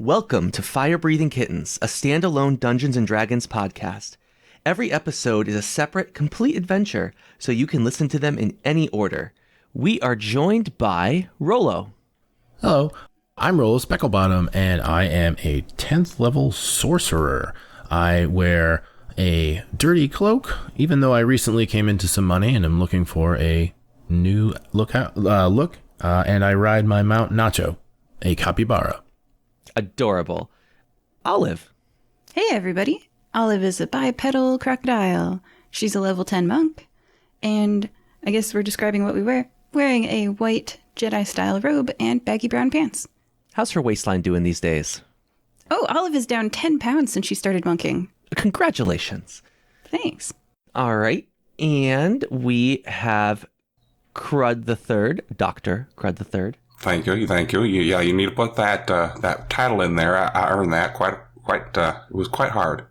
Welcome to Fire Breathing Kittens, a standalone Dungeons & Dragons podcast. Every episode is a separate, complete adventure, so you can listen to them in any order. We are joined by Rollo. Hello, I'm Rollo Specklebottom, and I am a 10th level sorcerer. I wear a dirty cloak, even though I recently came into some money and am looking for a new look, and I ride my Mount Nacho, a capybara. Adorable. Olive. Hey everybody, Olive is a bipedal crocodile. She's a level 10 monk, and I guess we're describing what we wear. Wearing a white Jedi-style robe and baggy brown pants. How's her waistline doing these days? Oh, Olive is down 10 pounds since she started monking. Congratulations. Thanks. All right, and we have Crud III, Dr. Crud III. Thank you. Yeah, you need to put that title in there. I earned that it was quite hard.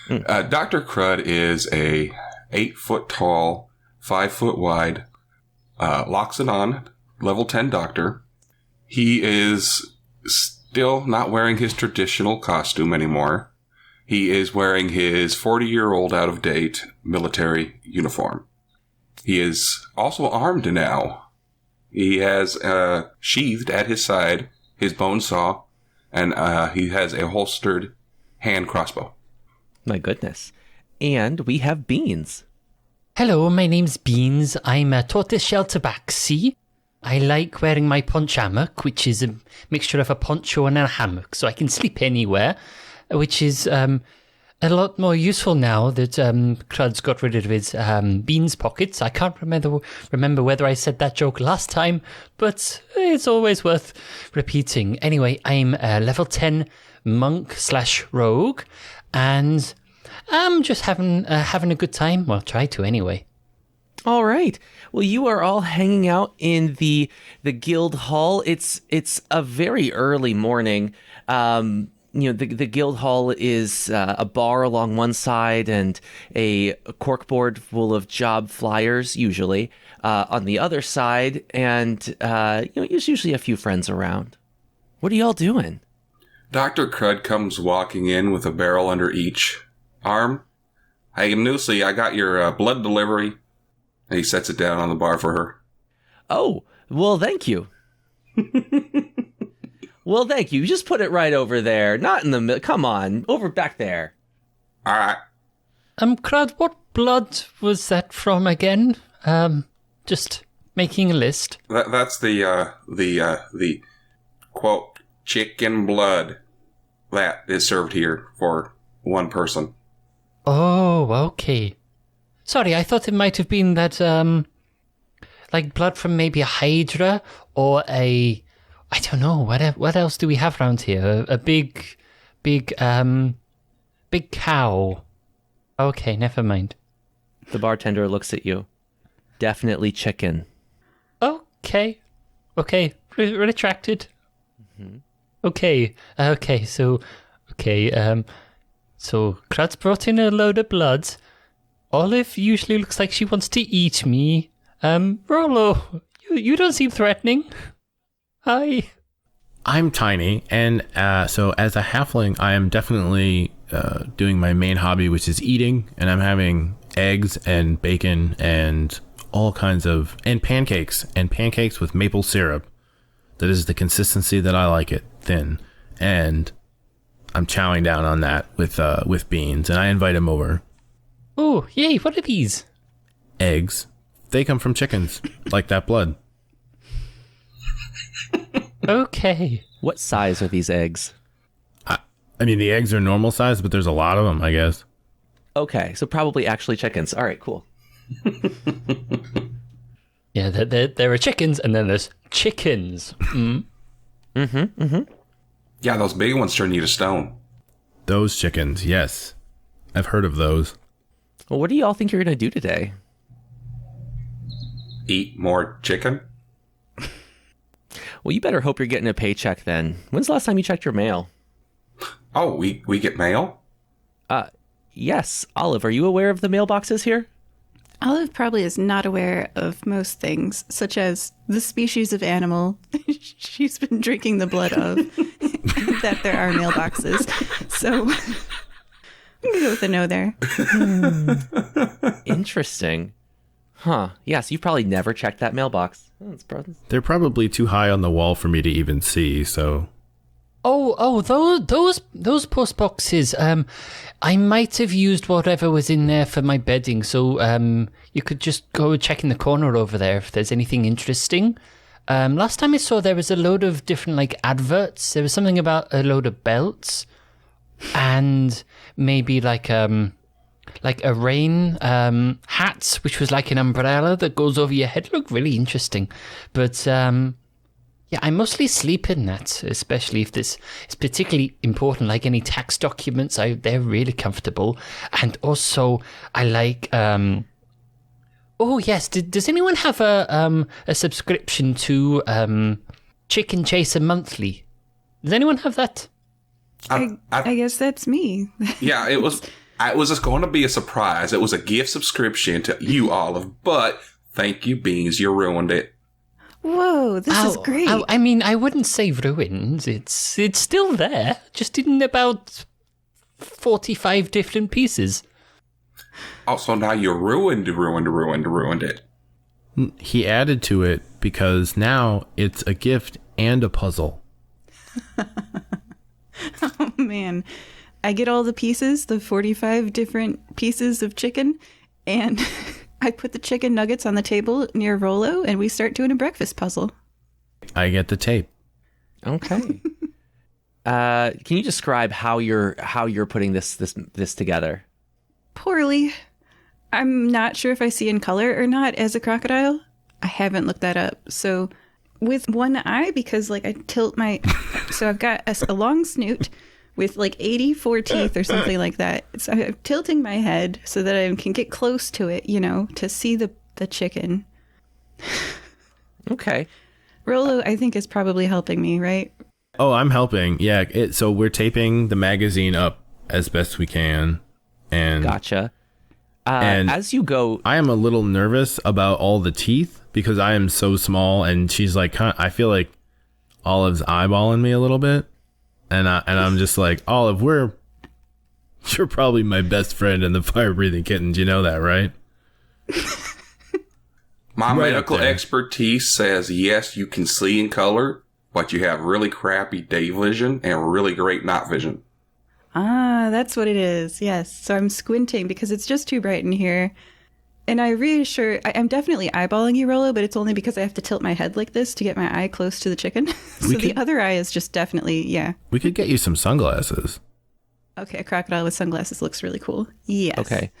Dr. Crud is a 8-foot tall, 5-foot wide, Loxodon, level 10 doctor. He is still not wearing his traditional costume anymore. He is wearing his 40-year-old out-of-date military uniform. He is also armed now. He has sheathed at his side his bone saw, and he has a holstered hand crossbow. My goodness. And we have Beans. Hello, my name's Beans. I'm a tortoiseshell tabaxi. I like wearing my ponch hammock, which is a mixture of a poncho and a hammock, so I can sleep anywhere, which is a lot more useful now that Crud's got rid of his beans pockets. I can't remember whether I said that joke last time, but it's always worth repeating. Anyway, I'm a level 10 monk/rogue, and I'm just having a good time. Well, try to anyway. All right. Well, you are all hanging out in the guild hall. It's a very early morning. The guild hall is a bar along one side and a corkboard full of job flyers, usually, on the other side. And, there's usually a few friends around. What are y'all doing? Dr. Crud comes walking in with a barrel under each arm. Hey, Nusi, I got your blood delivery. And he sets it down on the bar for her. Oh, well, thank you. Well, thank you. Just put it right over there. Not in the middle. Come on. Over back there. All right. Crud, what blood was that from again? Just making a list. That's the quote, chicken blood that is served here for one person. Oh, okay. Sorry, I thought it might have been that, like blood from maybe a hydra or I don't know, what else do we have around here? A big cow. Okay, never mind. The bartender looks at you. Definitely chicken. Okay, retracted. Mm-hmm. So Crud's brought in a load of blood. Olive usually looks like she wants to eat me. Rollo, you don't seem threatening. Hi. I'm tiny, and so as a halfling, I am definitely doing my main hobby, which is eating, and I'm having eggs and bacon and all kinds of, and pancakes with maple syrup. That is the consistency that I like it, thin, and I'm chowing down on that with Beans, and I invite him over. Oh, yay, what are these? Eggs. They come from chickens, like that blood. Okay. What size are these eggs? I mean, the eggs are normal size, but there's a lot of them, I guess. Okay, so probably actually chickens. All right, cool. Yeah, there are chickens, and then there's chickens. Yeah, those big ones turn you to stone. Those chickens, yes. I've heard of those. Well, what do y'all think you're going to do today? Eat more chicken? Well, you better hope you're getting a paycheck then. When's the last time you checked your mail? Oh, we get mail? Yes. Olive, are you aware of the mailboxes here? Olive probably is not aware of most things, such as the species of animal she's been drinking the blood of, that there are mailboxes. So I'm going to go with a no there. Interesting. Huh. Yeah, so you've probably never checked that mailbox. They're probably too high on the wall for me to even see, so... Those post boxes. I might have used whatever was in there for my bedding, so you could just go check in the corner over there if there's anything interesting. Last time I saw there was a load of different like adverts. There was something about a load of belts and maybe like a rain hat, which was like an umbrella that goes over your head. It looked really interesting, but yeah, I mostly sleep in that, especially if this is particularly important, like any tax documents. They're really comfortable. And also, I like... oh, yes. Does anyone have a subscription to Chicken Chaser Monthly? Does anyone have that? I guess that's me. Yeah, it was just going to be a surprise. It was a gift subscription to you, Olive, but thank you, Beans. You ruined it. Whoa, this is great. I mean, I wouldn't say ruined. It's still there, just in about 45 different pieces. Also, now you ruined it. He added to it because now it's a gift and a puzzle. Oh, man. I get all the pieces, the 45 different pieces of chicken, and... I put the chicken nuggets on the table near Rollo, and we start doing a breakfast puzzle. I get the tape. Okay. Can you describe how you're putting this together? Poorly. I'm not sure if I see in color or not as a crocodile. I haven't looked that up. So with one eye, because like I tilt my... So I've got a long snoot with like 84 teeth or something like that. So I'm tilting my head so that I can get close to it, to see the chicken. Okay. Rollo, I think, is probably helping me, right? Oh, I'm helping. Yeah. So we're taping the magazine up as best we can. And Gotcha. And as you go... I am a little nervous about all the teeth because I am so small, and she's like, I feel like Olive's eyeballing me a little bit. And I'm just like, Olive, you're probably my best friend in the fire-breathing kittens. You know that, right? My Right medical up there. expertise says, yes, you can see in color, but you have really crappy day vision and really great night vision. Ah, that's what it is. Yes. So I'm squinting because it's just too bright in here. And I reassure, I'm definitely eyeballing you, Rollo, but it's only because I have to tilt my head like this to get my eye close to the chicken. So the other eye is just definitely, yeah. We could get you some sunglasses. Okay, a crocodile with sunglasses looks really cool. Yes. Okay.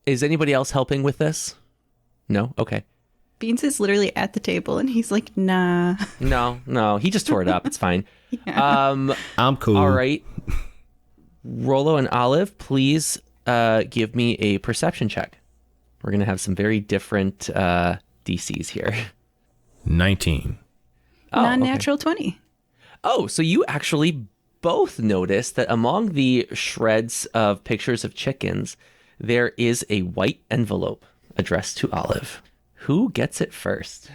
Is anybody else helping with this? No? Okay. Beans is literally at the table and he's like, nah. No. He just tore it up. It's fine. Yeah. I'm cool. All right. Rollo and Olive, please give me a perception check. We're going to have some very different DCs here. 19. Oh, Non-natural 20. Oh, so you actually both noticed that among the shreds of pictures of chickens, there is a white envelope addressed to Olive. Who gets it first?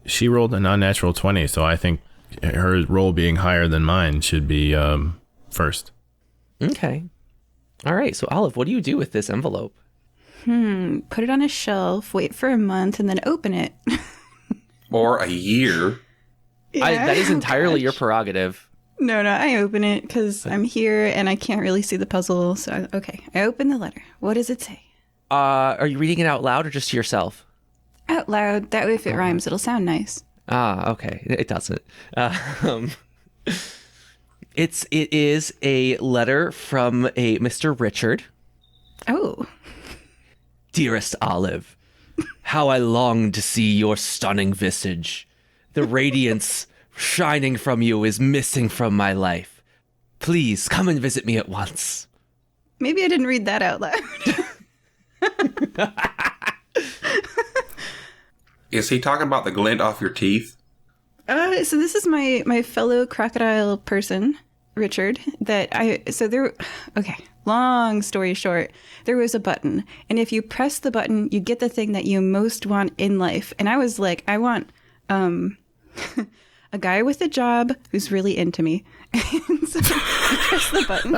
She rolled a non-natural 20, so I think her roll being higher than mine should be first. Okay. All right. So, Olive, what do you do with this envelope? Put it on a shelf, wait for a month, and then open it. Or a year. That is entirely gosh. your prerogative. No, I open it because I'm here and I can't really see the puzzle. So, okay, I open the letter. What does it say? Are you reading it out loud or just to yourself? Out loud. That way, if it rhymes, it'll sound nice. Ah, okay. It doesn't. It is a letter from a Mr. Richard. Oh. Dearest Olive, how I long to see your stunning visage. The radiance shining from you is missing from my life. Please come and visit me at once. Maybe I didn't read that out loud. Is he talking about the glint off your teeth? So this is my fellow crocodile person. Richard, okay, long story short, there was a button. And if you press the button, you get the thing that you most want in life. And I was like, I want a guy with a job who's really into me. And so I pressed the button.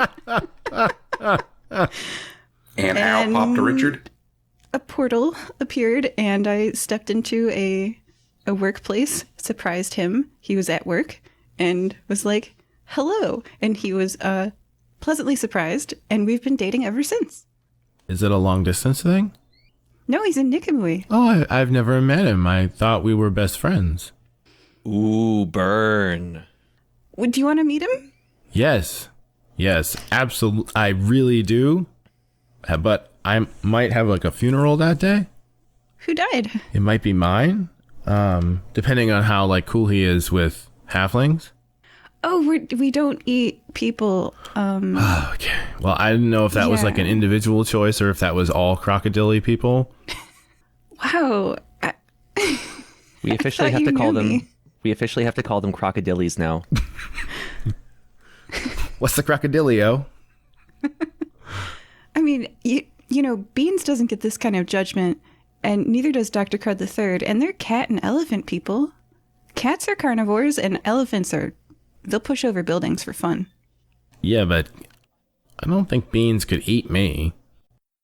And out popped a Richard. A portal appeared, and I stepped into a workplace, surprised him. He was at work, and was like, hello. And he was pleasantly surprised, and we've been dating ever since. Is it a long distance thing? No, he's in Nikamui. Oh, I've never met him. I thought we were best friends. Ooh, burn. Do you want to meet him? Yes, absolutely. I really do. But I might have like a funeral that day. Who died? It might be mine, depending on how like cool he is with halflings. Oh, we don't eat people. Okay. Well, I didn't know if that was like an individual choice or if that was all crocodile people. Wow. We officially have to call them. We officially have to call them crocodilies now. What's the crocodilio? I mean, you know, Beans doesn't get this kind of judgment, and neither does Dr. Crud III, and they're cat and elephant people. Cats are carnivores, and elephants they'll push over buildings for fun. Yeah, but I don't think Beans could eat me.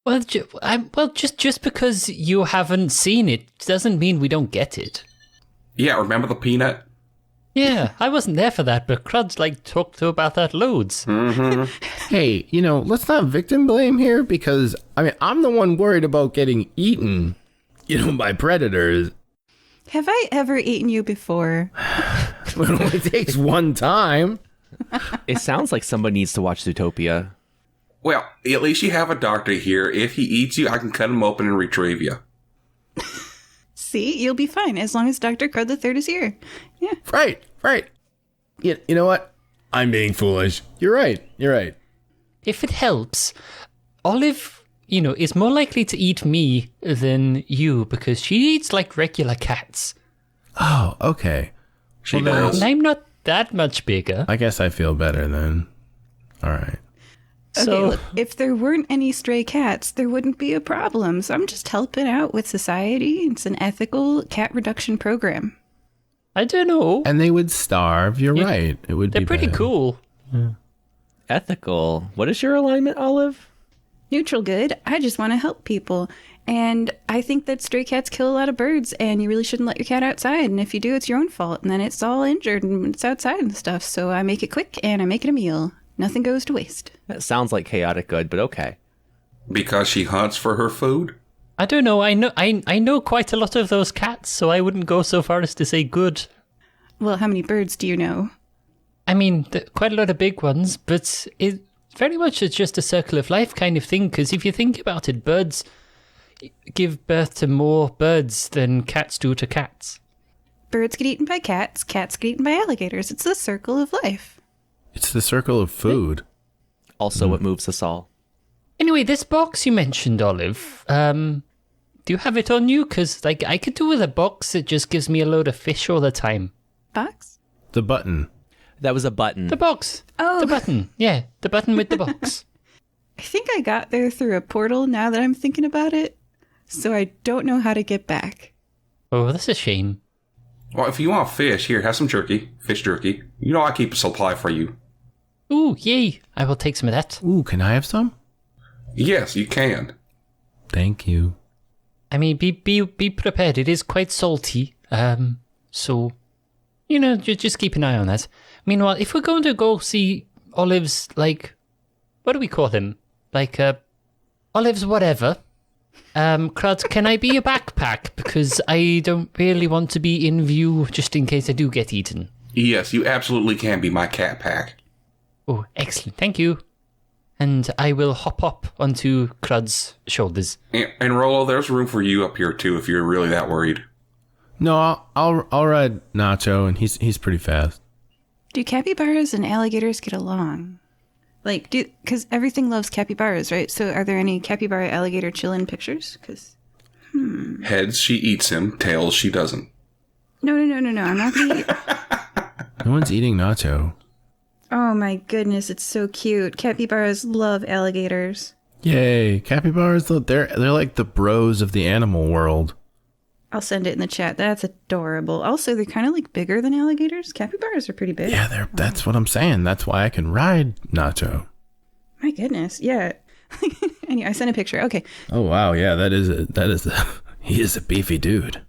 Well, just because you haven't seen it doesn't mean we don't get it. Yeah, remember the peanut? Yeah, I wasn't there for that, but Crud's talked to about that loads. Mm-hmm. Hey, let's not victim blame here because, I'm the one worried about getting eaten, by predators. Have I ever eaten you before? It only takes one time. It sounds like somebody needs to watch Zootopia. Well, at least you have a doctor here. If he eats you, I can cut him open and retrieve you. See, you'll be fine as long as Dr. Crud III is here. Yeah. Right. You know what? I'm being foolish. You're right. If it helps, Olive, is more likely to eat me than you because she eats like regular cats. Oh, okay. She does. And I'm not that much bigger. I guess I feel better then. All right. Okay, So, look, if there weren't any stray cats, there wouldn't be a problem. So I'm just helping out with society. It's an ethical cat reduction program. I don't know. And they would starve. You're right. It would be They're pretty bad. cool. Ethical. What is your alignment, Olive? Neutral good. I just want to help people. And I think that stray cats kill a lot of birds, and you really shouldn't let your cat outside. And if you do, it's your own fault. And then it's all injured and it's outside and stuff. So I make it quick and I make it a meal. Nothing goes to waste. That sounds like chaotic good, but okay. Because she hunts for her food? I don't know. I know quite a lot of those cats, so I wouldn't go so far as to say good. Well, how many birds do you know? I mean, quite a lot of big ones, but it very much is just a circle of life kind of thing, because if you think about it, birds give birth to more birds than cats do to cats. Birds get eaten by cats, cats get eaten by alligators. It's the circle of life. It's the circle of food. Also, what moves us all. Anyway, this box you mentioned, Olive, do you have it on you? Because, I could do with a box that just gives me a load of fish all the time. Box? The button. That was a button. The box. Oh. The button. Yeah, the button with the box. I think I got there through a portal now that I'm thinking about it. So I don't know how to get back. Oh, that's a shame. Well, if you want fish, here, have some jerky. Fish jerky. I keep a supply for you. Ooh, yay. I will take some of that. Ooh, can I have some? Yes, you can. Thank you. I mean, be prepared. It is quite salty. So, just keep an eye on that. Meanwhile, if we're going to go see Olive's, what do we call him? Olive's whatever. Crud, can I be a backpack? Because I don't really want to be in view just in case I do get eaten. Yes, you absolutely can be my cat pack. Oh, excellent. Thank you. And I will hop up onto Crud's shoulders. And Rollo, there's room for you up here, too, if you're really that worried. No, I'll ride Nacho, and he's pretty fast. Do capybaras and alligators get along? Because everything loves capybaras, right? So are there any capybara alligator chillin' pictures? Heads, she eats him. Tails, she doesn't. No. I'm not going to eat. No one's eating Nacho. Oh, Oh my goodness, it's so cute. Capybaras love alligators. Yay. Capybaras, they're like the bros of the animal world. I'll send it in the chat. That's adorable. Also, they're kind of like bigger than alligators. Capybaras are pretty big. Yeah, that's what I'm saying. That's why I can ride Nacho. My goodness, yeah. Anyway, I sent a picture. Okay. Oh wow, yeah, he is a beefy dude.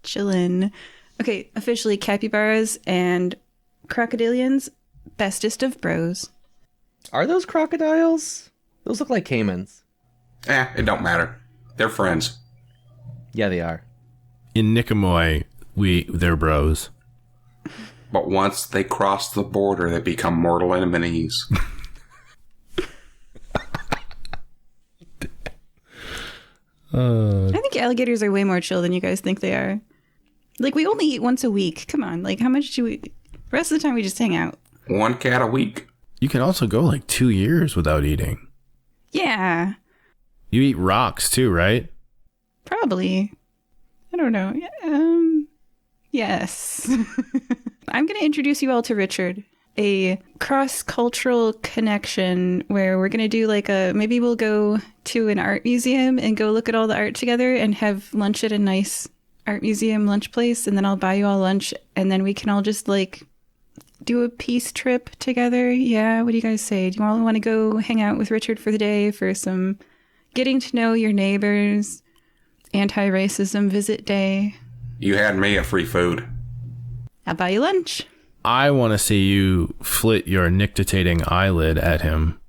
Chillin'. Okay, officially capybaras and crocodilians, bestest of bros. Are those crocodiles? Those look like caimans. It don't matter. They're friends. Yeah, they are. In Nicomoy, they're bros. But once they cross the border, they become mortal enemies. I think alligators are way more chill than you guys think they are. Like, we only eat once a week. Come on, like, how much do we... The rest of the time, we just hang out. 1 cat a week. You can also go like 2 years without eating. Yeah, You eat rocks too, right? probably. I don't know. Yes. I'm going to introduce you all to Richard, a cross-cultural connection where we're going to do like maybe we'll go to an art museum and go look at all the art together and have lunch at a nice art museum lunch place, and then I'll buy you all lunch, and then we can all just like do a peace trip together. Yeah, what do you guys say? Do you all want to go hang out with Richard for the day for some getting to know your neighbors, anti-racism visit day? You had me at free food. I'll buy you lunch. I want to see you flit your nictitating eyelid at him.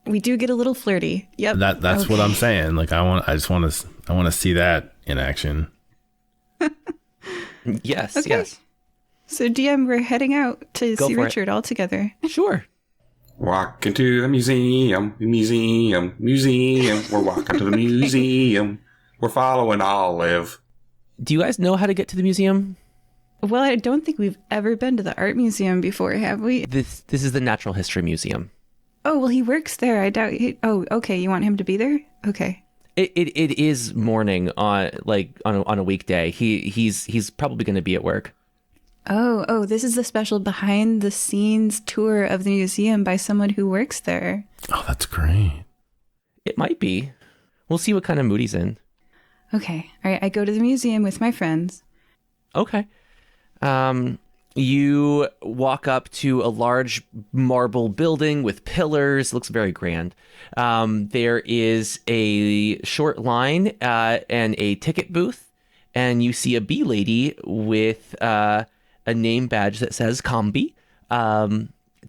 We do get a little flirty. Yep. That's Okay. what I'm saying. Like I want to see that in action. Yes, Okay. yes. So DM, we're heading out to Go see for it. Richard all together. Sure. Walking to the museum. We're walking to the museum. We're following Olive. Do you guys know how to get to the museum? Well, I don't think we've ever been to the art museum before, have we? This is the Natural History Museum. Oh, well, he works there. I doubt he... Oh, okay. You want him to be there? Okay. It is morning on a weekday. He's probably going to be at work. Oh, this is the special behind the scenes tour of the museum by someone who works there. Oh, that's great. It might be. We'll see what kind of mood he's in. Okay. All right. I go to the museum with my friends. Okay. You walk up to a large marble building with pillars. Looks very grand. There is a short line and a ticket booth, and you see a bee lady with a name badge that says Combi,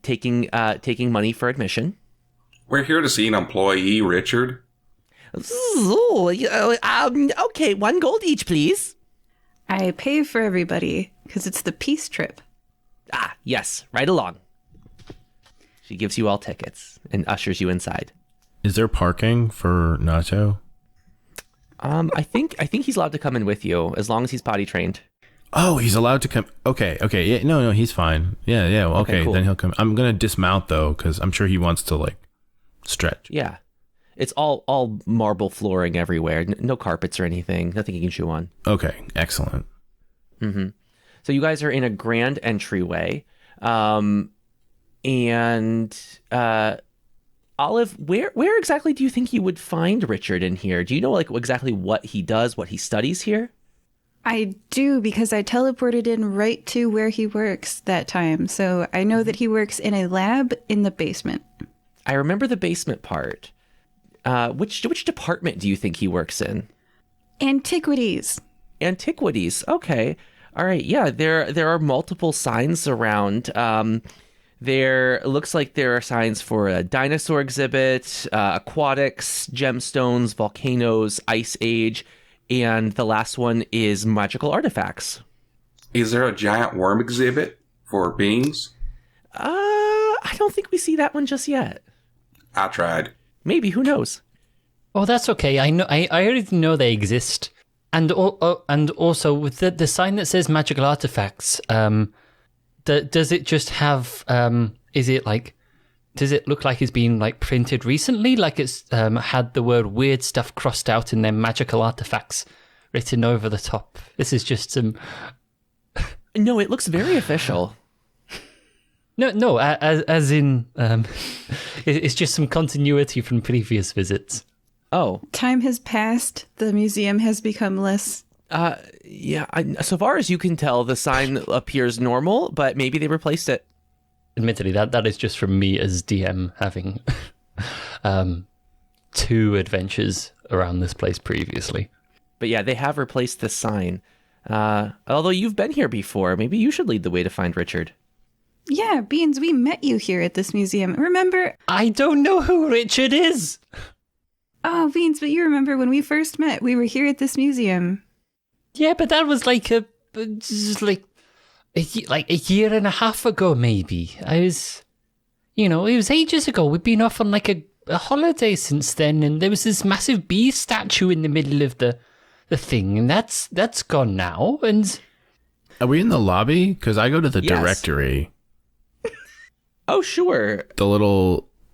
taking money for admission. We're here to see an employee, Richard. Okay, 1 gold each, please. I pay for everybody because it's the peace trip. Ah, yes, right along. She gives you all tickets and ushers you inside. Is there parking for Nacho? I think he's allowed to come in with you as long as he's potty trained. Oh, he's allowed to come. Okay. Yeah, no, he's fine. Yeah. Well, okay, cool. then he'll come. I'm gonna dismount though, because I'm sure he wants to like stretch. Yeah. It's all marble flooring everywhere. No carpets or anything. Nothing you can chew on. Okay, excellent. Mm-hmm. So you guys are in a grand entryway. And Olive, where exactly do you think you would find Richard in here? Do you know like exactly what he does, what he studies here? I do, because I teleported in right to where he works that time. So I know that he works in a lab in the basement. I remember the basement part. Which department do you think he works in? Antiquities. Antiquities. Okay. All right. Yeah, there are multiple signs around. There looks like there are signs for a dinosaur exhibit, aquatics, gemstones, volcanoes, ice age, and the last one is magical artifacts. Is there a giant worm exhibit for beings? I don't think we see that one just yet. I tried. Maybe, who knows? Oh, that's okay. I know. I already know they exist. And also with the sign that says magical artifacts, does it just have? Does it look like it's been like printed recently? Like it's had the word weird stuff crossed out and then magical artifacts written over the top. This is just some. No, it looks very official. No, as in, it's just some continuity from previous visits. Oh, Time has passed. The museum has become less. yeah. So far as you can tell, the sign appears normal, but maybe they replaced it. Admittedly, that is just from me as DM having 2 adventures around this place previously. But yeah, they have replaced the sign. Although you've been here before, maybe you should lead the way to find Richard. Yeah, Beans, we met you here at this museum. Remember? I don't know who Richard is. Oh, Beans, but you remember when we first met? We were here at this museum. Yeah, but that was like a year and a half ago, maybe. It was ages ago. We've been off on like a holiday since then, and there was this massive bee statue in the middle of the thing, and that's gone now. And Are we in the lobby? Because I go to the Yes. directory. Oh, sure.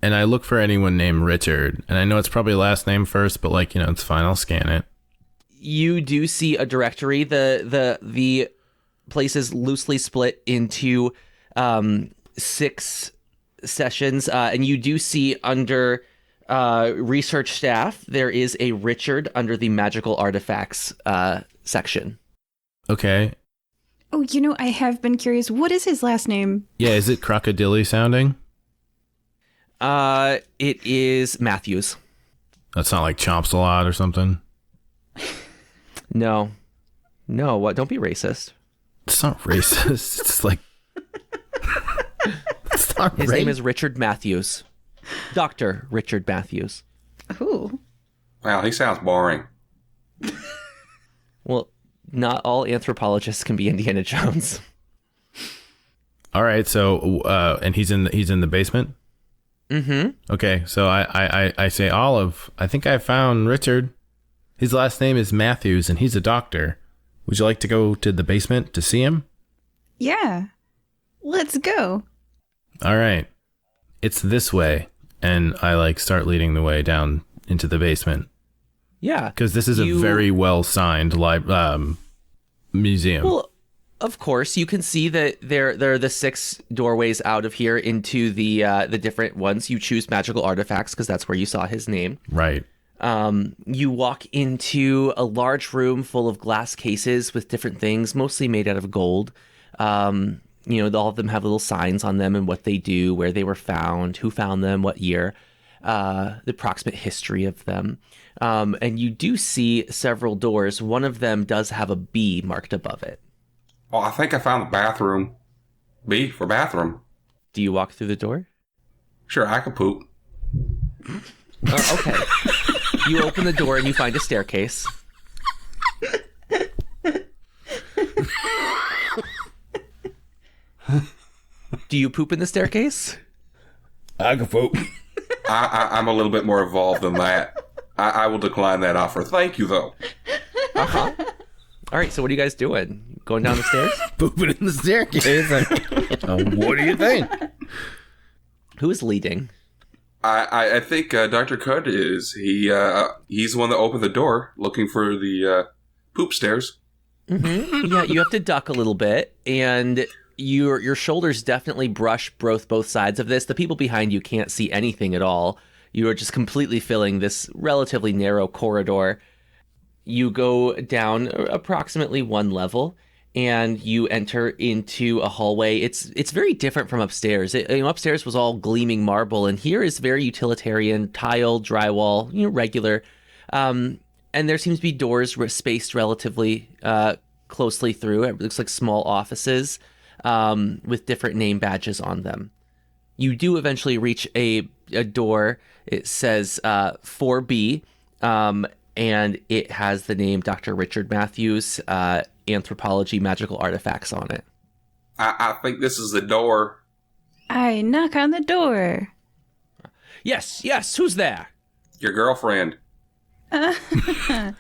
And I look for anyone named Richard. And I know it's probably last name first, but it's fine. I'll scan it. You do see a directory. The place is loosely split into 6 sessions, and you do see under research staff there is a Richard under the magical artifacts section. Okay. Oh, I have been curious. What is his last name? Yeah, is it crocodile sounding? It is Matthews. That's not like Chomps a lot or something. No, what? Don't be racist. It's not racist. It's like... it's not His name is Richard Matthews. Dr. Richard Matthews. Ooh. Wow, he sounds boring. Well, not all anthropologists can be Indiana Jones. All right, so and he's in the basement? Mm-hmm. Okay, so I say, Olive, I think I found Richard. His last name is Matthews, and he's a doctor. Would you like to go to the basement to see him? Yeah. Let's go. All right. It's this way. And I start leading the way down into the basement. Yeah. Because this is a very well-signed museum. Well, of course, you can see that there are the 6 doorways out of here into the different ones. You choose magical artifacts because that's where you saw his name. Right. You walk into a large room full of glass cases with different things, mostly made out of gold. All of them have little signs on them and what they do, where they were found, who found them, what year, the approximate history of them. And you do see several doors. One of them does have a B marked above it. Oh, I think I found the bathroom. B for bathroom. Do you walk through the door? Sure, I can poop. Oh, okay. You open the door and you find a staircase. Do you poop in the staircase? I can poop. I'm a little bit more involved than that. I will decline that offer. Thank you, though. Uh-huh. All right, so what are you guys doing? Going down the stairs? Pooping in the staircase. What do you think? Who is leading? I think Dr. Crud is. He's the one that opened the door looking for the poop stairs. Mm-hmm. Yeah, you have to duck a little bit, and your shoulders definitely brush both sides of this. The people behind you can't see anything at all. You are just completely filling this relatively narrow corridor. You go down approximately 1 level, and you enter into a hallway. It's very different from upstairs. Upstairs was all gleaming marble, and here is very utilitarian, tile, drywall, regular. And there seems to be doors spaced relatively closely through. It looks like small offices with different name badges on them. You do eventually reach a door. It says 4B, and it has the name Dr. Richard Matthews, Anthropology Magical Artifacts on it. I think this is the door. I knock on the door. Yes, who's there? Your girlfriend. Hi,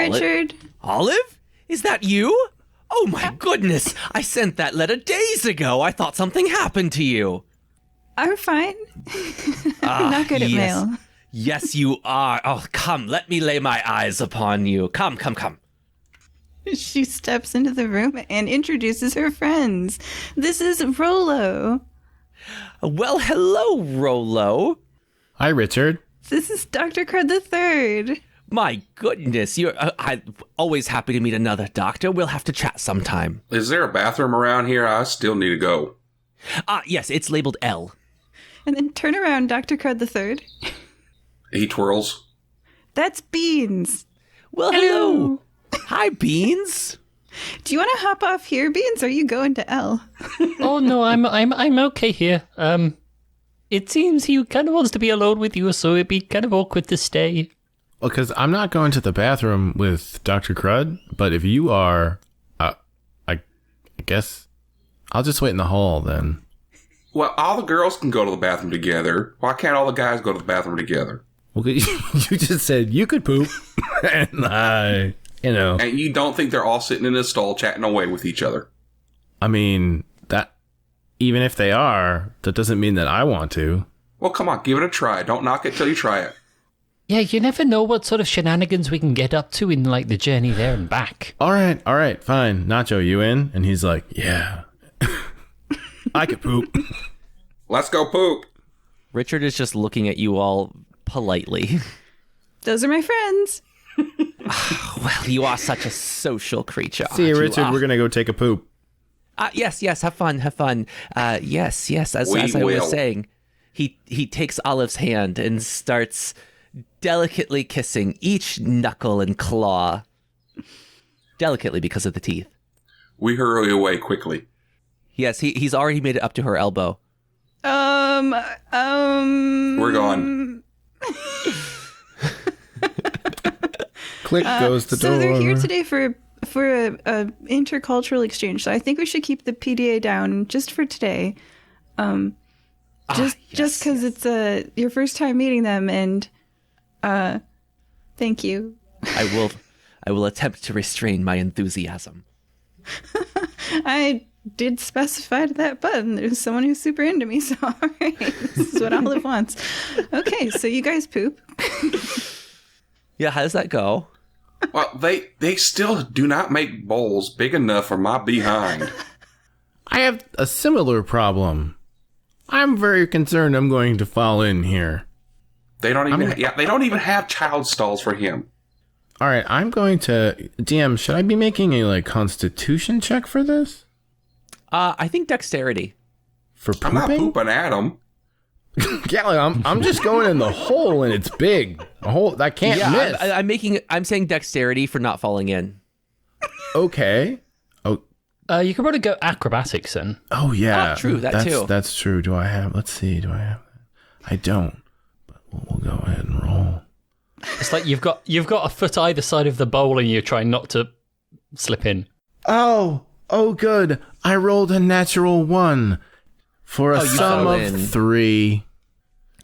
Richard. Olive? Is that you? Oh my goodness, I sent that letter days ago. I thought something happened to you. I'm fine. I'm not good at yes. mail. Yes, you are. Oh, come, let me lay my eyes upon you. Come. She steps into the room and introduces her friends. This is Rollo. Well, hello, Rollo. Hi, Richard. This is Dr. Crud III. My goodness, you're I'm always happy to meet another doctor. We'll have to chat sometime. Is there a bathroom around here? I still need to go. Yes, it's labeled L. And then turn around, Dr. Crud III. He twirls. That's Beans. Well, hello. Hi, Beans. Do you want to hop off here, Beans, or are you going to L? Oh no, I'm okay here. It seems he kind of wants to be alone with you, so it'd be kind of awkward to stay. Well, because I'm not going to the bathroom with Dr. Crud, but if you are, I guess I'll just wait in the hall then. Well, all the girls can go to the bathroom together. Why can't all the guys go to the bathroom together? Well, you just said you could poop, and And you don't think they're all sitting in a stall chatting away with each other? I mean, that even if they are, that doesn't mean that I want to. Well, come on, give it a try. Don't knock it till you try it. Yeah, you never know what sort of shenanigans we can get up to in, like, the journey there and back. All right, fine. Nacho, you in? And he's like, yeah. I could poop. Let's go poop. Richard is just looking at you all politely. Those are my friends. Well, you are such a social creature. See you, Richard. We're going to go take a poop. Yes, have fun. Yes, as I will. was saying, he takes Olive's hand and starts delicately kissing each knuckle and claw. Delicately because of the teeth. We hurry away quickly. Yes, he's already made it up to her elbow. We're gone. Click goes the door. So they're here today for a intercultural exchange. So I think we should keep the PDA down just for today. Just because it's your first time meeting them, and thank you. I will attempt to restrain my enthusiasm. I did specify to that button there's someone who's super into me, so all right, this is what Olive wants. Okay, so you guys poop. Yeah, how does that go? Well, they still do not make bowls big enough for my behind. I have a similar problem. I'm very concerned I'm going to fall in here. They don't even have child stalls for him. All right, I'm going to... DM, should I be making a, constitution check for this? I think dexterity. For pooping? I'm not pooping at him. Yeah, I'm just going in the hole, and it's big. A hole I can't miss. I'm saying dexterity for not falling in. Okay. Oh. You can probably go acrobatics then. Oh yeah. True. Too. That's true. Do I have? Let's see. Do I have? I don't. But we'll go ahead and roll. It's like you've got a foot either side of the bowl, and you're trying not to slip in. Oh, good. I rolled a natural 1 for a sum of 3.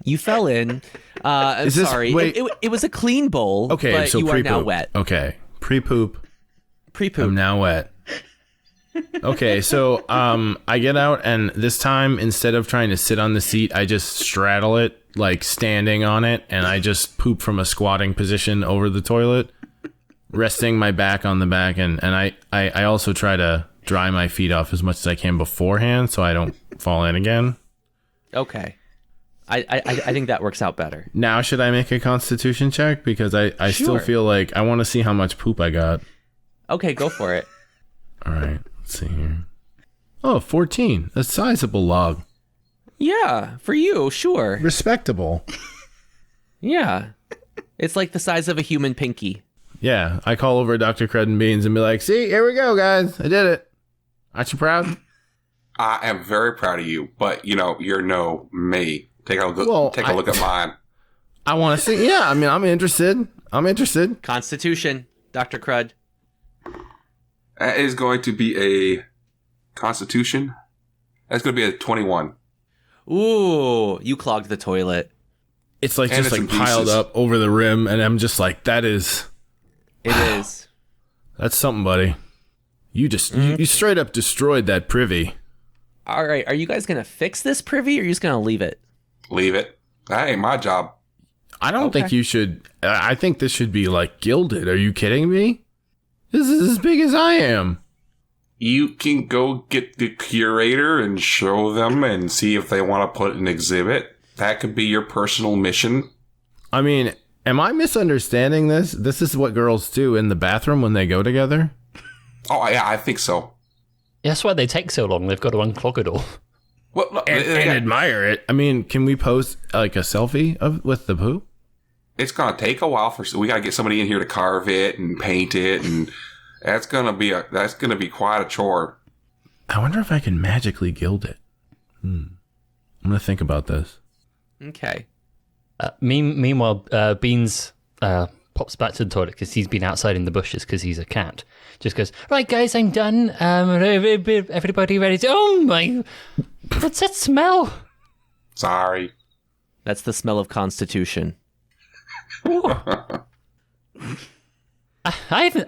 You fell in. I'm sorry. It was a clean bowl. Okay, but so you pre-poop. are now wet. Okay, pre-poop. Pre-poop. I'm now wet. Okay, so I get out, and this time instead of trying to sit on the seat, I just straddle it, like standing on it, and I just poop from a squatting position over the toilet, resting my back on the back, and I also try to dry my feet off as much as I can beforehand so I don't fall in again. Okay. I think that works out better. Now should I make a constitution check? Because I still Sure. feel like I want to see how much poop I got. Okay, go for it. All right, let's see here. Oh, 14. A sizable log. Yeah, for you, sure. Respectable. Yeah. It's like the size of a human pinky. Yeah, I call over Dr. Crud and Beans and be like, see, here we go, guys. I did it. Aren't you proud? I am very proud of you, but you're no me. Take a look at mine. I want to see. Yeah, I mean, I'm interested. Constitution, Dr. Crud. That is going to be a Constitution. That's going to be a 21. Ooh, you clogged the toilet. It's like And just it's like in piled pieces. up over the rim, and I'm just like, that is. It is. That's something, buddy. You just you straight up destroyed that privy. All right, are you guys going to fix this privy, or are you just going to leave it? Leave it. That ain't my job. I don't think you should. I think this should be like gilded. Are you kidding me? This is as big as I am. You can go get the curator and show them and see if they want to put an exhibit. That could be your personal mission. I mean, am I misunderstanding this? This is what girls do in the bathroom when they go together? Oh, yeah, I think so. Yeah, that's why they take so long. They've got to unclog it all. Well, look, And admire it. I mean, can we post like a selfie with the poo? it's going to take a while we got to get somebody in here to carve it and paint it, and that's going to be quite a chore. I wonder if I can magically gild it. I'm going to think about this. Okay. Meanwhile, Beans pops back to the toilet because he's been outside in the bushes because he's a cat. Just goes, right, guys, I'm done. Everybody ready to... Oh, my... What's that smell? Sorry. That's the smell of constitution. I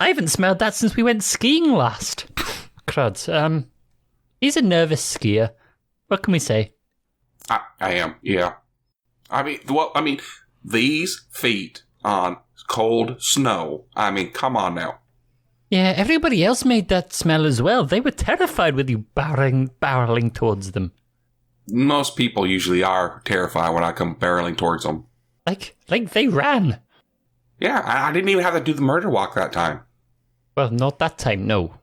haven't smelled that since we went skiing last. Crud. He's a nervous skier. What can we say? I am, yeah. I mean, these feet on cold snow. I mean, come on now. Yeah, everybody else made that smell as well. They were terrified with you barreling towards them. Most people usually are terrified when I come barreling towards them. Like they ran. Yeah, I didn't even have to do the murder walk that time. Well, not that time, no.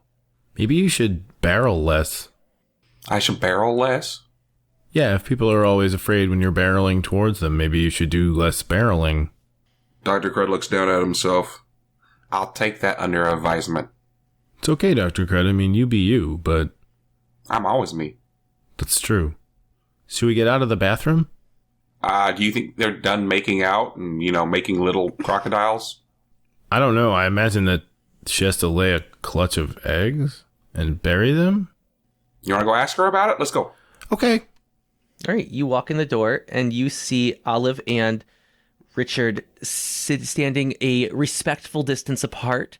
Maybe you should barrel less. I should barrel less? Yeah, if people are always afraid when you're barreling towards them, maybe you should do less barreling. Dr. Crud looks down at himself. I'll take that under advisement. It's okay, Dr. Crud. I mean, you be you, but... I'm always me. That's true. Should we get out of the bathroom? Do you think they're done making out and, making little crocodiles? I don't know. I imagine that she has to lay a clutch of eggs and bury them. You want to go ask her about it? Let's go. Okay. All right, you walk in the door and you see Olive and Richard standing a respectful distance apart,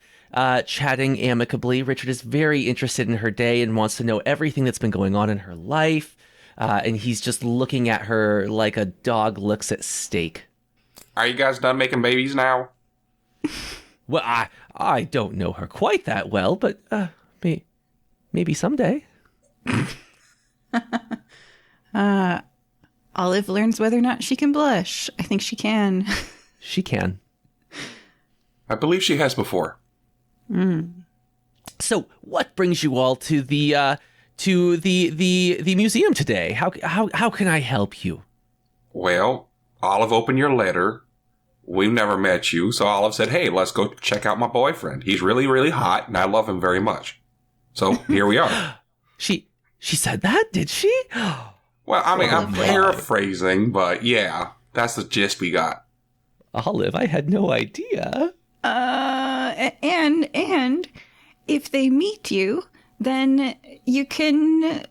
chatting amicably. Richard is very interested in her day and wants to know everything that's been going on in her life. And he's just looking at her like a dog looks at steak. Are you guys done making babies now? Well, I don't know her quite that well, but maybe someday. Olive learns whether or not she can blush. I think she can. She can. I believe she has before. So, what brings you all to the museum today? How can I help you? Well, Olive opened your letter. We've never met you, so Olive said, hey, let's go check out my boyfriend. He's really, really hot, and I love him very much. So, here we are. She said that, did she? Well, I mean, I'm paraphrasing, but yeah, that's the gist we got. Olive, I had no idea. And if they meet you, then you can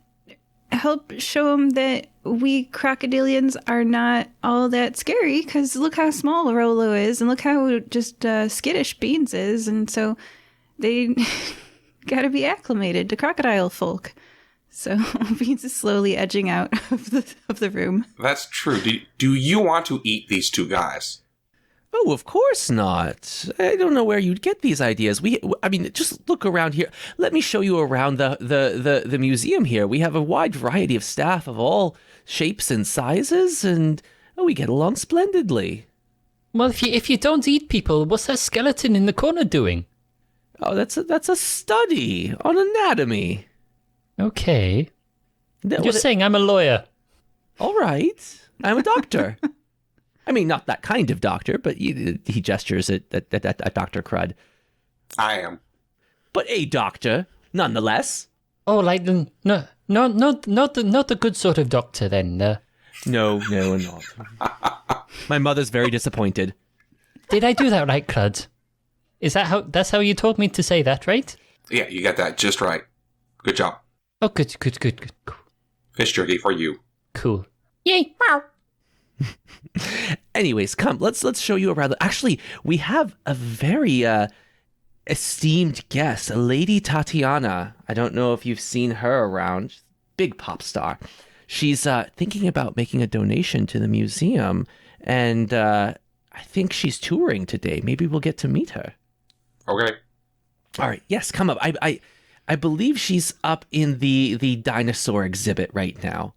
help show them that we crocodilians are not all that scary, because look how small Rollo is, and look how just skittish Beans is, and so they gotta be acclimated to crocodile folk. So Beans is slowly edging out of the room. That's true. Do you want to eat these two guys? Oh, of course not. I don't know where you'd get these ideas. I mean, just look around here. Let me show you around the museum here. We have a wide variety of staff of all shapes and sizes, and we get along splendidly. Well, if you don't eat people, what's that skeleton in the corner doing? Oh, that's a study on anatomy. Okay. Just saying, I'm a lawyer. All right. I'm a doctor. I mean, not that kind of doctor, but he gestures at Dr. Crud. I am. But a doctor, nonetheless. Oh, like not the good sort of doctor then. No, not. My mother's very disappointed. Did I do that right, Crud? Is that's how you told me to say that, right? Yeah, you got that just right. Good job. Oh, good. Fish jerky for you. Cool. Yay! Wow. Anyways, come, let's show you around. Actually, we have a very esteemed guest, a Lady Tatiana. I don't know if you've seen her around. She's a big pop star. She's thinking about making a donation to the museum, and I think she's touring today. Maybe we'll get to meet her. Okay. All right, yes, come up. I believe she's up in the dinosaur exhibit right now,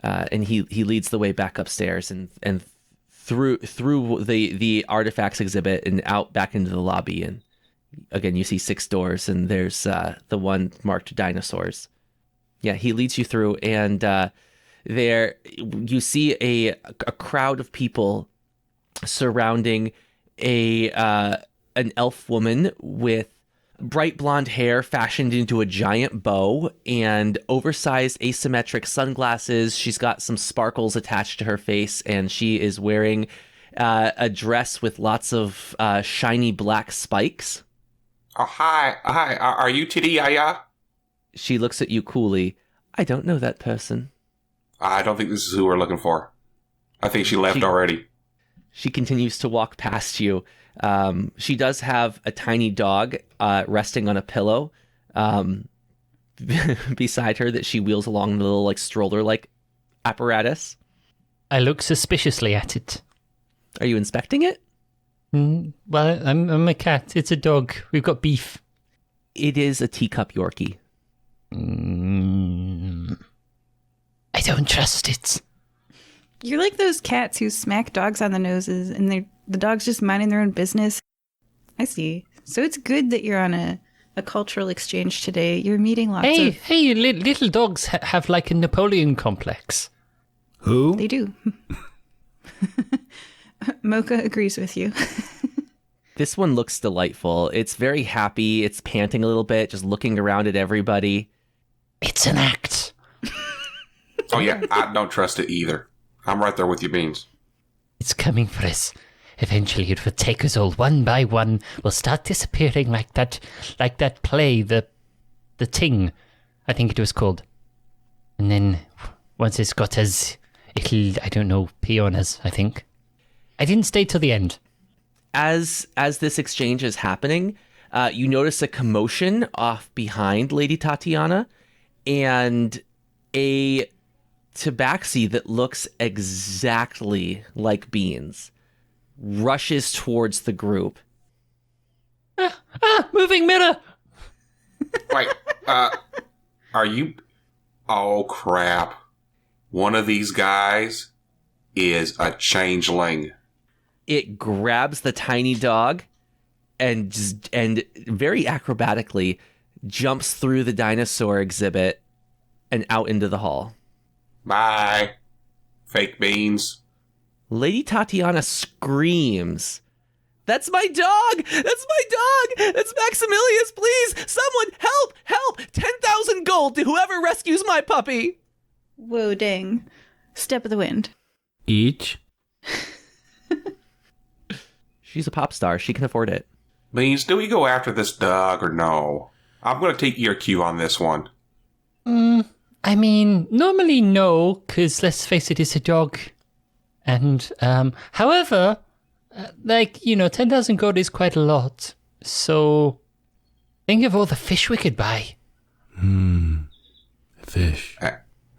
and he leads the way back upstairs and through the artifacts exhibit and out back into the lobby. And again, you see 6 doors, and there's the one marked dinosaurs. Yeah, he leads you through, and there you see a crowd of people surrounding an elf woman with bright blonde hair fashioned into a giant bow and oversized asymmetric sunglasses. She's got some sparkles attached to her face, and she is wearing a dress with lots of shiny black spikes. Oh, hi. Are you Titty Yaya? She looks at you coolly. I don't know that person. I don't think this is who we're looking for. I think she left already. She continues to walk past you. She does have a tiny dog resting on a pillow beside her that she wheels along the little stroller-like apparatus. I look suspiciously at it. Are you inspecting it? Well, I'm a cat. It's a dog. We've got beef. It is a Teacup Yorkie. I don't trust it. You're like those cats who smack dogs on the noses and the dog's just minding their own business. I see. So it's good that you're on a cultural exchange today. You're meeting lots of... Hey, little dogs have like a Napoleon complex. Who? They do. Mocha agrees with you. This one looks delightful. It's very happy. It's panting a little bit, just looking around at everybody. It's an act. Oh, yeah. I don't trust it either. I'm right there with you, Beans. It's coming for us. Eventually it will take us all one by one. We'll start disappearing like that play, the Ting, I think it was called. And then once it's got us, it'll, I don't know, pee on us, I think. I didn't stay till the end. As this exchange is happening, you notice a commotion off behind Lady Tatiana, and a tabaxi that looks exactly like Beans rushes towards the group. Moving mirror! Wait, are you... Oh, crap. One of these guys is a changeling. It grabs the tiny dog and very acrobatically jumps through the dinosaur exhibit and out into the hall. Bye. Fake Beans. Lady Tatiana screams, "That's my dog! That's my dog! That's Maximilius! Please! Someone help! Help! 10,000 gold to whoever rescues my puppy!" Whoa, dang. Step of the wind. Each? She's a pop star. She can afford it. Beans, do we go after this dog or no? I'm going to take your cue on this one. I mean, normally no, because let's face it, it's a dog. And, however, 10,000 gold is quite a lot. So, think of all the fish we could buy. Fish.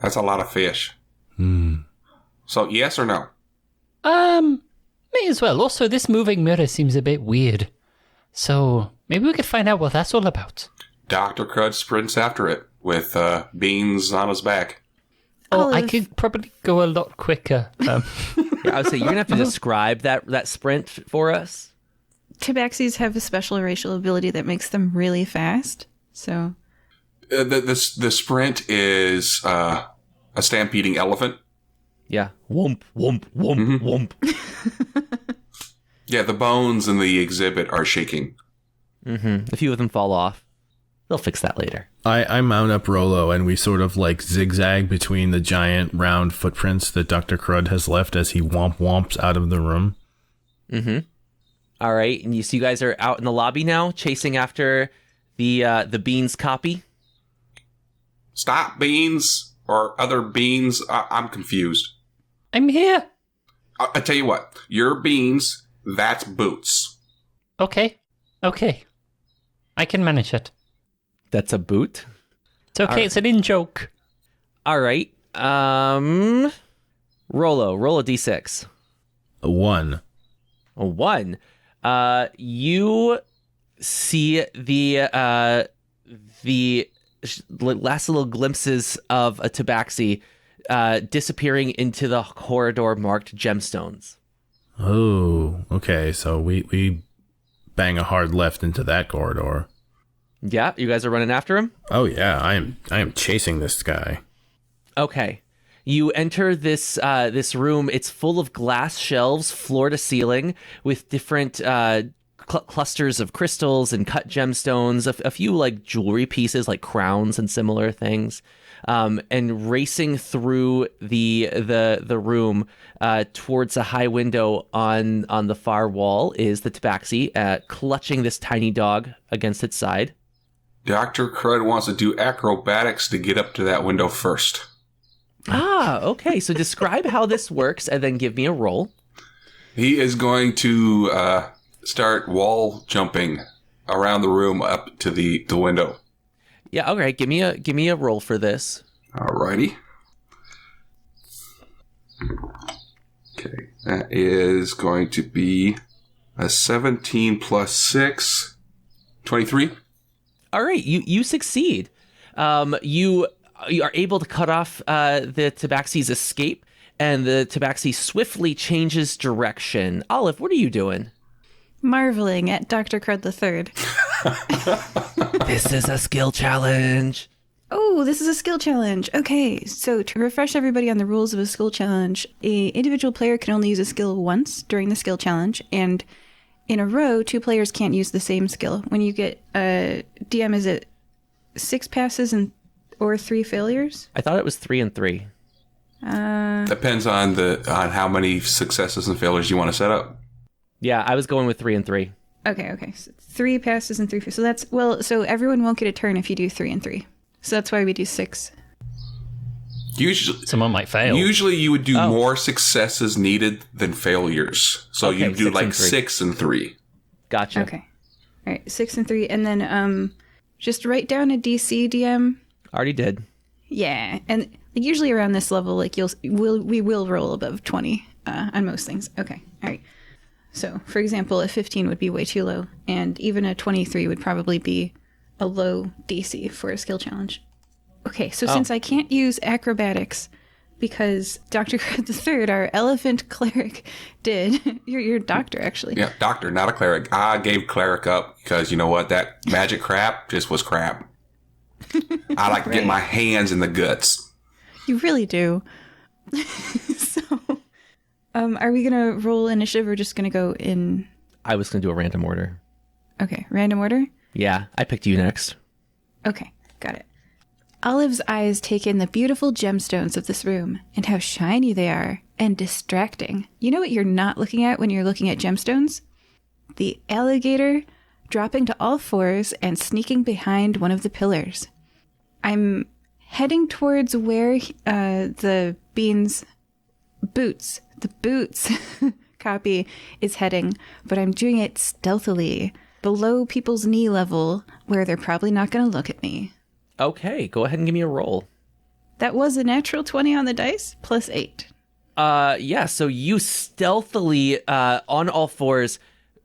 That's a lot of fish. So, yes or no? May as well. Also, this moving mirror seems a bit weird. So, maybe we could find out what that's all about. Dr. Crud sprints after it with Beans on his back. Oh, I Olive. could probably go a lot quicker. Yeah, I would say you're going to have to describe that sprint for us. Tabaxis have a special racial ability that makes them really fast. So, The sprint is a stampeding elephant. Yeah. Whoomp, whoomp, whoomp, whoomp. Yeah, the bones in the exhibit are shaking. A few of them fall off. They'll fix that later. I mount up Rollo, and we sort of zigzag between the giant round footprints that Dr. Crud has left as he womps out of the room. All right, and you guys are out in the lobby now, chasing after the Beans copy. Stop, Beans, or other Beans. I'm confused. I'm here. I tell you what, you're Beans, that's Boots. Okay. I can manage it. That's a boot. It's okay, Alright. it's an in-joke. All right. Rollo, roll a d6. A 1. A 1. You see the last little glimpses of a tabaxi disappearing into the corridor marked gemstones. Oh, okay. So we bang a hard left into that corridor. Yeah, you guys are running after him? Oh yeah, I am chasing this guy. Okay. You enter this room. It's full of glass shelves, floor to ceiling, with different clusters of crystals and cut gemstones, a few like jewelry pieces like crowns and similar things. And racing through the room towards a high window on the far wall is the tabaxi, clutching this tiny dog against its side. Dr. Crud wants to do acrobatics to get up to that window first. Ah, okay. So describe how this works and then give me a roll. He is going to start wall jumping around the room up to the window. Yeah, okay. Give me a roll for this. Alrighty. Okay, that is going to be a 17 plus 6, 23. All right, you succeed. You are able to cut off the tabaxi's escape, and the tabaxi swiftly changes direction. Olive, what are you doing? Marveling at Dr. Crud III. This is a skill challenge. Oh, this is a skill challenge. Okay, so to refresh everybody on the rules of a skill challenge, a individual player can only use a skill once during the skill challenge, and in a row, 2 players can't use the same skill. When you get DM, is it 6 passes or 3 failures? I thought it was 3 and 3. Depends on how many successes and failures you want to set up. Yeah, I was going with 3 and 3. Okay. So 3 passes and 3 failures. So everyone won't get a turn if you do 3 and 3. So that's why we do 6. Usually, Someone might fail. Usually you would do more successes needed than failures. So Okay, you do 6 like and 3. 6 and 3. Gotcha. Okay. All right, 6 and 3. And then just write down a DC, DM. Already did. Yeah. And usually around this level, like we will roll above 20 on most things. Okay. All right. So, for example, a 15 would be way too low, and even a 23 would probably be a low DC for a skill challenge. Okay, so since I can't use acrobatics because Dr. Crud III, our elephant cleric, did. You're a doctor, actually. Yeah, doctor, not a cleric. I gave cleric up because you know what? That magic crap just was crap. I like to get my hands in the guts. You really do. So, are we going to roll initiative or just going to go in? I was going to do a random order. Okay, random order? Yeah, I picked you next. Okay, got it. Olive's eyes take in the beautiful gemstones of this room and how shiny they are and distracting. You know what you're not looking at when you're looking at gemstones? The alligator dropping to all fours and sneaking behind one of the pillars. I'm heading towards where the boots copy is heading, but I'm doing it stealthily, below people's knee level, where they're probably not going to look at me. Okay, go ahead and give me a roll. That was a natural 20 on the dice, plus 8. Yeah, so you stealthily, on all fours,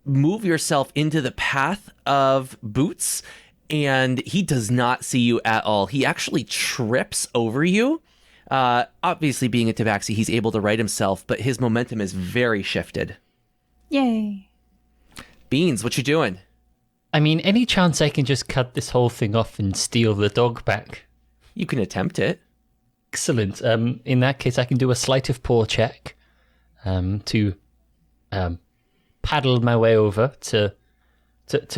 move yourself into the path of Boots, and he does not see you at all. He actually trips over you. Obviously, being a tabaxi, he's able to right himself, but his momentum is very shifted. Yay. Beans, what you doing? I mean, any chance I can just cut this whole thing off and steal the dog back? You can attempt it. Excellent. In that case, I can do a sleight of paw check to paddle my way over to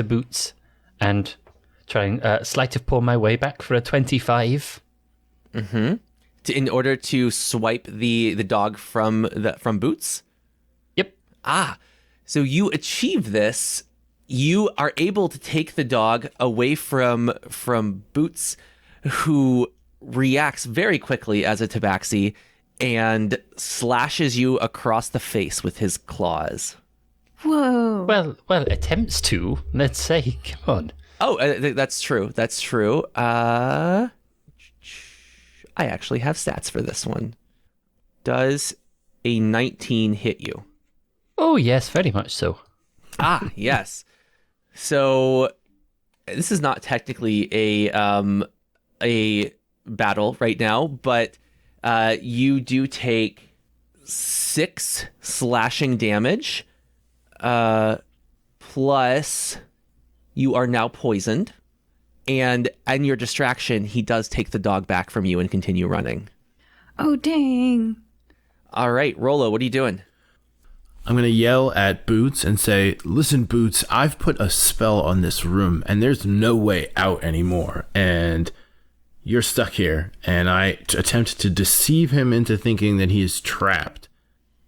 Boots and try and sleight of paw my way back for a 25. Mm-hmm. In order to swipe the dog from Boots? Yep. So you achieve this. You are able to take the dog away from Boots, who reacts very quickly as a tabaxi and slashes you across the face with his claws. Whoa. Well, attempts to. Let's say, come on. Oh, that's true. That's true. I actually have stats for this one. Does a 19 hit you? Oh, yes, very much so. Yes. So this is not technically a battle right now, but you do take 6 slashing damage, plus you are now poisoned, and in your distraction, he does take the dog back from you and continue running. Oh, dang. All right, Rollo, what are you doing? I'm going to yell at Boots and say, listen, Boots, I've put a spell on this room and there's no way out anymore. And you're stuck here. And I attempt to deceive him into thinking that he is trapped.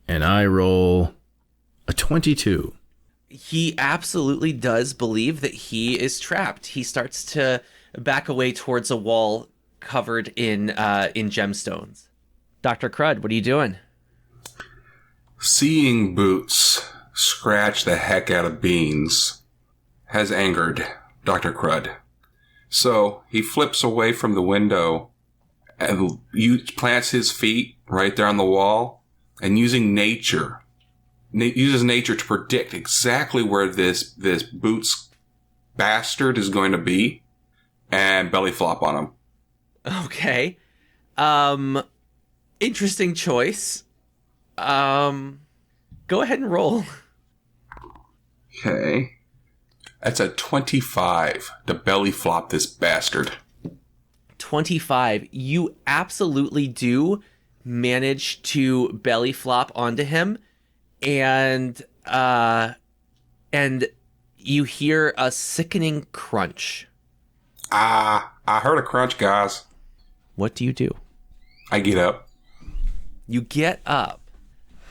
And I roll a 22. He absolutely does believe that he is trapped. He starts to back away towards a wall covered in gemstones. Dr. Crud, what are you doing? Seeing Boots scratch the heck out of Beans has angered Dr. Crud. So he flips away from the window and plants his feet right there on the wall, and uses nature to predict exactly where this Boots bastard is going to be, and belly flop on him. Okay. Interesting choice. Go ahead and roll. Okay. That's a 25 to belly flop this bastard. 25. You absolutely do manage to belly flop onto him, and you hear a sickening crunch. I heard a crunch, guys. What do you do? I get up. You get up.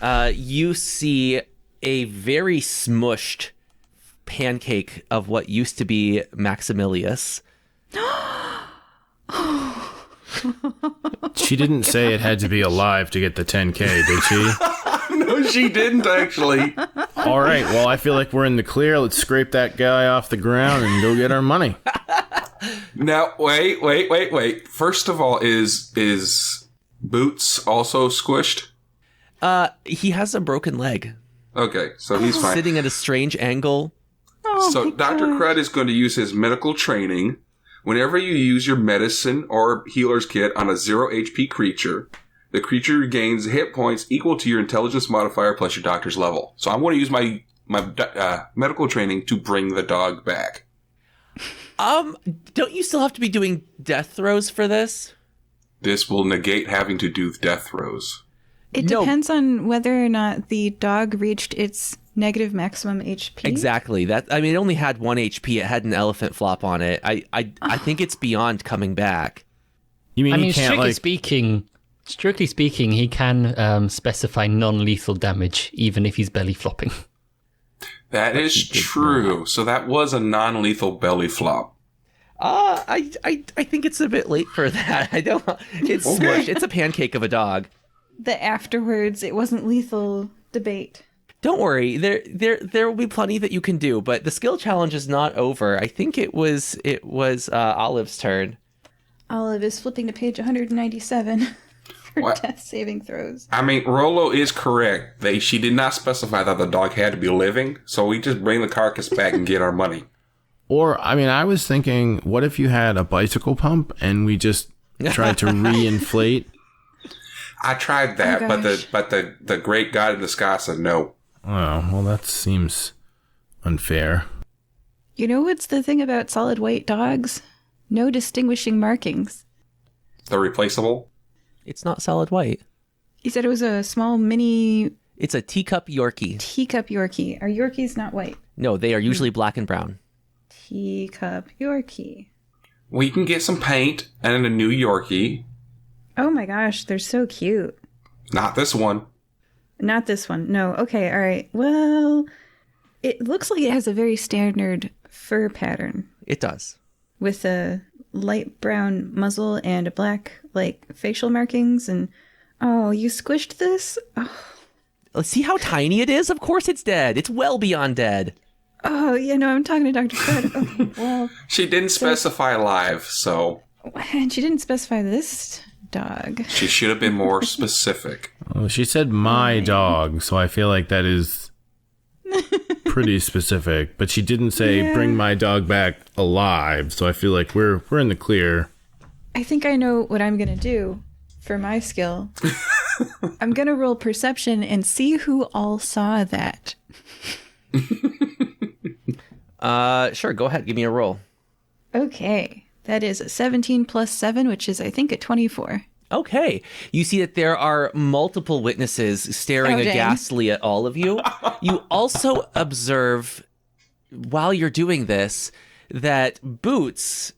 You see a very smushed pancake of what used to be Maximilius. She didn't say it had to be alive to get the 10K, did she? No, she didn't, actually. All right, well, I feel like we're in the clear. Let's scrape that guy off the ground and go get our money. Now, wait. First of all, is Boots also squished? He has a broken leg. Okay, so he's fine. Sitting at a strange angle. So Dr. Crud is going to use his medical training. Whenever you use your medicine or healer's kit on a 0 HP creature, the creature regains hit points equal to your intelligence modifier plus your doctor's level. So I'm going to use my medical training to bring the dog back. Don't you still have to be doing death throws for this? This will negate having to do death throws. It depends on whether or not the dog reached its negative maximum HP. Exactly. It only had 1 HP. It had an elephant flop on it. I think it's beyond coming back. You mean he can't, strictly speaking, he can specify non-lethal damage even if he's belly flopping. That is true. So that was a non-lethal belly flop. I think it's a bit late for that. It's smushed. It's a pancake of a dog. The afterwards, it wasn't lethal debate. Don't worry, there will be plenty that you can do, but the skill challenge is not over. I think it was Olive's turn. Olive is flipping to page 197 for death saving throws. I mean, Rollo is correct. She did not specify that the dog had to be living, so we just bring the carcass back and get our money. Or, I was thinking, what if you had a bicycle pump and we just tried to reinflate? I tried that, but the great God in the sky said no. Oh, well, that seems unfair. You know what's the thing about solid white dogs? No distinguishing markings. They're replaceable? It's not solid white. You said it was a small mini... It's a Teacup Yorkie. Teacup Yorkie. Are Yorkies not white? No, they are usually black and brown. Teacup Yorkie. We can get some paint and a new Yorkie. Oh my gosh, they're so cute. Not this one. Not this one. No. Okay, all right. Well, it looks like it has a very standard fur pattern. It does. With a light brown muzzle and a black, facial markings. And, oh, you squished this? Oh. See how tiny it is? Of course it's dead. It's well beyond dead. Oh, yeah, no, I'm talking to Dr. Fred. Okay, well. She didn't specify live, so. And she didn't specify this dog. She should have been more specific. Oh, she said my dog, so I feel like that is pretty specific, but she didn't say bring my dog back alive. So I feel like we're in the clear. I think I know what I'm going to do for my skill. I'm going to roll perception and see who all saw that. Sure, go ahead. Give me a roll. Okay. That is a 17 plus 7, which is, I think, a 24. Okay. You see that there are multiple witnesses staring Oh, dang. aghastly at all of you. You also observe, while you're doing this, that Boots...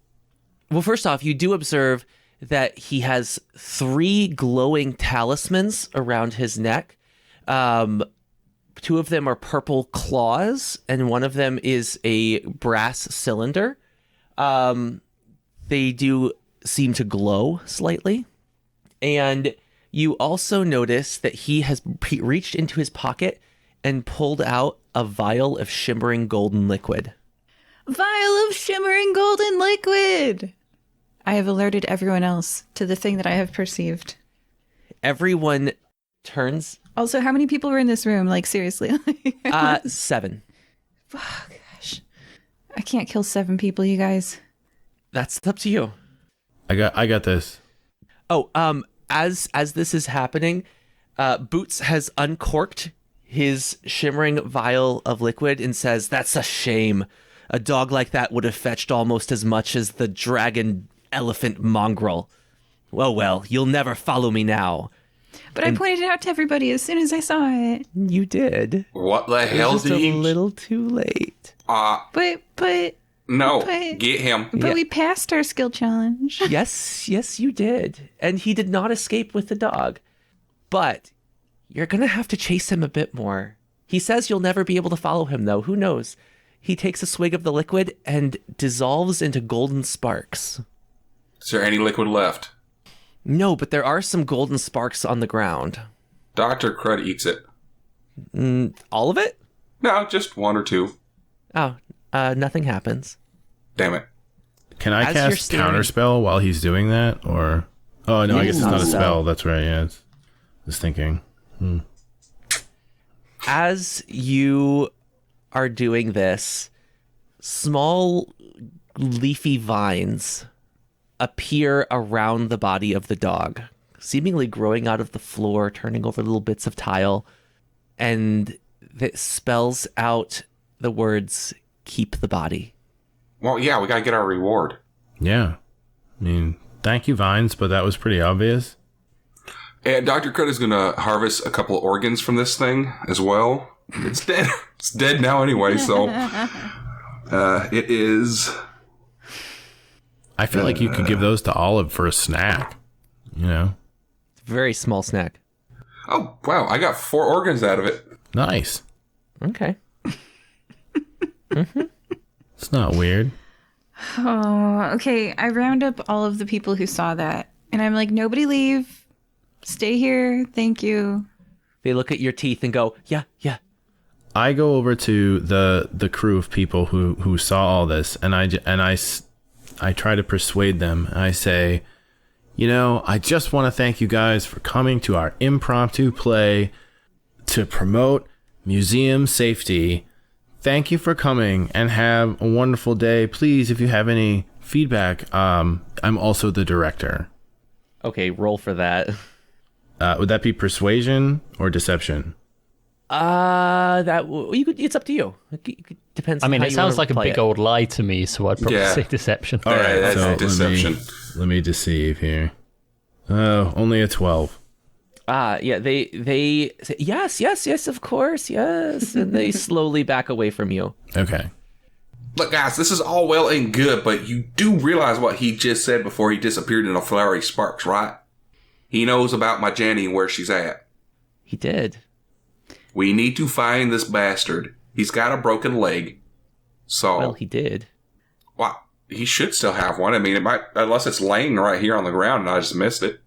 Well, first off, you do observe that he has 3 glowing talismans around his neck. 2 of them are purple claws, and one of them is a brass cylinder. They do seem to glow slightly. And you also notice that he has reached into his pocket and pulled out a vial of shimmering golden liquid. Vial of shimmering golden liquid! I have alerted everyone else to the thing that I have perceived. Everyone turns. Also, how many people were in this room? Like, seriously? 7. Oh, gosh. I can't kill 7 people, you guys. That's up to you. I got this. Oh, as this is happening, Boots has uncorked his shimmering vial of liquid and says, "That's a shame. A dog like that would have fetched almost as much as the dragon elephant mongrel. Well, you'll never follow me now." But I pointed it out to everybody as soon as I saw it. You did. What the hell Just did a you... little too late. But No, But- get him. But we passed our skill challenge. Yes, you did. And he did not escape with the dog. But you're going to have to chase him a bit more. He says you'll never be able to follow him, though. Who knows? He takes a swig of the liquid and dissolves into golden sparks. Is there any liquid left? No, but there are some golden sparks on the ground. Dr. Crud eats it. All of it? No, just 1 or 2. Oh, nothing happens. Damn it. Can I As you're cast staring- Counterspell while he's doing that? Or... Oh, no, I guess it's not a spell. That's right, yeah. Just thinking. As you are doing this, small leafy vines appear around the body of the dog, seemingly growing out of the floor, turning over little bits of tile, and that spells out the words, "Keep the body." Well, yeah, we gotta get our reward. Yeah. I mean, thank you, Vines, but that was pretty obvious. And Dr. Crud is gonna harvest a couple of organs from this thing as well. It's dead. It's dead now anyway, so... it is... I feel like you could give those to Olive for a snack. You know? Very small snack. Oh, wow, I got 4 organs out of it. Nice. Okay. It's not weird. Oh, okay. I round up all of the people who saw that. And I'm like, nobody leave. Stay here. Thank you. They look at your teeth and go, yeah. I go over to the crew of people who saw all this, and I try to persuade them. I say, I just want to thank you guys for coming to our impromptu play to promote museum safety. Thank you for coming and have a wonderful day. Please, if you have any feedback, I'm also the director. Okay, roll for that. Would that be persuasion or deception? It's up to you. It depends. I mean, how it you sounds wanna like a play big it. old lie to me, so I'd probably Yeah. say deception. All right, that's so deception. Let me deceive here. Oh, only a 12. Yeah, they say, yes, of course, yes. And they slowly back away from you. Okay. Look, guys, this is all well and good, but you do realize what he just said before he disappeared in a flurry of sparks, right? He knows about my Jenny and where she's at. He did. We need to find this bastard. He's got a broken leg. So, Well, he did. well, he should still have one. I mean, it might, unless it's laying right here on the ground and I just missed it.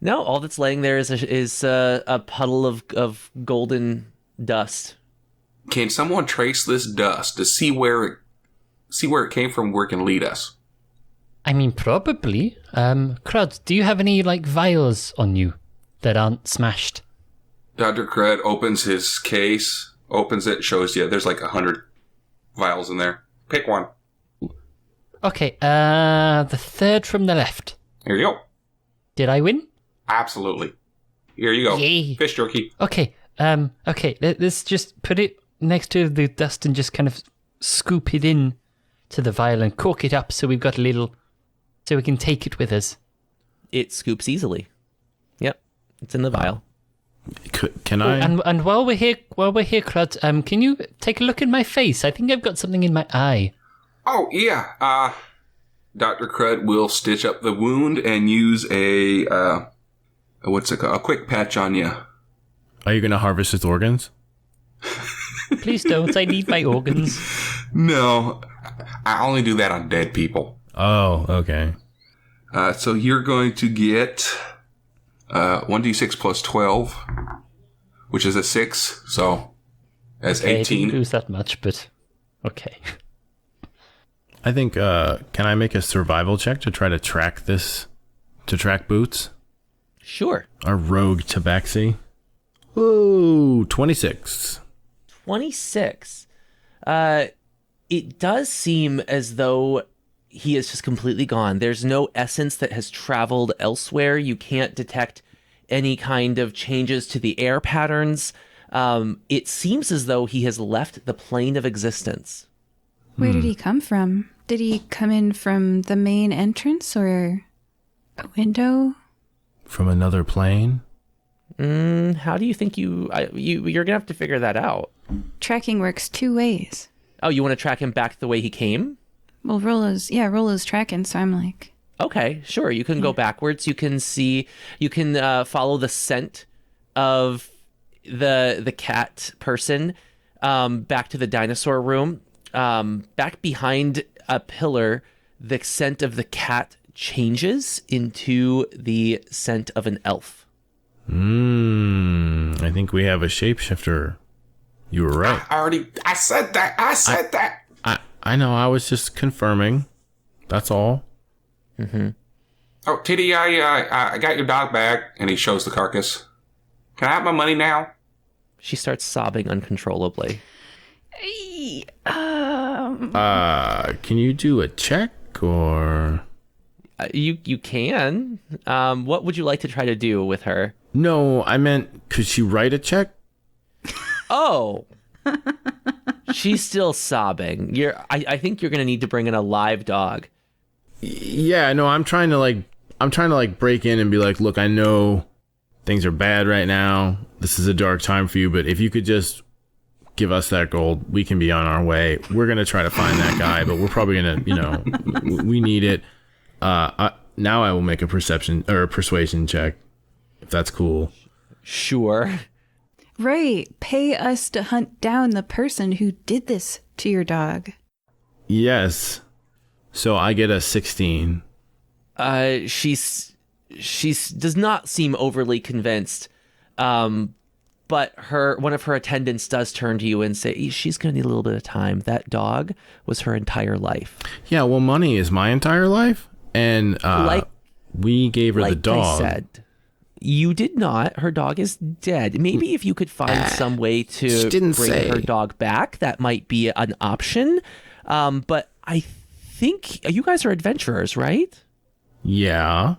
No, all that's laying there is a puddle of golden dust. Can someone trace this dust to see where it came from, where it can lead us? I mean, probably. Crud, do you have any, vials on you that aren't smashed? Dr. Crud opens his case, opens it, shows you. There's like 100 vials in there. Pick one. Okay, the third from the left. Here you go. Did I win? Absolutely. Here you go. Yay. Fish jerky. Okay, let's just put it next to the dust and just kind of scoop it in to the vial and cork it up so we've got a little, so we can take it with us. It scoops easily. Yep, it's in the vial. Can I? And while we're here, Crud, can you take a look at my face? I think I've got something in my eye. Oh, yeah. Dr. Crud will stitch up the wound and use a quick patch on you. Are you going to harvest his organs? Please don't. I need my organs. No, I only do that on dead people. Oh, okay. So you're going to get 1d6 plus 12, which is a 6, so that's Okay, 18. I didn't lose that much, but okay. I think, can I make a survival check to try to track Boots? Sure. Our rogue tabaxi. Ooh, 26. 26. It does seem as though he is just completely gone. There's no essence that has traveled elsewhere. You can't detect any kind of changes to the air patterns. It seems as though he has left the plane of existence. Where did he come from? Did he come in from the main entrance or a window? From another plane? How do you think you're gonna have to figure that out? Tracking works 2 ways. Oh, you want to track him back the way he came? Well, Rollo's tracking, so I'm like... Okay, sure. You can go backwards. You can follow the scent of the cat person back to the dinosaur room. Back behind a pillar, the scent of the cat changes into the scent of an elf. I think we have a shapeshifter. You were right. I said that. I know, I was just confirming. That's all. Mm-hmm. Oh, TD, I got your dog back, and he shows the carcass. Can I have my money now? She starts sobbing uncontrollably. Can you do a check, or... You can. What would you like to try to do with her? No, I meant, could she write a check? Oh. She's still sobbing. I think you're gonna need to bring in a live dog. Yeah, no, I'm trying to break in and be like, look, I know things are bad right now. This is a dark time for you, but if you could just give us that gold, we can be on our way. We're gonna try to find that guy, but we're probably gonna, we need it. Now I will make a persuasion check, if that's cool. Sure. Right. Pay us to hunt down the person who did this to your dog. Yes. So I get a 16. She does not seem overly convinced. But one of her attendants does turn to you and say, she's going to need a little bit of time. That dog was her entire life. Yeah, well, money is my entire life. And we gave her the dog. I said, you did not. Her dog is dead. Maybe if you could find some way to bring her dog back, that might be an option. But I think you guys are adventurers, right? Yeah.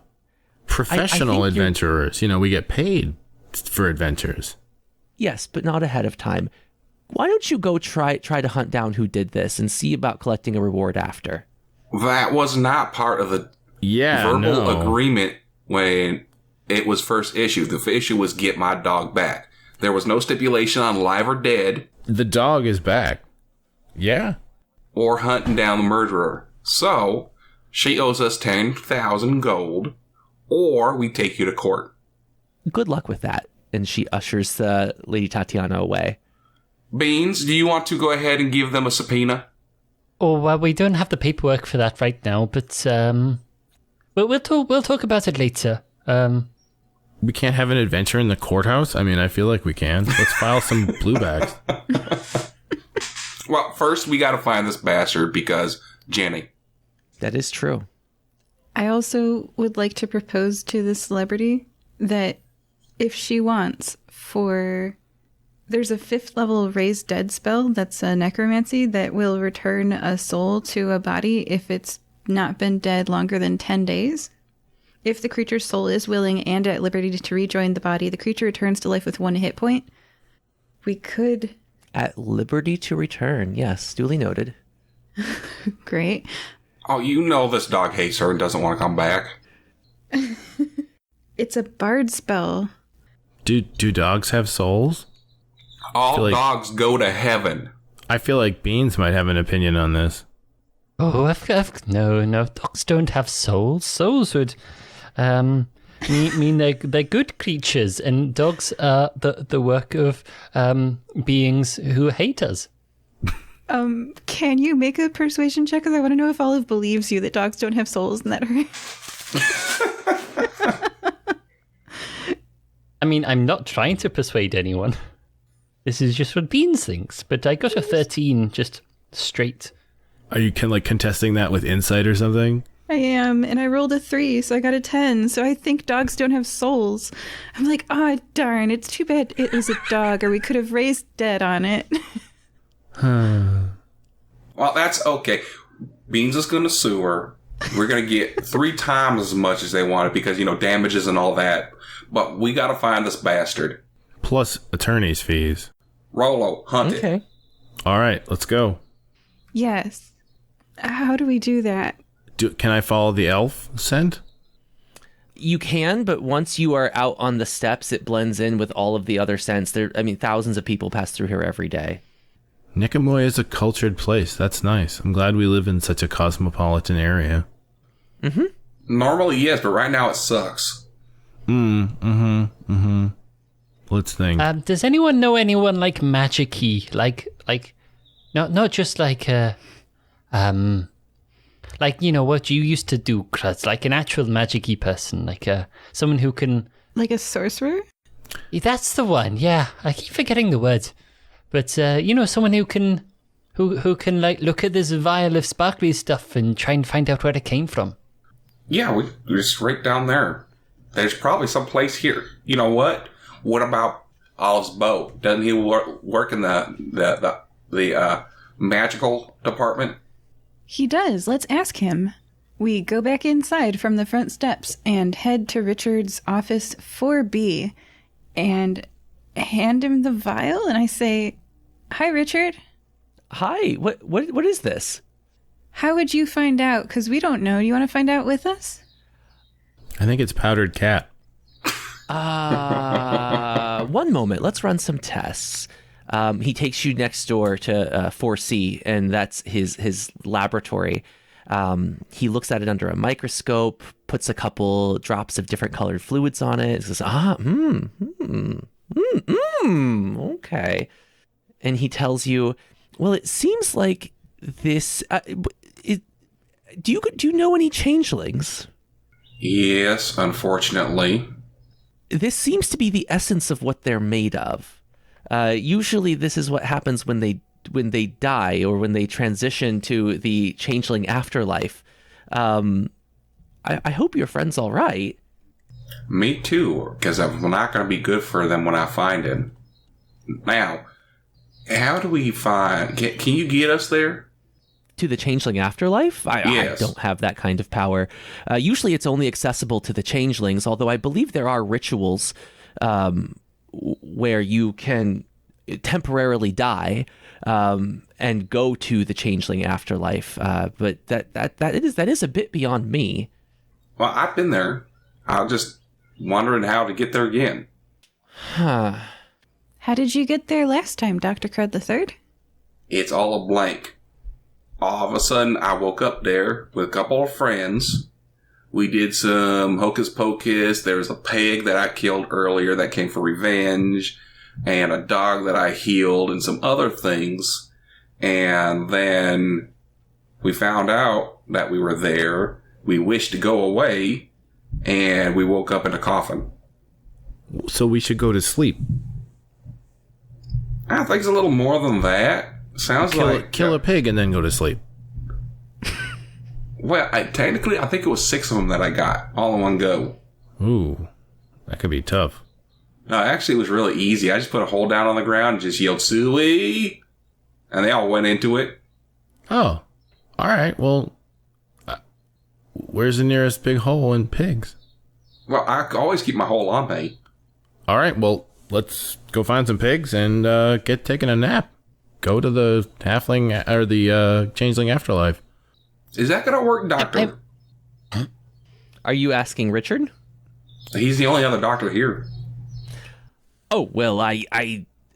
Professional I think adventurers. We get paid for adventures. Yes, but not ahead of time. Why don't you go try to hunt down who did this and see about collecting a reward after? That was not part of the verbal agreement when it was first issued. The issue was get my dog back. There was no stipulation on live or dead. The dog is back. Yeah. Or hunting down the murderer. So, she owes us 10,000 gold, or we take you to court. Good luck with that. And she ushers Lady Tatiana away. Beans, do you want to go ahead and give them a subpoena? Oh, well, we don't have the paperwork for that right now, but we'll talk about it later. We can't have an adventure in the courthouse? I mean, I feel like we can. Let's file some blue bags. Well, first we gotta find this bastard because Jenny. That is true. I also would like to propose to the celebrity that if she wants for There's a 5th level raised dead spell that's a necromancy that will return a soul to a body if it's not been dead longer than 10 days. If the creature's soul is willing and at liberty to rejoin the body, the creature returns to life with 1 hit point. We could... At liberty to return. Yes, duly noted. Great. Oh, you know this dog hates her and doesn't want to come back. It's a bard spell. Do dogs have souls? All like- dogs go to heaven. I feel like Beans might have an opinion on this. Oh, no, dogs don't have souls. Souls would mean they're good creatures, and dogs are the work of beings who hate us. Can you make a persuasion check? Because I want to know if Olive believes you that dogs don't have souls and that her... I mean, I'm not trying to persuade anyone. This is just what Beans thinks, but I got a 13 just straight. Are you contesting that with insight or something? I am, and I rolled a 3, so I got a 10. So I think dogs don't have souls. I'm like, oh, darn, it's too bad it was a dog, or we could have raised dead on it. Well, that's okay. Beans is going to sue her. We're going to get 3 times as much as they wanted because, damages and all that. But we got to find this bastard. Plus attorney's fees. Rollo, hunt it. Okay. All right, let's go. Yes. How do we do that? Can I follow the elf scent? You can, but once you are out on the steps, it blends in with all of the other scents. Thousands of people pass through here every day. Nicomoy is a cultured place. That's nice. I'm glad we live in such a cosmopolitan area. Mm-hmm. Normally, yes, but right now it sucks. Let's think. Does anyone know anyone like magic-y? Like, not just like what you used to do, Crud, like an actual magic-y person, like someone who can... Like a sorcerer? That's the one, yeah. I keep forgetting the word. But, someone who can like look at this vial of sparkly stuff and try and find out where it came from. Yeah, we're just right down there. There's probably some place here. You know what? What about Olive's bow? Doesn't he work in the magical department? He does. Let's ask him. We go back inside from the front steps and head to Richard's office 4B and hand him the vial. And I say, "Hi, Richard. Hi. What is this? How would you find out? Because we don't know. You want to find out with us?" I think it's powdered cat. One moment. Let's run some tests. He takes you next door to 4C, and that's his laboratory. He looks at it under a microscope, puts a couple drops of different colored fluids on it. Says, okay. And he tells you, well, it seems like this. Do you know any changelings? Yes, unfortunately. This seems to be the essence of what they're made of. Usually this is what happens when they die or when they transition to the changeling afterlife. I hope your friend's all right. Me too, because I'm not going to be good for them when I find him. Now, how do we find... Can you get us there? To the changeling afterlife? Yes. I don't have that kind of power. Usually it's only accessible to the changelings, although I believe there are rituals where you can temporarily die and go to the changeling afterlife. But that is a bit beyond me. Well, I've been there. I'm just wondering how to get there again. Huh. How did you get there last time, Dr. Crud III? It's all a blank. All of a sudden, I woke up there with a couple of friends. We did some hocus pocus. There was a pig that I killed earlier that came for revenge, and a dog that I healed, and some other things. And then we found out that we were there. We wished to go away, and we woke up in a coffin. So we should go to sleep. I think it's a little more than that. Sounds like... Kill a pig and then go to sleep. Well, technically, I think it was 6 of them that I got, all in one go. Ooh, that could be tough. No, actually, it was really easy. I just put a hole down on the ground and just yelled, "Suey!" And they all went into it. Oh, all right. Well, where's the nearest big hole in pigs? Well, I always keep my hole on me. All right. Well, let's go find some pigs and get taking a nap. Go to the halfling or the changeling afterlife. Is that going to work, Doctor? Are you asking Richard? He's the only other doctor here. Oh, well, I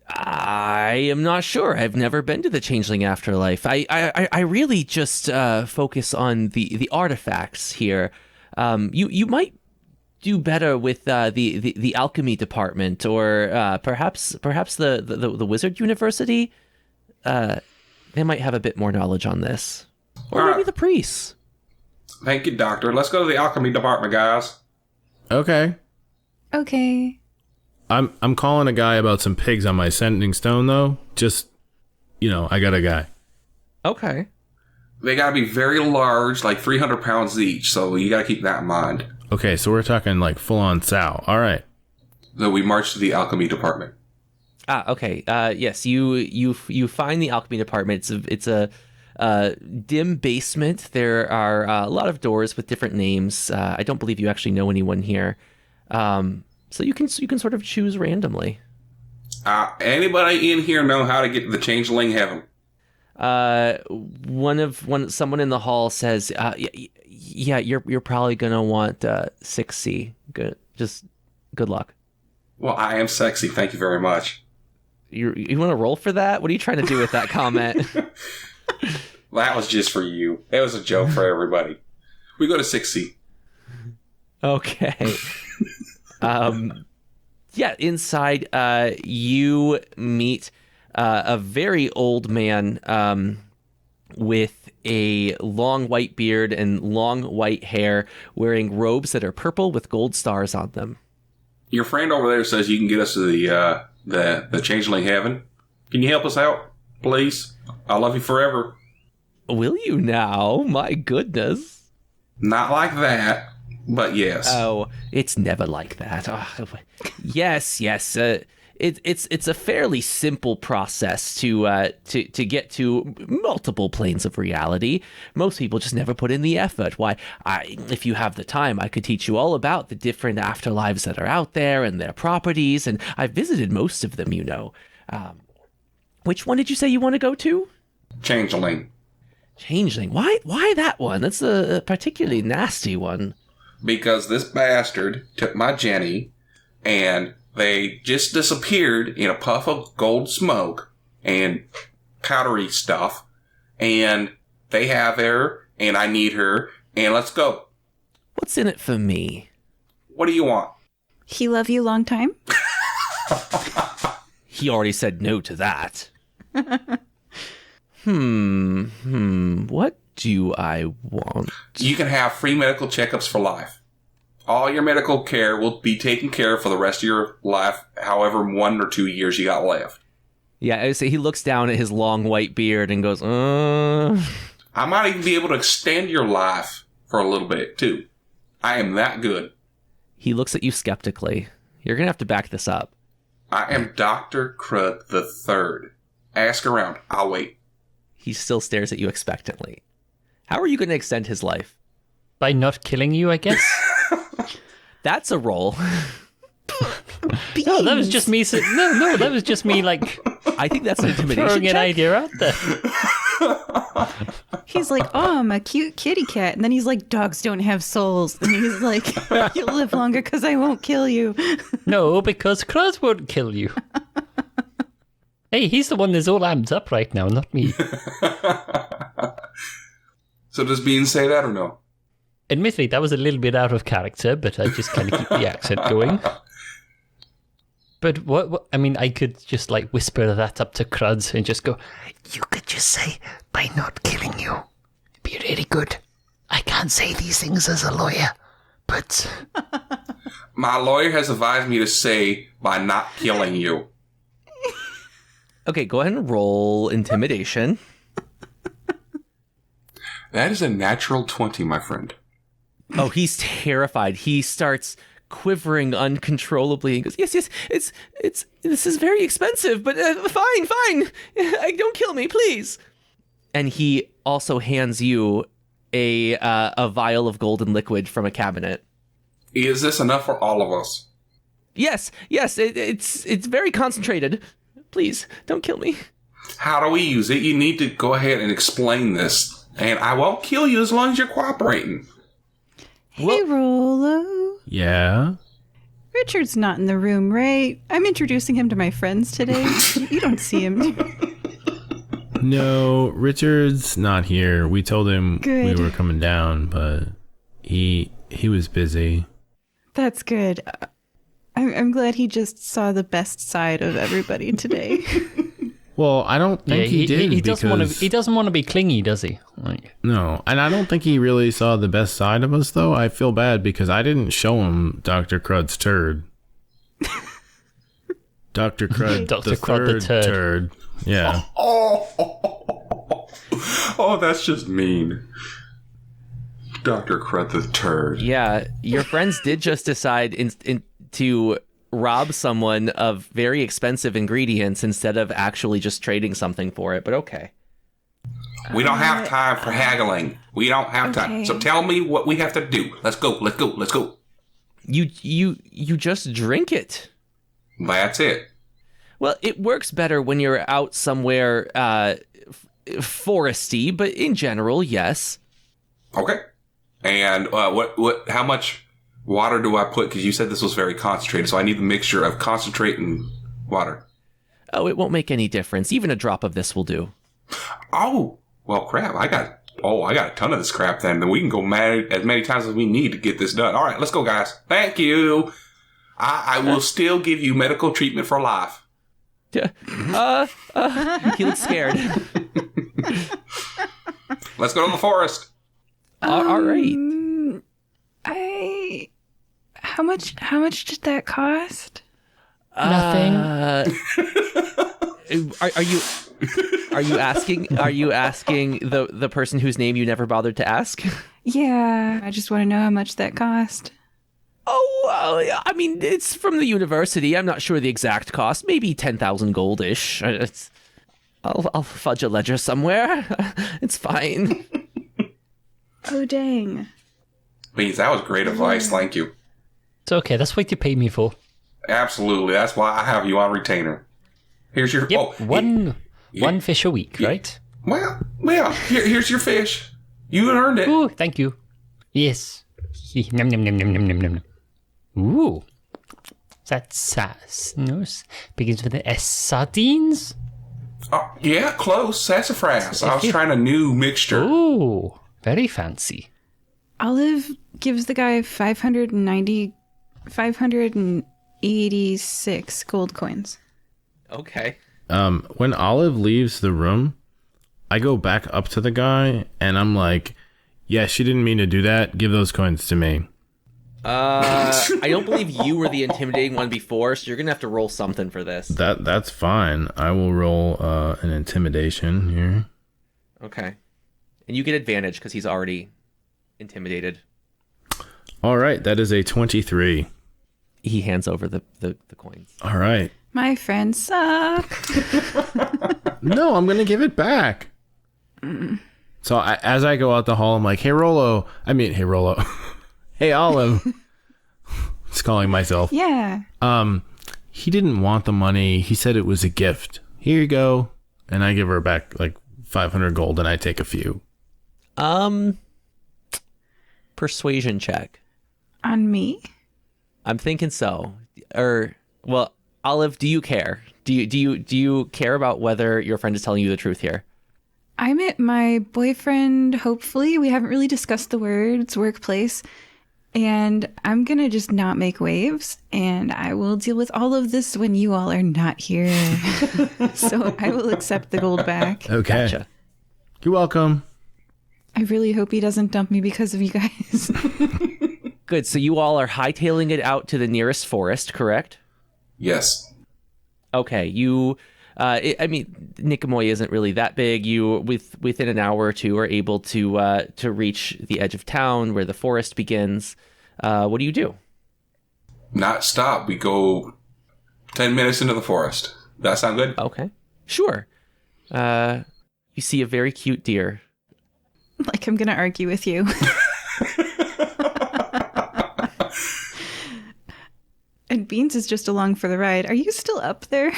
am not sure. I've never been to the Changeling Afterlife. I really just focus on the artifacts here. You might do better with the alchemy department, or perhaps the Wizard University. They might have a bit more knowledge on this, or maybe the priests. Thank you, Doctor. Let's go to the alchemy department, guys. Okay. Okay. I'm calling a guy about some pigs on my sending stone, though. Just, I got a guy. Okay. They got to be very large, like 300 pounds each, so you got to keep that in mind. Okay, so we're talking like full-on sow. All right. So we march to the alchemy department. Okay. Yes, you find the alchemy department. It's a dim basement. There are a lot of doors with different names. I don't believe you actually know anyone here. So you can sort of choose randomly. Anybody in here know how to get to the changeling heaven? Someone in the hall says, yeah, you're probably gonna want 6C. Good luck. Well, I am sexy. Thank you very much. You want to roll for that? What are you trying to do with that comment? That was just for you. It was a joke for everybody. We go to 6C. Okay. Yeah, inside, you meet a very old man with a long white beard and long white hair, wearing robes that are purple with gold stars on them. Your friend over there says you can get us to the changeling heaven. Can you help us out, please? I love you forever. Will you now? My goodness. Not like that. But yes. Oh, it's never like that. Oh, yes. It's a fairly simple process to get to multiple planes of reality. Most people just never put in the effort. Why? If you have the time, I could teach you all about the different afterlives that are out there and their properties. And I've visited most of them, Which one did you say you want to go to? Changeling. Changeling. Why that one? That's a particularly nasty one. Because this bastard took my Jenny, and they just disappeared in a puff of gold smoke and powdery stuff, and they have her, and I need her, and let's go. What's in it for me? What do you want? He love you long time? He already said no to that. What do I want? You can have free medical checkups for life. All your medical care will be taken care of for the rest of your life, however 1 or 2 years you got left. Yeah, I would say he looks down at his long white beard and goes, I might even be able to extend your life for a little bit, too. I am that good. He looks at you skeptically. You're going to have to back this up. I am Dr. Crud III. Ask around. I'll wait. He still stares at you expectantly. How are you going to extend his life? By not killing you, I guess? That's a roll. No, that was just me. No, that was just me, I think that's an intimidation throwing an check. idea out there. He's like, oh, I'm a cute kitty cat. And then he's like, dogs don't have souls. And he's like, you'll live longer because I won't kill you. No, because Cruz won't kill you. Hey, he's the one that's all amped up right now, not me. So does Bean say that or no? Admittedly, that was a little bit out of character, but I just kind of keep the accent going. But what I mean, I could just whisper that up to Cruds and just go, you could just say, by not killing you. It'd be really good. I can't say these things as a lawyer, but... My lawyer has advised me to say, by not killing you. Okay, go ahead and roll intimidation. That is a natural 20, my friend. Oh, he's terrified. He starts quivering uncontrollably. He goes, yes, this is very expensive, but fine. Don't kill me, please. And he also hands you a vial of golden liquid from a cabinet. Is this enough for all of us? Yes, it's very concentrated. Please, don't kill me. How do we use it? You need to go ahead and explain this. And I won't kill you as long as you're cooperating. Hey, Rollo. Yeah? Richard's not in the room, right? I'm introducing him to my friends today. You don't see him. No, Richard's not here. We told him Good. we were coming down, but he was busy. That's good. I'm glad he just saw the best side of everybody today. Well, I don't think he did. He doesn't want to be clingy, does he? Like, no, and I don't think he really saw the best side of us, though. I feel bad because I didn't show him Dr. Crud's turd. Dr. Crud, Dr. the Crud the third turd. turd. Yeah. Oh, that's just mean. Dr. Crud the turd. Yeah, your friends did just decide to rob someone of very expensive ingredients instead of actually just trading something for it, but okay. We don't have time for haggling. We don't have time. Okay. So tell me what we have to do. Let's go. You just drink it. That's it. Well, it works better when you're out somewhere foresty, but in general, yes. Okay. And how much water do I put? Because you said this was very concentrated, so I need the mixture of concentrate and water. Oh, it won't make any difference. Even a drop of this will do. Oh, well, crap. I got a ton of this crap then. Then we can go as many times as we need to get this done. All right, let's go, guys. Thank you. I will still give you medical treatment for life. He looks scared. Let's go to the forest. All right. How much did that cost? nothing. Are you asking the person whose name you never bothered to ask? Yeah, I just want to know how much that cost. Oh, I mean, it's from the university. I'm not sure the exact cost. Maybe 10,000 goldish. I'll fudge a ledger somewhere. It's fine. Oh, dang. Beans, that was great advice. Thank you. It's okay. That's what you pay me for. Absolutely. That's why I have you on retainer. Here's your... Yep. One fish a week, right? Well, here's your fish. You earned it. Ooh, thank you. Yes. Nom nom nom nom nom nom nom. Ooh. That's no, begins with an S. Sardines? Yeah, close. Sassafras. I was trying a new mixture. Ooh, very fancy. Olive gives the guy 586 gold coins. Okay. When Olive leaves the room, I go back up to the guy and I'm like, yeah, she didn't mean to do that. Give those coins to me. I don't believe you were the intimidating one before, so you're gonna have to roll something for this. That's fine. I will roll an intimidation here. Okay. And you get advantage because he's already intimidated. All right, that is a 23. He hands over the coins. All right. My friends suck. No, I'm going to give it back. So as I go out the hall, I'm like, hey, Rollo. Hey, Olive. It's calling myself. Yeah. He didn't want the money. He said it was a gift. Here you go. And I give her back like 500 gold and I take a few. Persuasion check. On me? I'm thinking so. Well, Olive, do you care? Do you care about whether your friend is telling you the truth here? I met my boyfriend, hopefully. We haven't really discussed the words workplace. And I'm going to just not make waves. And I will deal with all of this when you all are not here. So I will accept the gold back. Okay. Gotcha. You're welcome. I really hope he doesn't dump me because of you guys. Good. So you all are hightailing it out to the nearest forest, correct? Yes. Okay. Nikomoy isn't really that big. You, within an hour or two, are able to reach the edge of town where the forest begins. What do you do? not stop. We go 10 minutes into the forest. That sound good? Okay. Sure. You see a very cute deer. Like, I'm going to argue with you. And Beans is just along for the ride. Are you still up there?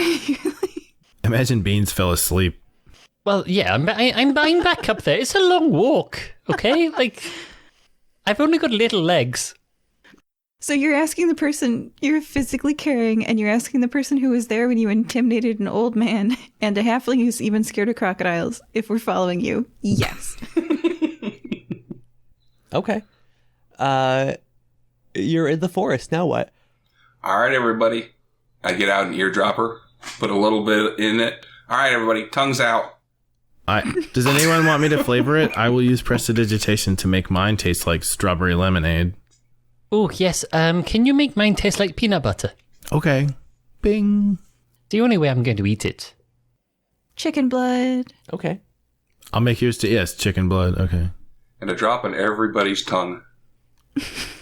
Imagine Beans fell asleep. Well, yeah, I'm back up there. It's a long walk, okay? Like, I've only got little legs. So you're asking the person you're physically carrying, and you're asking the person who was there when you intimidated an old man and a halfling who's even scared of crocodiles if we're following you. Yes. Okay. You're in the forest. Now what? All right, everybody. I get out an eardropper, put a little bit in it. All right, everybody, tongues out. Does anyone want me to flavor it? I will use prestidigitation to make mine taste like strawberry lemonade. Oh, yes. Can you make mine taste like peanut butter? Okay. Bing. The only way I'm going to eat it. Chicken blood. Okay. I'll make yours to, yes, chicken blood. Okay. And a drop in everybody's tongue.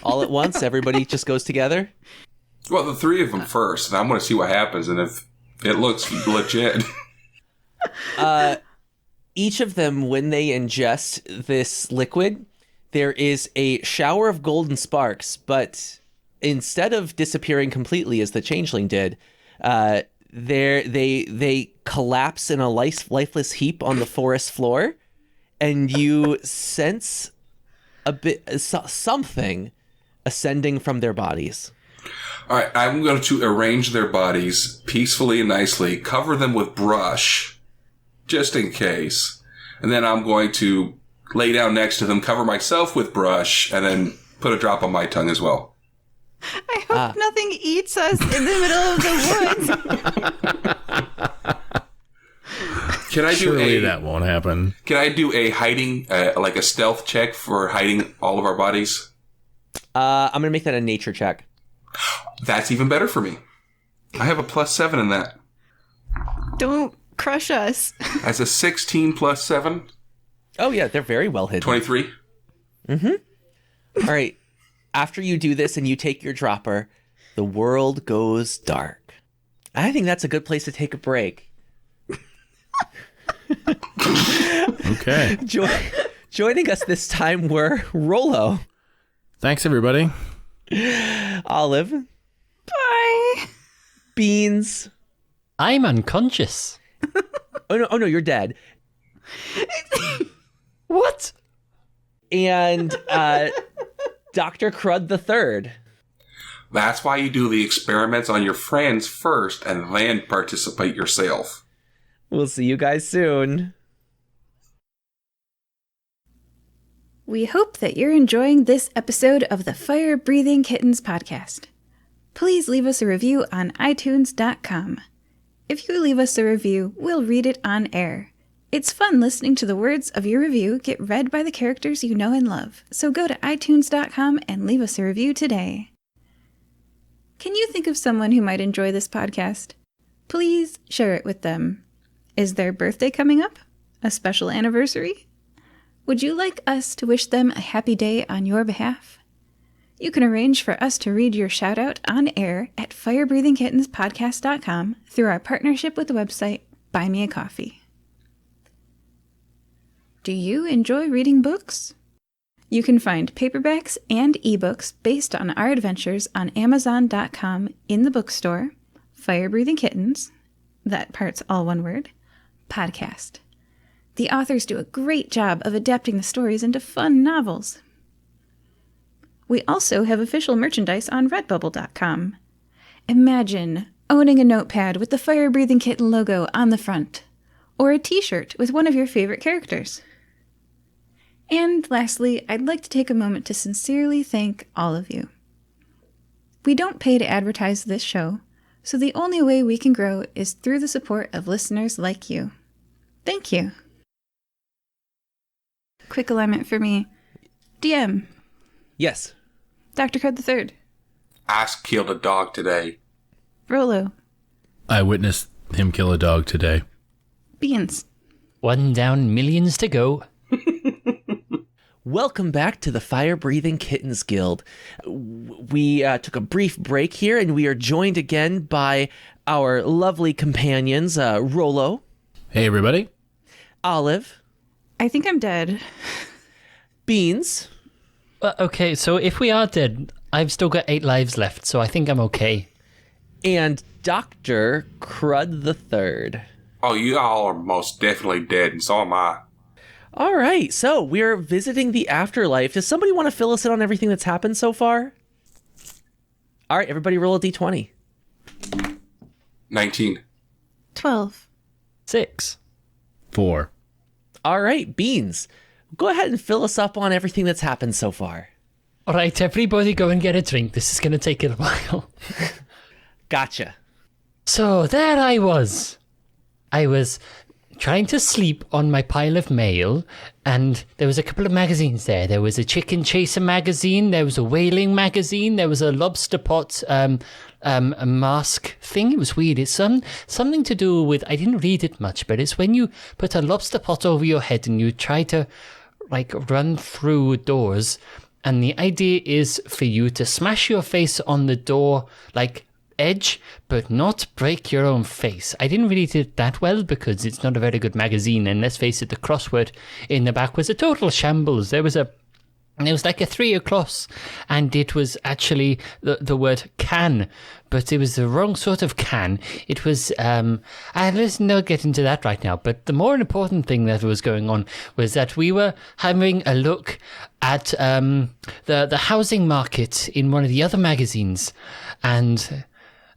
All at once, everybody just goes together? Well, the three of them first, and I'm going to see what happens, and if it looks legit. Each of them, when they ingest this liquid, there is a shower of golden sparks, but instead of disappearing completely as the changeling did, they collapse in a lifeless heap on the forest floor, and you sense a bit something ascending from their bodies. All right, I'm going to arrange their bodies peacefully and nicely, cover them with brush, just in case, and then I'm going to lay down next to them, cover myself with brush, and then put a drop on my tongue as well. I hope nothing eats us in the middle of the woods. Can I do Surely that won't happen. Can I do a hiding, like a stealth check for hiding all of our bodies? I'm going to make that a nature check. That's even better for me. I have a +7 in that. Don't crush us. That's a 16 plus 7. Oh, yeah, they're very well hidden. 23. All right. After you do this and you take your dropper, the world goes dark. I think that's a good place to take a break. Okay. Joining us this time were Rollo, Thanks, everybody. Olive, Bye. Beans. I'm unconscious. Oh no, you're dead. What? And Dr. Crud III. That's why you do the experiments on your friends first and then participate yourself. We'll see you guys soon. We hope that you're enjoying this episode of the Fire Breathing Kittens podcast. Please leave us a review on iTunes.com. If you leave us a review, we'll read it on air. It's fun listening to the words of your review get read by the characters you know and love, so go to iTunes.com and leave us a review today. Can you think of someone who might enjoy this podcast? Please share it with them. Is their birthday coming up? A special anniversary? Would you like us to wish them a happy day on your behalf? You can arrange for us to read your shout-out on air at firebreathingkittenspodcast.com through our partnership with the website Buy Me a Coffee. Do you enjoy reading books? You can find paperbacks and ebooks based on our adventures on Amazon.com in the bookstore, Fire Breathing Kittens, that part's all one word, podcast. The authors do a great job of adapting the stories into fun novels. We also have official merchandise on redbubble.com. Imagine owning a notepad with the Fire Breathing Kitten logo on the front, or a t-shirt with one of your favorite characters. And lastly, I'd like to take a moment to sincerely thank all of you. We don't pay to advertise this show, so the only way we can grow is through the support of listeners like you. Thank you. Quick alignment for me. DM. Yes. Dr. Crud III. I killed a dog today. Rollo. I witnessed him kill a dog today. Beans. One down, millions to go. Welcome back to the Fire Breathing Kittens Guild. We took a brief break here, and we are joined again by our lovely companions, Rollo. Hey, everybody. Olive. I think I'm dead. Beans. Okay, so if we are dead, I've still got 8 lives left, so I think I'm okay. And Dr. Crud III. Oh, you all are most definitely dead, and so am I. All right, so we're visiting the afterlife. Does somebody want to fill us in on everything that's happened so far? All right, everybody roll a d20. 19. 12. 6. 4. All right, Beans. Go ahead and fill us up on everything that's happened so far. All right, everybody go and get a drink. This is going to take a while. Gotcha. So there I was. I was trying to sleep on my pile of mail, and there was a couple of magazines there. There was a Chicken Chaser magazine, there was a Whaling magazine, there was a Lobster Pot a mask thing. It was weird. It's something to do with, I didn't read it much, but it's when you put a lobster pot over your head and you try to run through doors, and the idea is for you to smash your face on the door edge, but not break your own face. I didn't read it that well because it's not a very good magazine, and let's face it, the crossword in the back was a total shambles. There was like a 3 across, and it was actually the word can, but it was the wrong sort of can. It was, let's not get into that right now, but the more important thing that was going on was that we were having a look at the housing market in one of the other magazines, and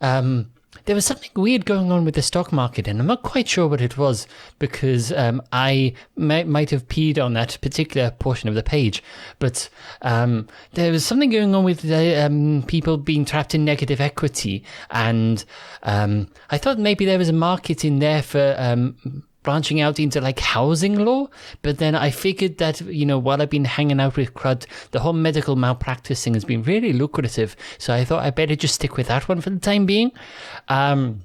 there was something weird going on with the stock market, and I'm not quite sure what it was because I might have peed on that particular portion of the page. But there was something going on with people being trapped in negative equity, and I thought maybe there was a market in there for branching out into housing law, but then I figured that, while I've been hanging out with Crud, the whole medical malpractice thing has been really lucrative, so I thought I better just stick with that one for the time being. And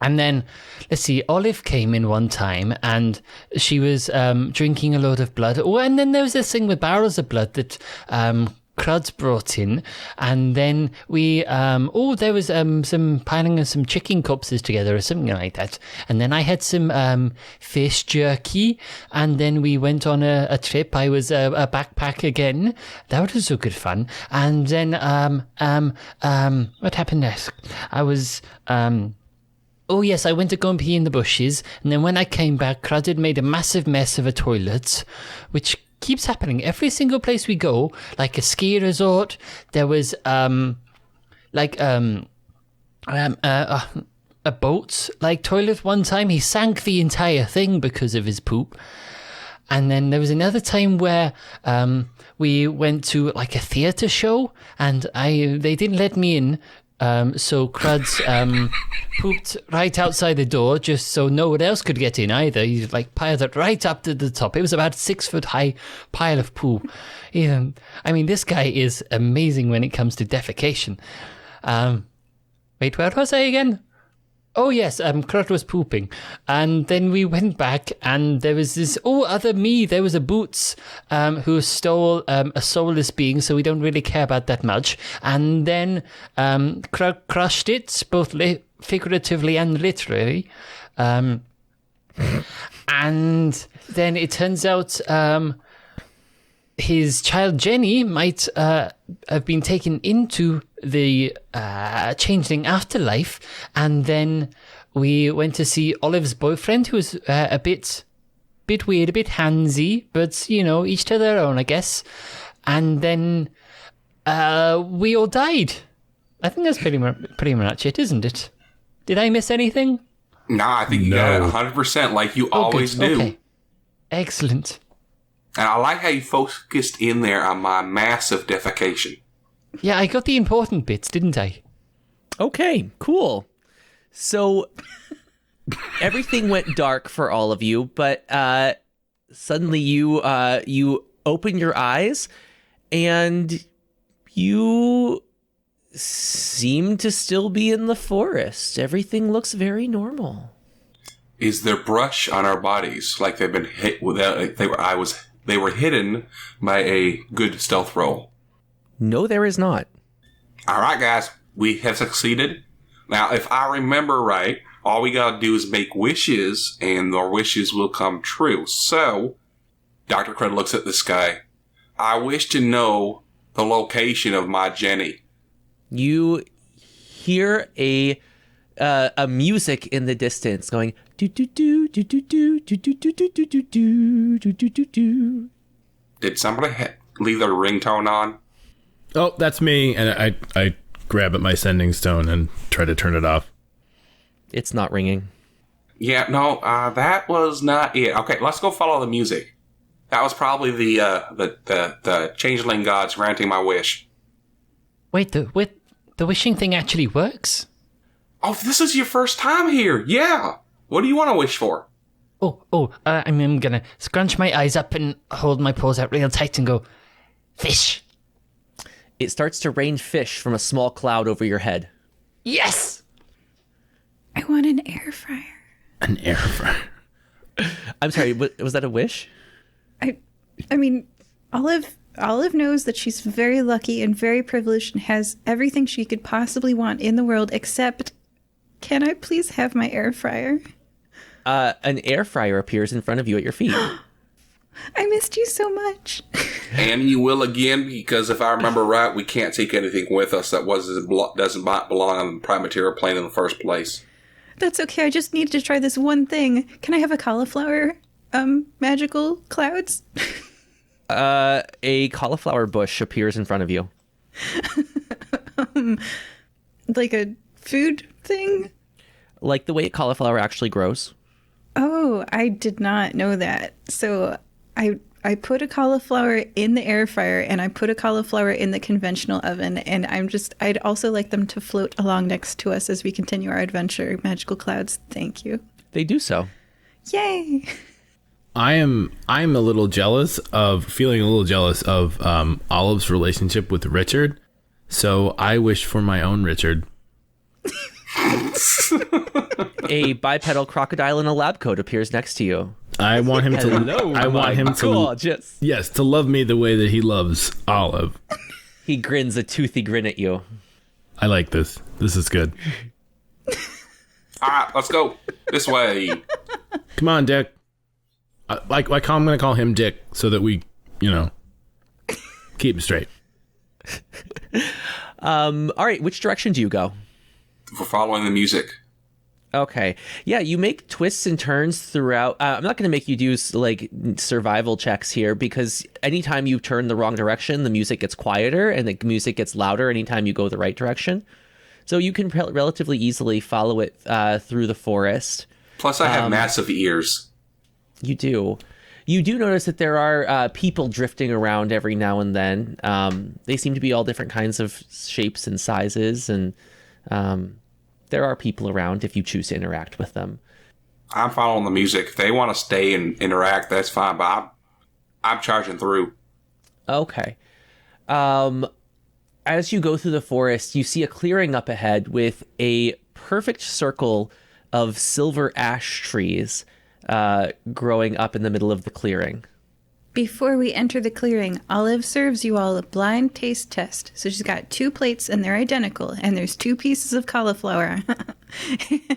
then, let's see, Olive came in one time, and she was drinking a load of blood. Oh, and then there was this thing with barrels of blood that Crud's brought in, and then we there was some piling of some chicken corpses together or something like that, and then I had some fish jerky, and then we went on a trip. I was a backpack again. That was so good fun. And then what happened next? I was oh yes, I went to go and pee in the bushes, and then when I came back, Crud had made a massive mess of a toilet, which keeps happening every single place we go. Like a ski resort, there was a boat toilet one time. He sank the entire thing because of his poop. And then there was another time where we went to a theatre show, and they didn't let me in. So Crud's pooped right outside the door just so no one else could get in either. He piled it right up to the top. It was about a 6-foot high pile of poo. This guy is amazing when it comes to defecation. Wait, where was I again? Oh yes, Crud was pooping, and then we went back, and there was this other me. There was a Boots who stole a soulless being, so we don't really care about that much. And then Crud crushed it, both figuratively and literally. And then it turns out his child Jenny might have been taken into the Changeling afterlife, and then we went to see Olive's boyfriend, who was a bit weird, a bit handsy, but each to their own, I guess. And then we all died. I think that's pretty much it, isn't it? Did I miss anything? Nah, I think you got it 100% like you always do. Okay. Excellent. And I like how you focused in there on my massive defecation. Yeah, I got the important bits, didn't I? Okay, cool. So everything went dark for all of you, but suddenly you open your eyes and you seem to still be in the forest. Everything looks very normal. Is there brush on our bodies like they've been hit with? I was they were hidden by a good stealth roll. No, there is not. All right, guys, we have succeeded. Now, if I remember right, all we gotta do is make wishes, and our wishes will come true. So, Dr. Crud looks at the sky. I wish to know the location of my Jenny. You hear a music in the distance going do do do do do do do do do do do do do do do do. Did somebody leave their ringtone on? Oh, that's me. And I grab at my sending stone and try to turn it off. It's not ringing. Yeah, no, that was not it. Okay, let's go follow the music. That was probably the changeling gods granting my wish. Wait, the wishing thing actually works? Oh, this is your first time here. Yeah. What do you want to wish for? I'm gonna scrunch my eyes up and hold my paws out real tight and go, fish. It starts to rain fish from a small cloud over your head. Yes! I want an air fryer. An air fryer. I'm sorry, was that a wish? I mean, Olive knows that she's very lucky and very privileged and has everything she could possibly want in the world, except, can I please have my air fryer? An air fryer appears in front of you at your feet. I missed you so much. And you will again, because if I remember right, we can't take anything with us that doesn't belong on the prime material plane in the first place. That's okay, I just need to try this one thing. Can I have a cauliflower, magical clouds? A cauliflower bush appears in front of you. Like a food thing? Like the way cauliflower actually grows. Oh, I did not know that. So I put a cauliflower in the air fryer and I put a cauliflower in the conventional oven, and I'd also like them to float along next to us as we continue our adventure. Magical clouds, thank you. They do so. Yay! I'm feeling a little jealous of Olive's relationship with Richard. So I wish for my own Richard. A bipedal crocodile in a lab coat appears next to you. I want him to gorgeous. Yes, to love me the way that he loves Olive. He grins a toothy grin at you. I like this. This is good. All right, let's go this way. Come on, Dick. I'm going to call him Dick so that we, keep him straight. All right, which direction do you go? We're following the music. Okay. Yeah, you make twists and turns throughout. I'm not going to make you do like survival checks here, because anytime you turn the wrong direction, the music gets quieter and the music gets louder anytime you go the right direction. So you can relatively easily follow it through the forest. Plus, I have massive ears. You do. You do notice that there are people drifting around every now and then. They seem to be all different kinds of shapes and sizes, and there are people around if you choose to interact with them. I'm following the music. If they want to stay and interact, that's fine, but I'm charging through. Okay. As you go through the forest, you see a clearing up ahead with a perfect circle of silver ash trees growing up in the middle of the clearing. Before we enter the clearing, Olive serves you all a blind taste test. So she's got 2 plates and they're identical, and there's 2 pieces of cauliflower.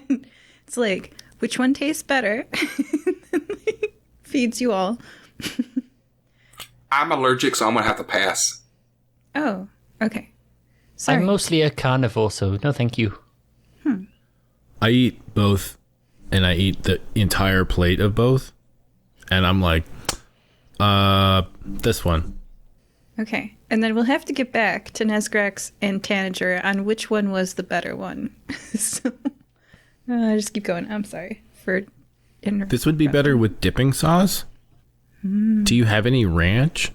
And it's like, which one tastes better? Feeds you all. I'm allergic, so I'm going to have to pass. Oh, okay. Sorry. I'm mostly a carnivore, so no thank you. I eat both, and I eat the entire plate of both, and I'm like, this one. Okay. And then we'll have to get back to Nesgrax and Tanager on which one was the better one. So, just keep going. I'm sorry for interrupting. This would be better with dipping sauce. Do you have any ranch?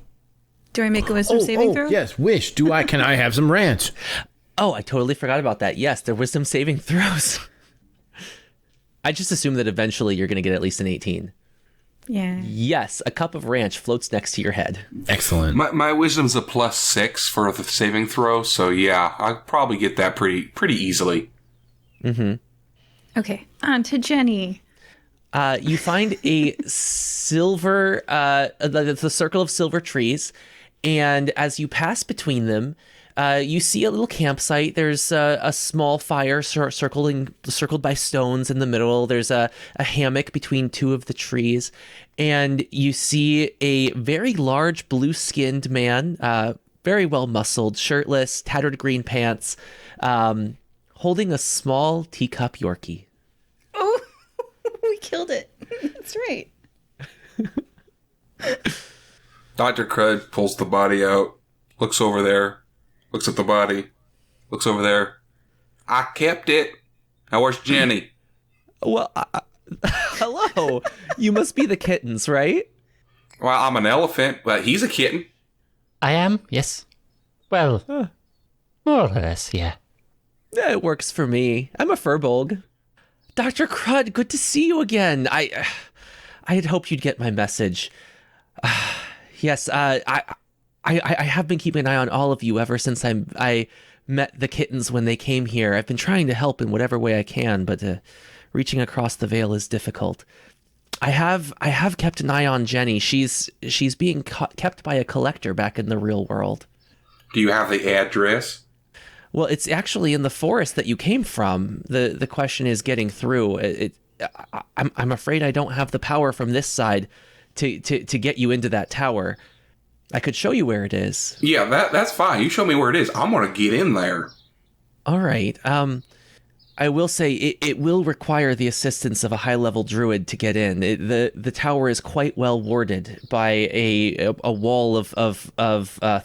Do I make a wisdom saving throw? Yes, wish. Can I have some ranch? Oh, I totally forgot about that. Yes, they're wisdom saving throws. I just assume that eventually you're going to get at least an 18. Yeah. Yes, a cup of ranch floats next to your head. Excellent. My wisdom's a +6 for the saving throw, so yeah, I'll probably get that pretty easily. Mm-hmm. Okay, on to Jenny. You find a silver, the circle of silver trees, and as you pass between them, you see a little campsite. There's a small fire circled by stones in the middle. There's a hammock between two of the trees, and you see a very large blue-skinned man, very well muscled, shirtless, tattered green pants, holding a small teacup Yorkie. Oh, we killed it. That's right. Dr. Crud pulls the body out, looks over there, looks at the body, looks over there. I kept it. Now where's Jenny? Well, hello. You must be the kittens, right? Well, I'm an elephant, but he's a kitten. I am, yes. Well, more or less, yeah. Yeah, it works for me. I'm a furbolg. Dr. Crud, good to see you again. I had hoped you'd get my message. Yes, I have been keeping an eye on all of you ever since I met the kittens when they came here. I've been trying to help in whatever way I can, but reaching across the veil is difficult. I have kept an eye on Jenny. She's being kept by a collector back in the real world. Do you have the address? Well, it's actually in the forest that you came from. The question is getting through. I'm afraid I don't have the power from this side to get you into that tower. I could show you where it is. Yeah, that's fine. You show me where it is. I'm going to get in there. All right. I will say it will require the assistance of a high-level druid to get in. The tower is quite well warded by a wall of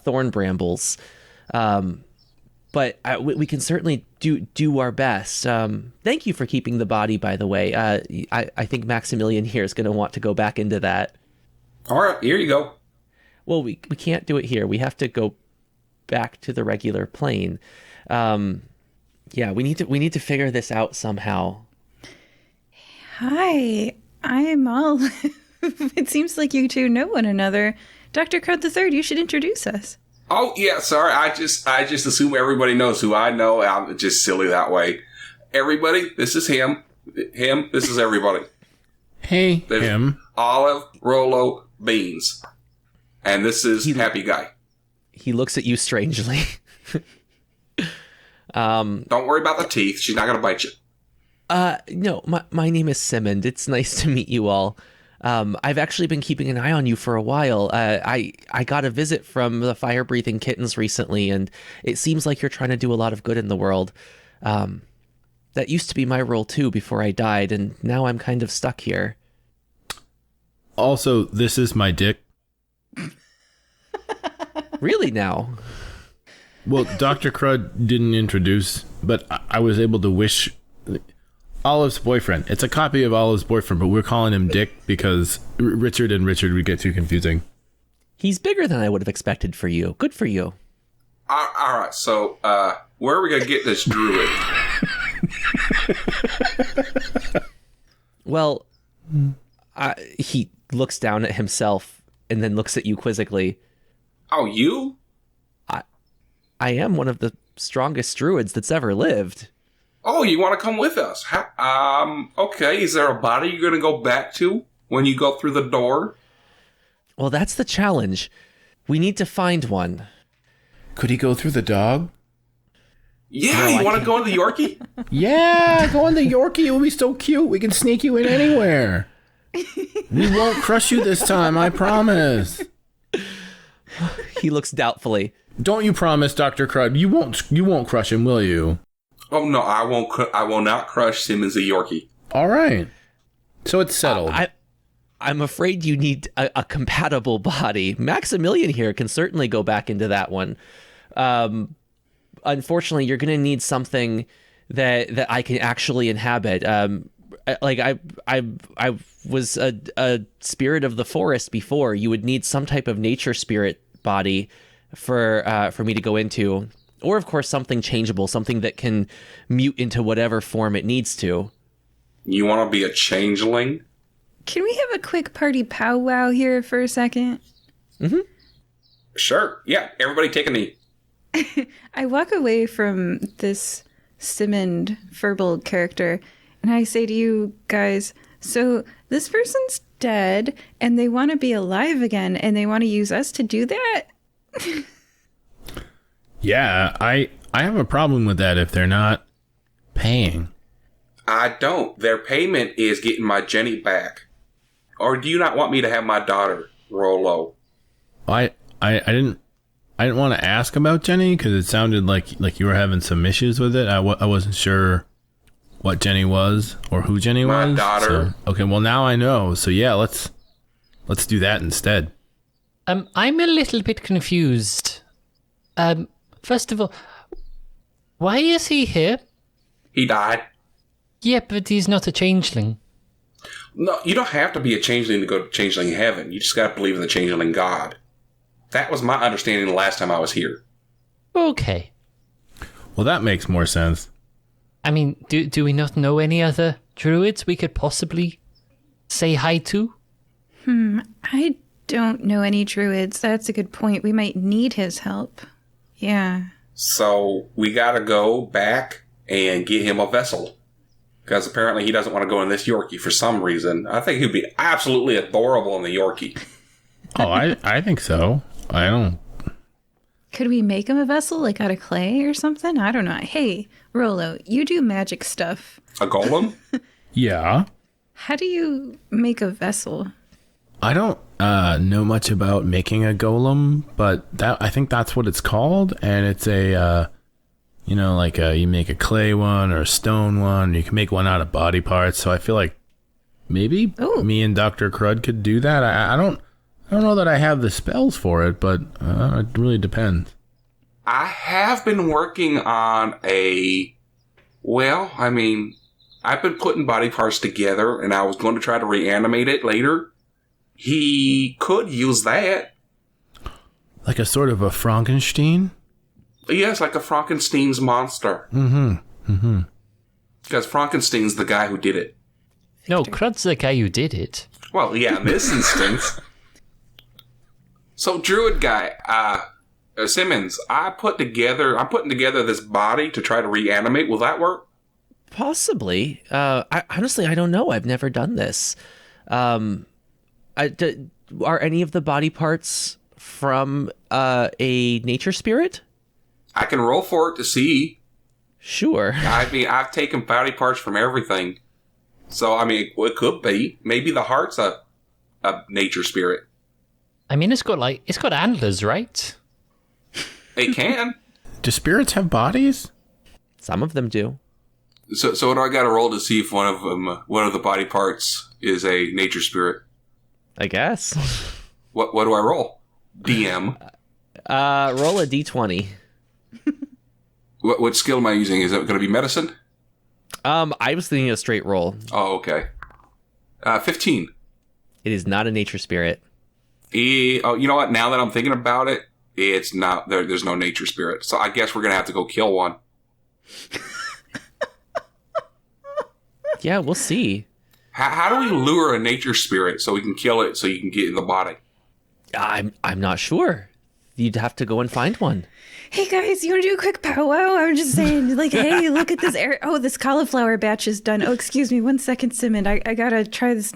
thorn brambles. But we can certainly do our best. Thank you for keeping the body, by the way. I think Maximilian here is going to want to go back into that. All right, here you go. Well, we can't do it here. We have to go back to the regular plane. Yeah, we need to figure this out somehow. Hi, I'm Olive. It seems like you two know one another. Dr. Crud III, you should introduce us. Oh, yeah, sorry. I just assume everybody knows who I know. I'm just silly that way. Everybody, this is him. Him, this is everybody. Hey, There's him. Olive, Rollo, Beans. And this is Happy Guy. He looks at you strangely. Don't worry about the teeth. She's not going to bite you. No, my name is Simmond. It's nice to meet you all. I've actually been keeping an eye on you for a while. I got a visit from the fire-breathing kittens recently, and it seems like you're trying to do a lot of good in the world. That used to be my role too before I died, and now I'm kind of stuck here. Also, this is my dick. Really now? Well, Dr. Crud didn't introduce, but I was able to wish Olive's boyfriend. It's a copy of Olive's boyfriend, but we're calling him Dick because Richard and Richard would get too confusing. He's bigger than I would have expected for you. Good for you. All right, so where are we going to get this druid? Well, he looks down at himself and then looks at you quizzically. Oh, you? I am one of the strongest druids that's ever lived. Oh, you want to come with us? Okay. Is there a body you're going to go back to when you go through the door? Well, that's the challenge. We need to find one. Could he go through the dog? Yeah, No, you I want to can't. go into the Yorkie? Yeah, go on the Yorkie. It will be so cute. We can sneak you in anywhere. We won't crush you this time, I promise. He looks doubtfully. Don't you promise, Dr. Crud? You won't crush him, will you? Oh, no, I won't. I will not crush Simmons the Yorkie. All right. So it's settled. I'm afraid you need a compatible body. Maximilian here can certainly go back into that one. Unfortunately, you're going to need something that I can actually inhabit. Like I was a spirit of the forest before. You would need some type of nature spirit body for me to go into, or of course something changeable, something that can mute into whatever form it needs to. You want to be a changeling? Can we have a quick party powwow here for a second? Mm-hmm. Sure. Yeah, everybody take a knee. I walk away from this Simmond Furble character, and I say to you guys, So this person's dead, and they want to be alive again, and they want to use us to do that? Yeah, I have a problem with that if they're not paying. I don't. Their payment is getting my Jenny back. Or do you not want me to have my daughter, Rollo? I didn't want to ask about Jenny because it sounded like you were having some issues with it. I wasn't sure what Jenny was or who Jenny was. My daughter. So, okay, well now I know. So yeah, let's do that instead. I'm a little bit confused. First of all, why is he here? He died. Yeah, but he's not a changeling. No, you don't have to be a changeling to go to changeling heaven. You just got to believe in the changeling God. That was my understanding the last time I was here. Okay. Well, that makes more sense. I mean, do we not know any other druids we could possibly say hi to? I don't know any druids. That's a good point. We might need his help. Yeah. So we got to go back and get him a vessel. Because apparently he doesn't want to go in this Yorkie for some reason. I think he'd be absolutely adorable in the Yorkie. Oh, I think so. I don't... Could we make him a vessel, like out of clay or something? I don't know. Hey, Rollo, you do magic stuff. A golem? Yeah. How do you make a vessel? I don't know much about making a golem, but I think that's what it's called, and it's a you make a clay one or a stone one. You can make one out of body parts. So I feel like maybe me and Dr. Crud could do that. I don't know that I have the spells for it, but it really depends. I have been working on I've been putting body parts together, and I was going to try to reanimate it later. He could use that. Like a sort of a Frankenstein? Yes, like a Frankenstein's monster. Mm-hmm. Because Frankenstein's the guy who did it. No, Crud's the guy who did it. Well, yeah, in this instance. So, Druid guy, Simmons, I'm putting together this body to try to reanimate. Will that work? Possibly. Honestly, I don't know. I've never done this. Are any of the body parts from a nature spirit? I can roll for it to see. Sure. I mean, I've taken body parts from everything. So, I mean, it could be. Maybe the heart's a nature spirit. I mean, it's got antlers, right? It can. Do spirits have bodies? Some of them do. So what do I got to roll to see if one of the body parts is a nature spirit? I guess. What do I roll? DM. Roll a d20. What skill am I using? Is it going to be medicine? I was thinking a straight roll. Oh, okay. 15. It is not a nature spirit. You know what? Now that I'm thinking about it, it's not. There's no nature spirit. So I guess we're going to have to go kill one. Yeah, we'll see. How do we lure a nature spirit so we can kill it so you can get in the body? I'm not sure. You'd have to go and find one. Hey guys, you want to do a quick powwow? I'm just saying, like, hey, look at this area. Oh, this cauliflower batch is done. Oh, excuse me, 1 second, Cement. I gotta try this.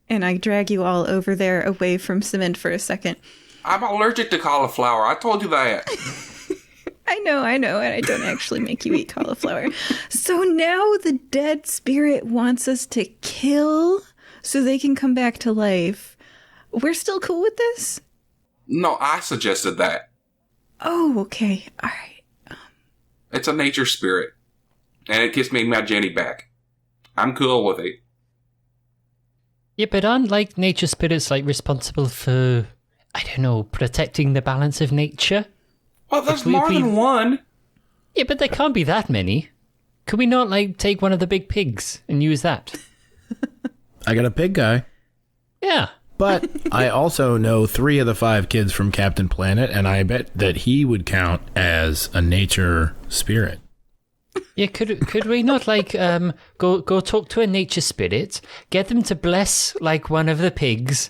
And I drag you all over there away from Cement for a second. I'm allergic to cauliflower. I told you that. I know, and I don't actually make you eat cauliflower. So now the dead spirit wants us to kill so they can come back to life. We're still cool with this? No, I suggested that. Oh, okay. All right. It's a nature spirit. And it gives me my Jenny back. I'm cool with it. Yeah, but aren't, like, nature spirits, like, responsible for, I don't know, protecting the balance of nature? Well, there's more than one. Yeah, but there can't be that many. Could we not, like, take one of the big pigs and use that? I got a pig guy. Yeah. But I also know 3 of the 5 kids from Captain Planet, and I bet that he would count as a nature spirit. Yeah, could we not, like, go talk to a nature spirit, get them to bless, like, one of the pigs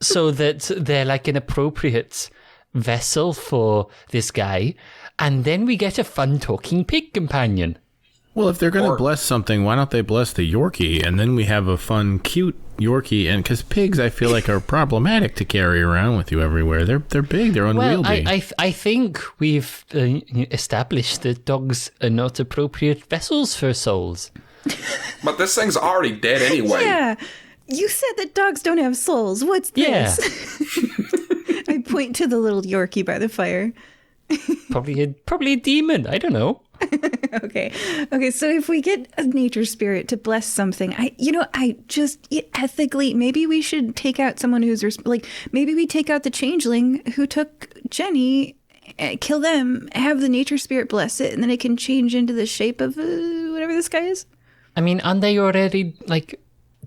so that they're, like, an appropriate vessel for this guy, and then we get a fun talking pig companion. Well, if they're going Or- to bless something, why don't they bless the Yorkie? And then we have a fun, cute Yorkie. And because pigs, I feel like, are problematic to carry around with you everywhere. They're big. They're Well, unwieldy. I think we've established that dogs are not appropriate vessels for souls. But this thing's already dead anyway. Yeah. You said that dogs don't have souls. What's Yeah. this? I point to the little Yorkie by the fire. Probably a demon. I don't know. Okay. So if we get a nature spirit to bless something, ethically, maybe we should take out someone who's maybe we take out the changeling who took Jenny, kill them, have the nature spirit bless it, and then it can change into the shape of whatever this guy is. I mean, aren't they already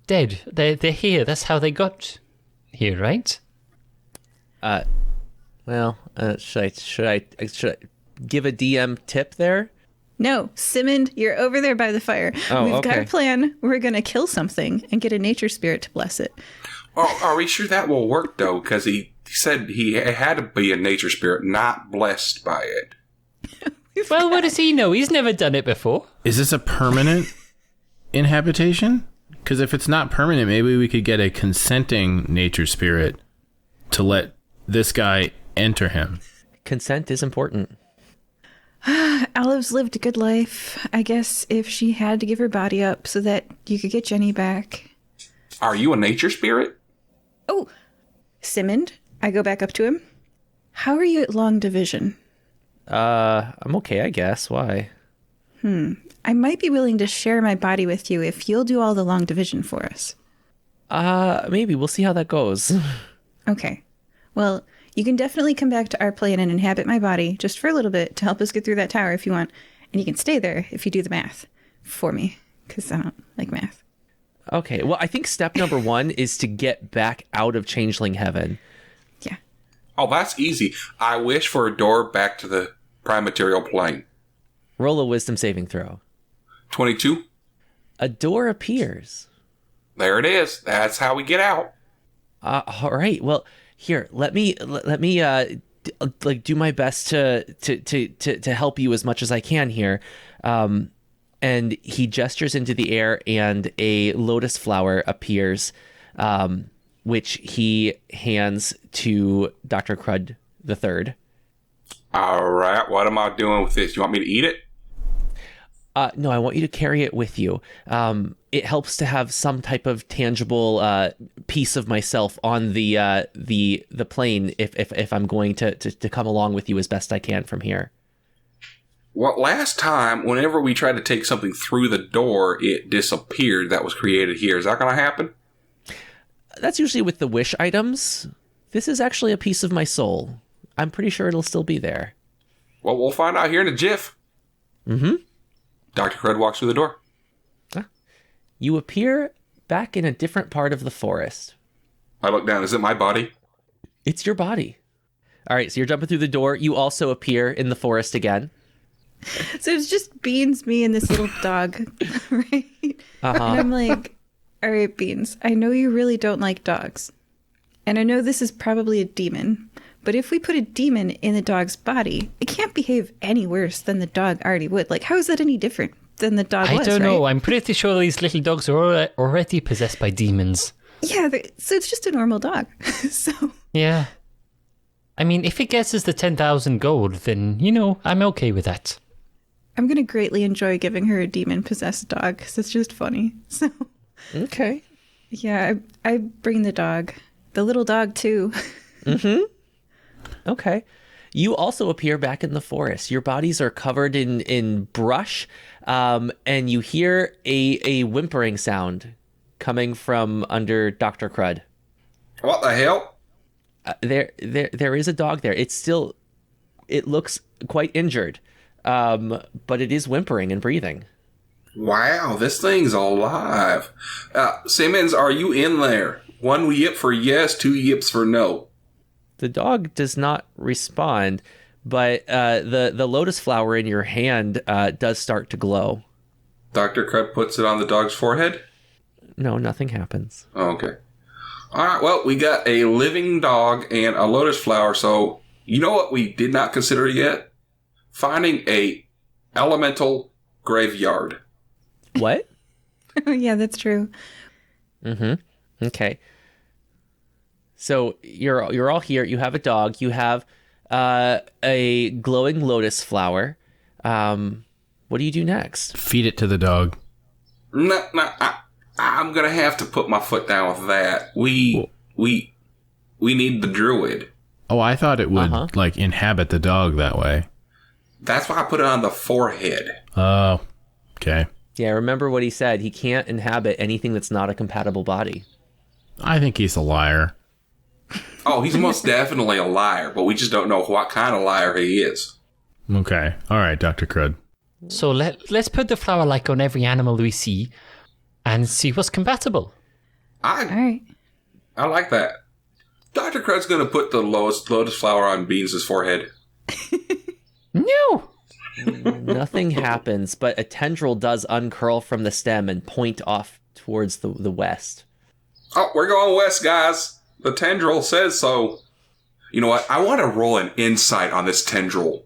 dead? They're here. That's how they got here, right? Should I give a DM tip there? No, Simmond, you're over there by the fire. Oh, We've got okay. a plan. We're going to kill something and get a nature spirit to bless it. Are we sure that will work, though? Because he said he had to be a nature spirit, not blessed by it. Well, what does he know? He's never done it before. Is this a permanent inhabitation? Because if it's not permanent, maybe we could get a consenting nature spirit to let this guy enter him. Consent is important. Olive's lived a good life. I guess if she had to give her body up so that you could get Jenny back. Are you a nature spirit? Oh, Simmond, I go back up to him. How are you at long division? I'm okay, I guess. Why? I might be willing to share my body with you if you'll do all the long division for us. Maybe. We'll see how that goes. Okay. Well, you can definitely come back to our plane and inhabit my body just for a little bit to help us get through that tower if you want. And you can stay there if you do the math for me, because I don't like math. Okay, well, I think step number 1 is to get back out of Changeling Heaven. Yeah. Oh, that's easy. I wish for a door back to the prime material plane. Roll a wisdom saving throw. 22. A door appears. There it is. That's how we get out. All right. Well, here, let me do my best to help you as much as I can here. And he gestures into the air, and a lotus flower appears, which he hands to Dr. Crud III. All right. What am I doing with this? You want me to eat it? No, I want you to carry it with you. It helps to have some type of tangible piece of myself on the plane if I'm going to come along with you as best I can from here. Well, last time, whenever we tried to take something through the door, it disappeared that was created here. Is that going to happen? That's usually with the wish items. This is actually a piece of my soul. I'm pretty sure it'll still be there. Well, we'll find out here in a jiff. Mm-hmm. Dr. Crud walks through the door. You appear back in a different part of the forest. I look down. Is it my body? It's your body. All right, so you're jumping through the door. You also appear in the forest again. So it's just Beans, me, and this little dog, right? Uh-huh. And I'm like, all right, Beans, I know you really don't like dogs. And I know this is probably a demon. But if we put a demon in the dog's body, it can't behave any worse than the dog already would. Like, how is that any different than the dog was, I don't know. right? I'm pretty sure these little dogs are already possessed by demons. Yeah, so it's just a normal dog. So Yeah. I mean, if it gets us the 10,000 gold, then, I'm okay with that. I'm going to greatly enjoy giving her a demon-possessed dog because it's just funny. So, Okay. yeah, I bring the dog. The little dog, too. Mm-hmm. Okay. You also appear back in the forest. Your bodies are covered in brush, and you hear a whimpering sound coming from under Dr. Crud. What the hell? There is a dog there. It looks quite injured, but it is whimpering and breathing. Wow, this thing's alive. Simmons, are you in there? 1 yip for yes, 2 yips for no. The dog does not respond, but the lotus flower in your hand does start to glow. Dr. Crud puts it on the dog's forehead? No, nothing happens. Okay. All right, well, we got a living dog and a lotus flower, so you know what we did not consider yet? Finding a elemental graveyard. What? Oh, yeah, that's true. Okay. So you're all here. You have a dog. You have a glowing lotus flower. What do you do next? Feed it to the dog. No, I'm gonna have to put my foot down with that. We need the druid. Oh, I thought it would like inhabit the dog that way. That's why I put it on the forehead. Oh, okay. Yeah, remember what he said. He can't inhabit anything that's not a compatible body. I think he's a liar. Oh, he's most definitely a liar, but we just don't know what kind of liar he is. Okay. All right, Dr. Crud. So let's put the flower like on every animal we see and see what's compatible. All right. I like that. Dr. Crud's going to put the lotus flower on Beans' forehead. No! Nothing happens, but a tendril does uncurl from the stem and point off towards the west. Oh, we're going west, guys. The tendril says so. You know what? I want to roll an insight on this tendril.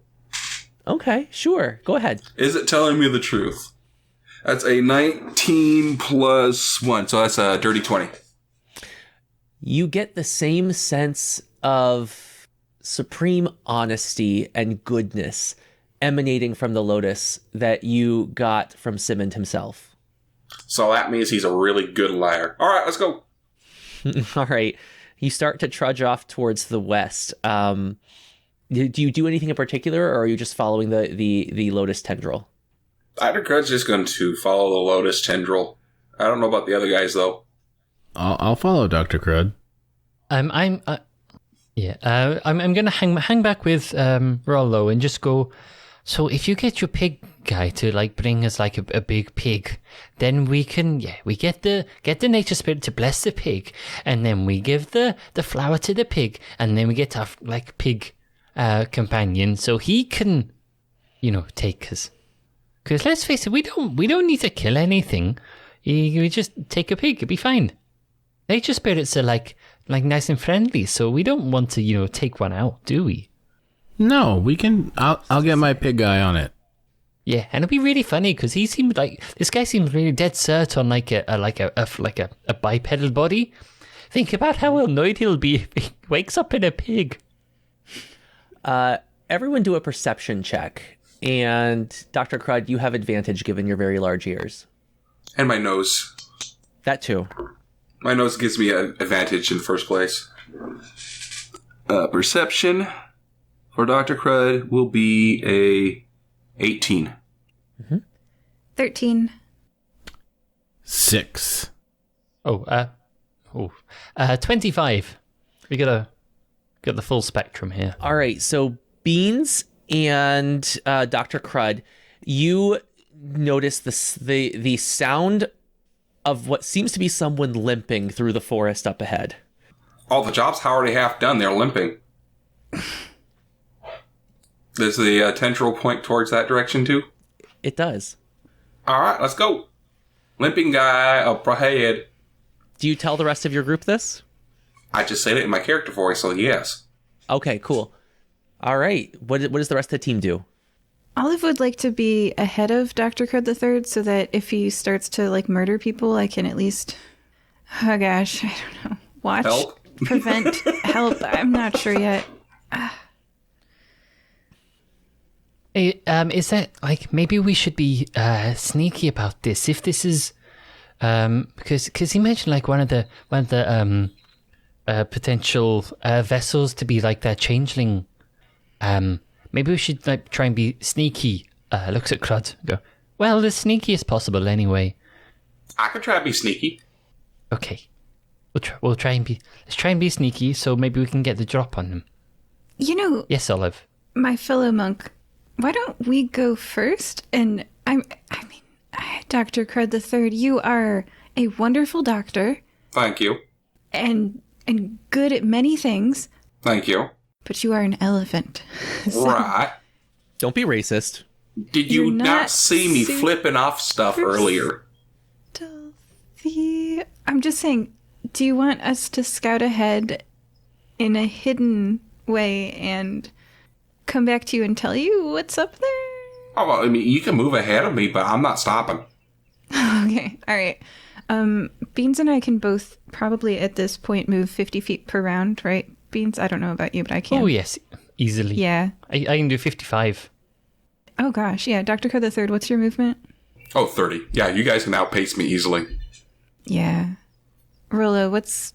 Okay, sure. Go ahead. Is it telling me the truth? That's a 19 plus 1, so that's a dirty 20. You get the same sense of supreme honesty and goodness emanating from the lotus that you got from Simmond himself. So that means he's a really good liar. All right, let's go. All right. You start to trudge off towards the west. Do you do anything in particular, or are you just following the lotus tendril? Dr. Crud's just going to follow the lotus tendril. I don't know about the other guys, though. I'll follow Dr. Crud. I'm gonna hang back with Rollo and just go. So if you get your pig guy to like bring us like a big pig, then we can we get the nature spirit to bless the pig, and then we give the flower to the pig, and then we get our like pig companion so he can take us. Because let's face it, we don't need to kill anything. We just take a pig, it'll be fine. Nature spirits are like nice and friendly, so we don't want to take one out, do we? No, we can. I'll get my pig guy on it. Yeah, and it'll be really funny because this guy seems really dead cert on like a bipedal body. Think about how annoyed he'll be if he wakes up in a pig. Everyone do a perception check, and Dr. Crud, you have advantage given your very large ears. And my nose. That too. My nose gives me an advantage in the first place. Perception for Dr. Crud will be a 18. 13. 6. 25. We got the full spectrum here. All right, so Beans and Dr. Crud, you notice the sound of what seems to be someone limping through the forest up ahead. Oh, the job's already half done. They're limping. Does the tendril point towards that direction too? It does. All right, let's go. Limping guy up ahead. Do you tell the rest of your group this? I just said it in my character voice, so yes. Okay, cool. All right. What does the rest of the team do? Olive would like to be ahead of Dr. Crud III so that if he starts to like murder people, I can at least, oh gosh, I don't know, watch, Help? prevent, help. I'm not sure yet. Hey, is that like maybe we should be sneaky about this? If this is because he mentioned like one of the potential vessels to be like that changeling. Maybe we should like try and be sneaky. Looks at Crud. Go. Well, as sneaky as possible, anyway. I could try to be sneaky. Okay, we'll try and be. Let's try and be sneaky, so maybe we can get the drop on them. Yes, Olive. My fellow monk, why don't we go first? And Dr. Crud III, you are a wonderful doctor. Thank you. And good at many things. Thank you. But you are an elephant. Right. Don't be racist. Did you You're not not see me flipping off stuff earlier? I'm just saying, do you want us to scout ahead in a hidden way and come back to you and tell you what's up there? Oh, well, I mean, you can move ahead of me, but I'm not stopping. Okay, all right. Beans and I can both probably at this point move 50 feet per round, right? Beans, I don't know about you, but I can. Oh, yes, easily. Yeah. I can do 55. Oh, gosh, yeah. Dr. Crud III, what's your movement? Oh, 30. Yeah, you guys can outpace me easily. Yeah. Rollo, what's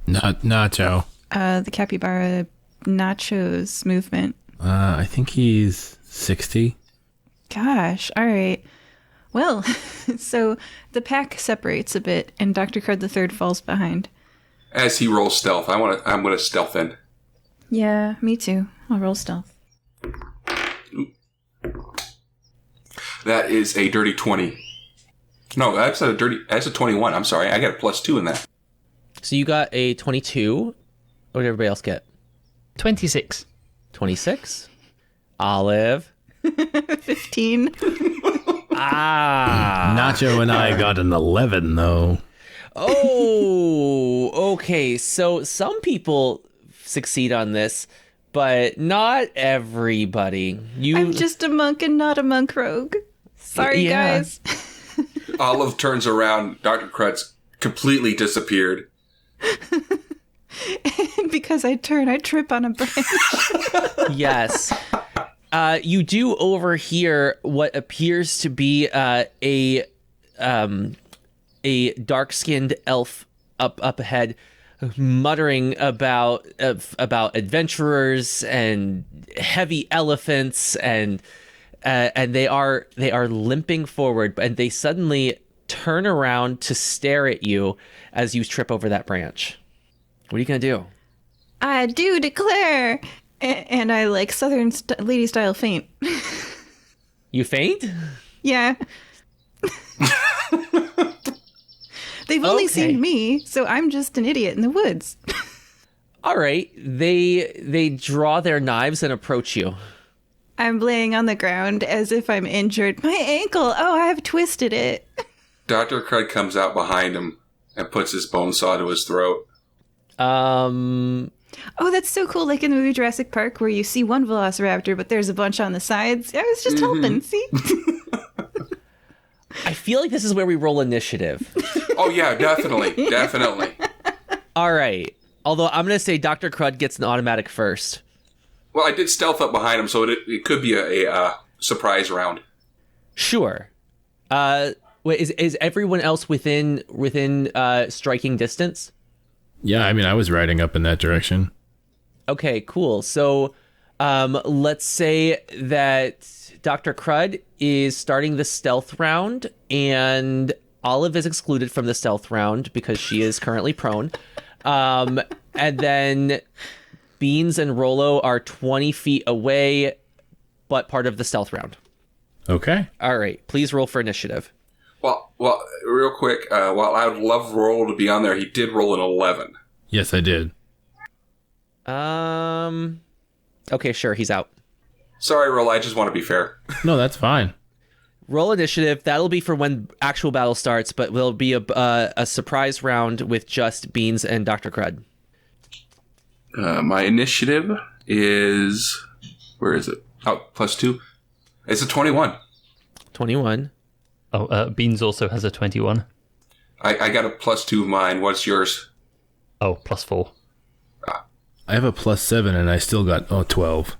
Nacho. the capybara Nacho's movement? I think he's 60. Gosh, all right. Well, so the pack separates a bit, and Dr. Crud III falls behind. As he rolls stealth, I'm gonna stealth in. Yeah, me too. I'll roll stealth. That is a dirty 20. No, that's a 21. I'm sorry. I got a +2 in that. So you got a 22. What did everybody else get? 26. 26. Olive. 15. Nacho and I got an 11, though. Oh, okay. So some people succeed on this, but not everybody. I'm just a monk and not a monk rogue. Sorry, Yeah. guys. Olive turns around. Dr. Crud's completely disappeared. Because I trip on a branch. Yes. You do overhear what appears to be a dark-skinned elf up ahead, muttering about adventurers and heavy elephants, and they are limping forward, and they suddenly turn around to stare at you as you trip over that branch. What are you gonna do? I do declare. And I like Southern lady style faint. You faint? Yeah. They've only Okay. seen me, so I'm just an idiot in the woods. All right. They draw their knives and approach you. I'm laying on the ground as if I'm injured. My ankle! Oh, I've twisted it. Dr. Crud comes out behind him and puts his bone saw to his throat. Oh, that's so cool. Like in the movie Jurassic Park where you see one velociraptor, but there's a bunch on the sides. I was just helping, see? I feel like this is where we roll initiative. Oh, yeah, definitely. Definitely. All right. Although I'm going to say Dr. Crud gets an automatic first. Well, I did stealth up behind him, so it could be a surprise round. Sure. Wait, is everyone else within striking distance? Yeah, I mean, I was riding up in that direction. Okay, cool. So let's say that Dr. Crud is starting the stealth round, and Olive is excluded from the stealth round because she is currently prone. And then Beans and Rollo are 20 feet away, but part of the stealth round. Okay. All right, please roll for initiative. Well, real quick, while I would love Rollo to be on there, he did roll an 11. Yes, I did. Okay, sure, he's out. Sorry, Rollo, I just want to be fair. No, that's fine. Roll initiative. That'll be for when actual battle starts, but will be a surprise round with just Beans and Dr. Crud. My initiative is... Where is it? Oh, +2. It's a 21. 21. Oh, Beans also has a 21. I got a +2 of mine. What's yours? Oh, +4. I have a +7 and I still got 12.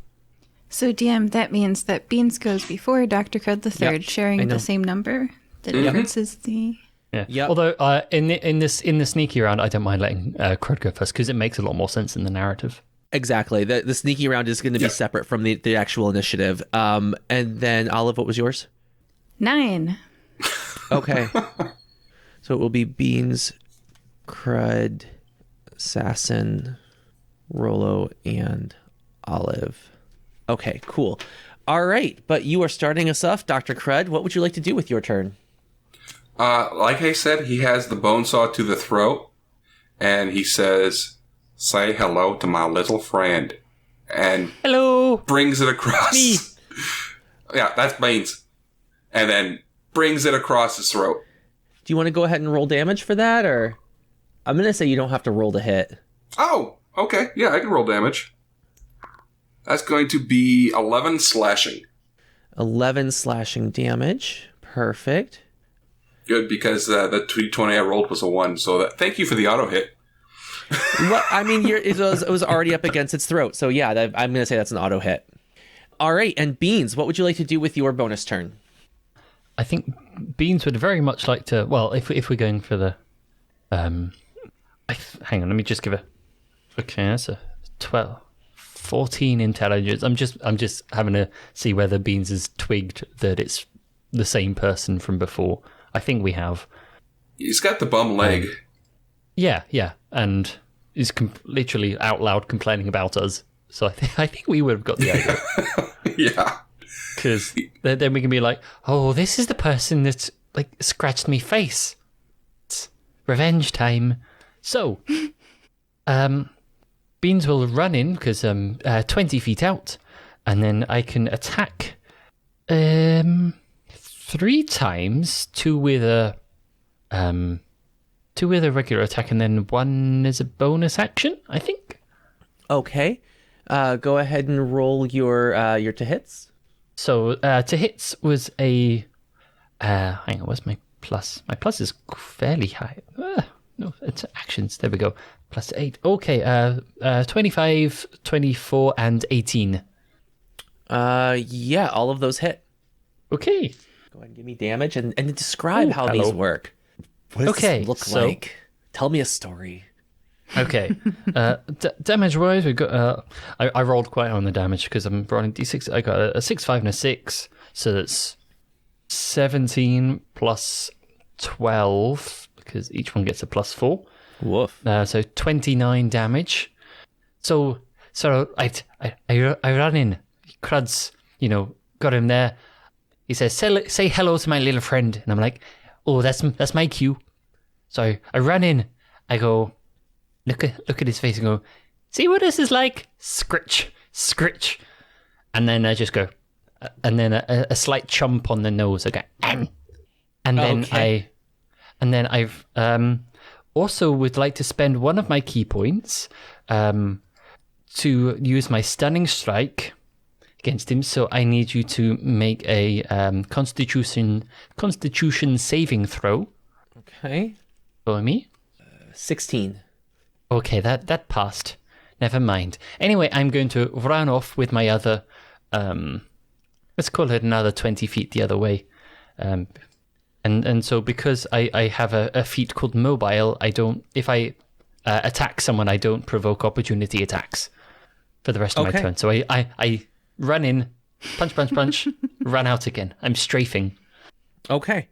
So, DM, that means that Beans goes before Dr. Crud III, Yep, I sharing know. the same number. The difference is the... Yeah. Yep. Although in the sneaky round, I don't mind letting Crud go first because it makes a lot more sense in the narrative. Exactly. The sneaky round is going to be separate from the actual initiative. And then, Olive, what was yours? 9. Okay. So it will be Beans, Crud, Assassin, Rollo, and Olive. Okay, cool. All right, but you are starting us off, Dr. Crud. What would you like to do with your turn? Like I said, he has the bone saw to the throat, and he says, "Say hello to my little friend," and Hello. brings it across. Me. Yeah, that's Beans. And then brings it across his throat. Do you want to go ahead and roll damage for that, or I'm going to say you don't have to roll to hit. Oh, okay. Yeah, I can roll damage. That's going to be 11 slashing. 11 slashing damage. Perfect. Good, because the 220 I rolled was a 1. So thank you for the auto hit. Well, I mean, it was already up against its throat. So yeah, I'm going to say that's an auto hit. All right, and Beans, what would you like to do with your bonus turn? I think Beans would very much like to. Well, if we're going for the, hang on, let me just give a. Okay, that's a 12, 14 intelligence. I'm just having to see whether Beans has twigged that it's the same person from before. I think we have. He's got the bum leg. Yeah, and he's literally out loud complaining about us. So I think we would have got the idea. Yeah. Because then we can be like, oh, this is the person that's like scratched me face. It's revenge time. So, Beans will run in because I'm 20 feet out, and then I can attack 3 times, 2 with a regular attack, and then 1 is a bonus action, I think. Okay. Go ahead and roll your to hits. So to hits was a hang on, where's my plus? My plus is fairly high. No, it's actions. There we go. Plus 8. Okay, 25, 24, and 18. Yeah, all of those hit. Okay. Go ahead and give me damage and describe how hello. these work. What does Okay, this look so- like? Tell me a story. Okay. Damage-wise, we got. I rolled quite on the damage because I'm rolling d6. I got a 6, 5, and a 6, so that's 17 plus 12 because each one gets a plus 4. Woof. So 29 damage. So I run in. Crud's, got him there. He says, "Say hello to my little friend," and I'm like, "Oh, that's my cue." So I run in. I go, look at his face and go, "See what this is like? Scritch, scritch," and then I just go, and then a slight chomp on the nose. I go, and then Okay. I've also would like to spend one of my key points to use my stunning strike against him. So I need you to make a Constitution saving throw Okay. for me. 16. Okay, that passed. Never mind. Anyway, I'm going to run off with my other, let's call it another 20 feet the other way. And so because I have a feat called mobile, if I attack someone, I don't provoke opportunity attacks for the rest of my Okay. turn. So I run in, punch, run out again. I'm strafing. Okay.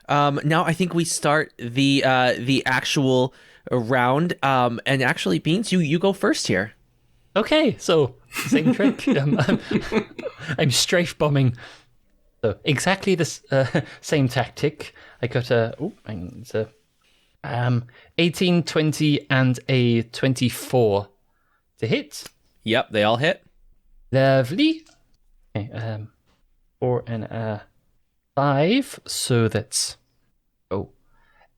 Now I think we start the actual round. And actually, Beans, you go first here. Okay, so same trick. I'm strafe bombing. So exactly the same tactic. I got a 18, 20, and a 24 to hit. Yep, they all hit. Lovely. Okay, 4 and a 5. So that's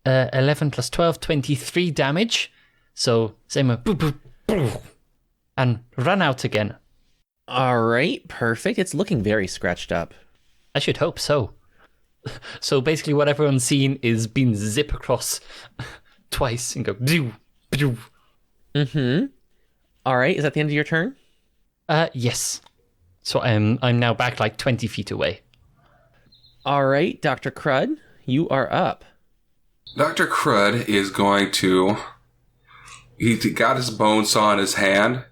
11 plus 12, 23 damage. So same boop, boop, boop, and run out again. All right, perfect. It's looking very scratched up. I should hope so. So basically what everyone's seen is being zip across twice and go bzoo, bzoo. Mm-hmm. All right, is that the end of your turn? Yes. So I'm now back like 20 feet away. All right, Dr. Crud, you are up. Dr. Crud is going to... He got his bone saw in his hand,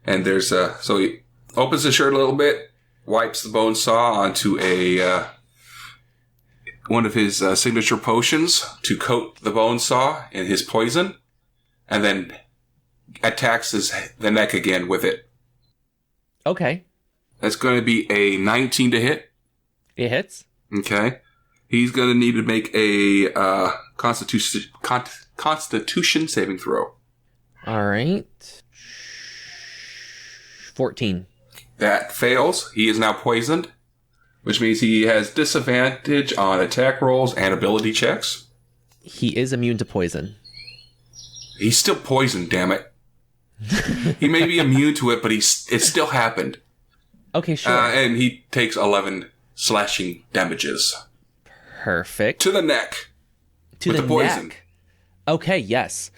and there's a... So he opens the shirt a little bit, wipes the bone saw onto one of his signature potions to coat the bone saw in his poison, and then attacks the neck again with it. Okay. That's going to be a 19 to hit. It hits. Okay. He's going to need to make a Constitution saving throw. All right. 14. That fails. He is now poisoned, which means he has disadvantage on attack rolls and ability checks. He is immune to poison. He's still poisoned, damn it. He may be immune to it, but it still happened. Okay, sure. And he takes 11 slashing damages. Perfect. To the neck. To with the poison. neck. Okay, yes.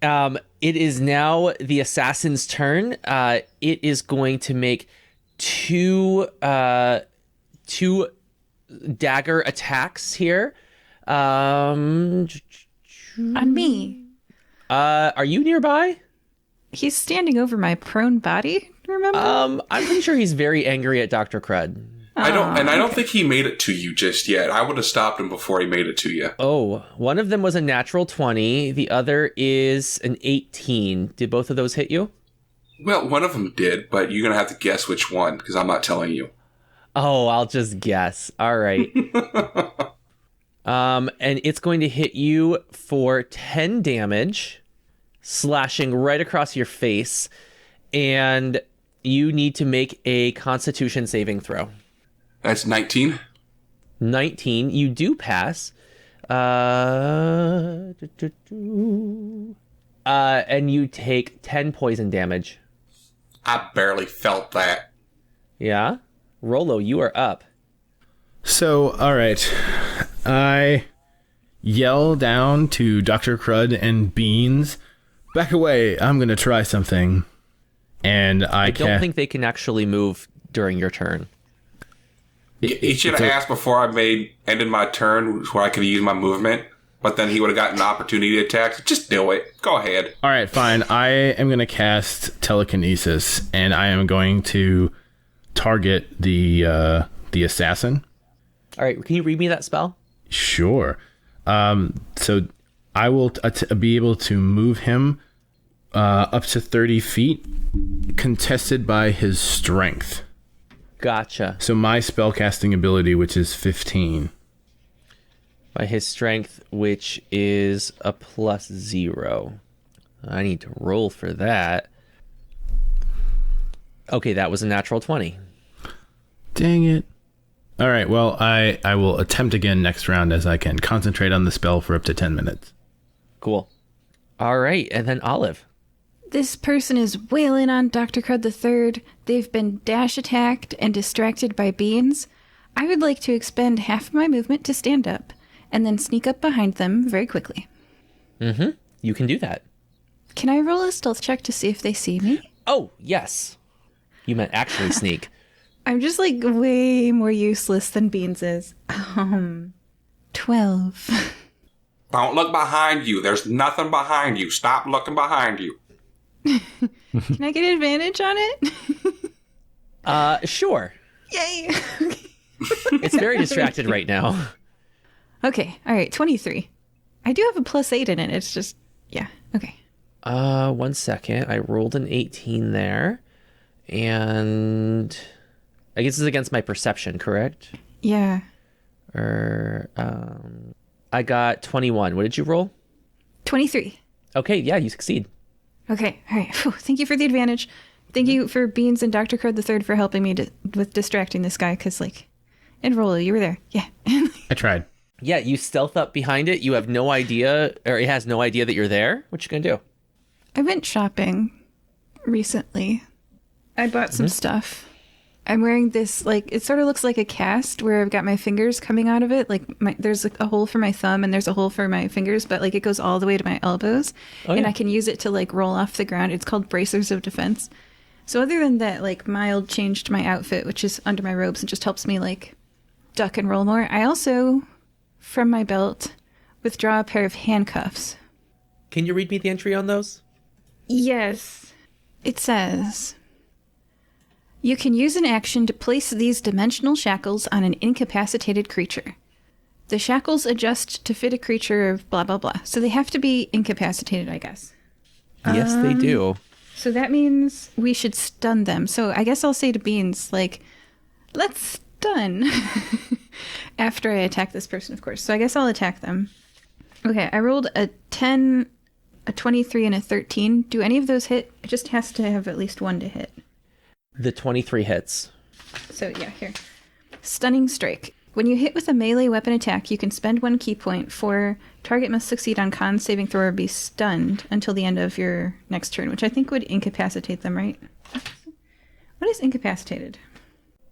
It is now the assassin's turn. It is going to make two dagger attacks here. On me. Are you nearby? He's standing over my prone body, remember? I'm pretty sure he's very angry at Dr. Crud. I don't think he made it to you just yet. I would have stopped him before he made it to you. Oh, one of them was a natural 20. The other is an 18. Did both of those hit you? Well, one of them did, but you're going to have to guess which one, because I'm not telling you. Oh, I'll just guess. All right. And it's going to hit you for 10 damage, slashing right across your face, and you need to make a Constitution saving throw. That's 19. 19. You do pass. And you take 10 poison damage. I barely felt that. Yeah? Rollo, you are up. So, all right. I yell down to Dr. Crud and Beans, back away, I'm going to try something. And I don't think they can actually move during your turn. He should have asked before I ended my turn where I could have used my movement, but then he would have gotten an opportunity to attack. Just do it. Go ahead. All right, fine. I am going to cast telekinesis, and I am going to target the assassin. All right, can you read me that spell? Sure. So I will be able to move him up to 30 feet, contested by his strength. Gotcha. So my spellcasting ability, which is 15. By his strength, which is a +0. I need to roll for that. Okay, that was a natural 20. Dang it. All right, well, I will attempt again next round as I can concentrate on the spell for up to 10 minutes. Cool. All right, and then Olive. This person is wailing on Dr. Crud III. They've been dash attacked and distracted by Beans. I would like to expend half of my movement to stand up and then sneak up behind them very quickly. Mm-hmm. You can do that. Can I roll a stealth check to see if they see me? Oh, yes. You meant actually sneak. I'm just like way more useless than Beans is. 12. Don't look behind you. There's nothing behind you. Stop looking behind you. Can I get advantage on it? Sure. Yay. It's very distracted right now. Okay. All right. 23. I do have a +8 in it. It's just, yeah. Okay. 1 second. I rolled an 18 there. And I guess it's against my perception, correct? Yeah. I got 21. What did you roll? 23. Okay, yeah, you succeed. Okay. All right. Whew. Thank you for the advantage. Thank you for Beans and Dr. Crud III for helping me with distracting this guy. Because, and Rollo, you were there. Yeah. I tried. Yeah, you stealth up behind it. You have no idea, or it has no idea that you're there. What you gonna do? I went shopping recently. I bought some stuff. I'm wearing this, it sort of looks like a cast where I've got my fingers coming out of it. There's a hole for my thumb and there's a hole for my fingers, but it goes all the way to my elbows. Oh, and yeah. I can use it to roll off the ground. It's called bracers of defense. So other than that, mild change to my outfit, which is under my robes and just helps me duck and roll more. I also, from my belt, withdraw a pair of handcuffs. Can you read me the entry on those? Yes. It says, you can use an action to place these dimensional shackles on an incapacitated creature. The shackles adjust to fit a creature of blah, blah, blah. So they have to be incapacitated, I guess. Yes, they do. So that means we should stun them. So I guess I'll say to Beans, let's stun. After I attack this person, of course. So I guess I'll attack them. Okay, I rolled a 10, a 23, and a 13. Do any of those hit? It just has to have at least one to hit. The 23 hits. So yeah, here. Stunning Strike. When you hit with a melee weapon attack, you can spend 1 key point. For target must succeed on con saving throw or be stunned until the end of your next turn, which I think would incapacitate them, right? What is incapacitated?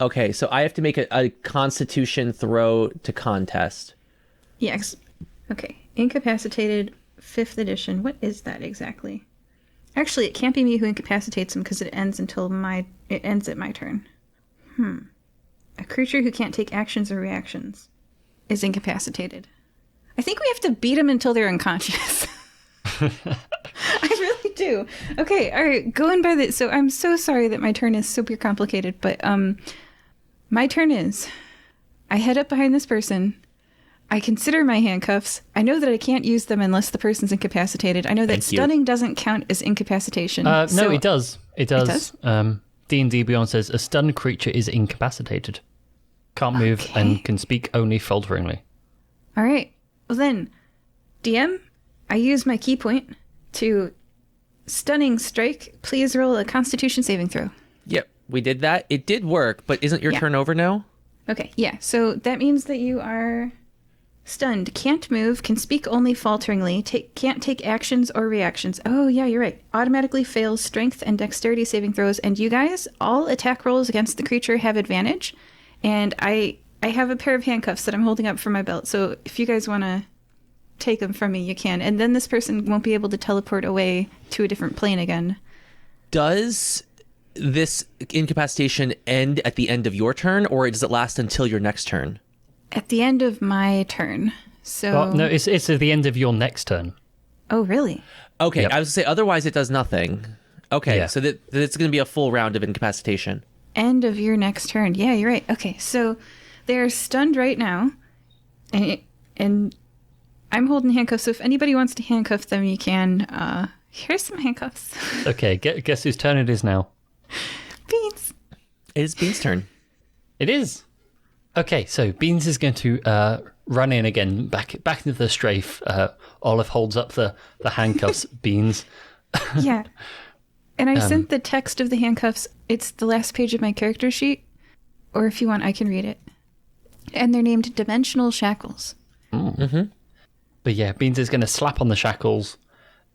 Okay, so I have to make a Constitution throw to contest. Yes. Okay. Incapacitated 5th edition. What is that exactly? Actually, it can't be me who incapacitates him because it ends at my turn. A creature who can't take actions or reactions is incapacitated. I think we have to beat them until they're unconscious. I really do. Okay, all right, going by the... So I'm so sorry that my turn is super complicated, but my turn is... I head up behind this person. I consider my handcuffs. I know that I can't use them unless the person's incapacitated. I know that stunning doesn't count as incapacitation. No, so... it does. It does. D&D Beyond says a stunned creature is incapacitated. Can't move and can speak only falteringly. All right. Well then, DM, I use my key point to stunning strike. Please roll a Constitution saving throw. Yep, we did that. It did work, but isn't your turn over now? Okay, yeah. So that means that you are stunned, can't move, can speak only falteringly, can't take actions or reactions. Oh, yeah, you're right. Automatically fails strength and dexterity saving throws. And you guys, all attack rolls against the creature have advantage. And I have a pair of handcuffs that I'm holding up from my belt. So if you guys want to take them from me, you can. And then this person won't be able to teleport away to a different plane again. Does this incapacitation end at the end of your turn, or does it last until your next turn? At the end of my turn. So Well, no, it's at the end of your next turn. Oh, really? Okay, Yep. I was going to say, otherwise it does nothing. Okay, Yeah. so that it's going to be a full round of incapacitation. End of your next turn. Yeah, you're right. Okay, so they're stunned right now, and I'm holding handcuffs. So if anybody wants to handcuff them, you can. Here's some handcuffs. Okay, guess whose turn it is now? Beans. It is Bean's turn. It is. Okay, so Beans is going to run in again, back into the strafe. Olive holds up the handcuffs. Beans. Yeah. And I sent the text of the handcuffs. It's the last page of my character sheet. Or if you want, I can read it. And they're named Dimensional Shackles. Mm-hmm. But yeah, Beans is going to slap on the shackles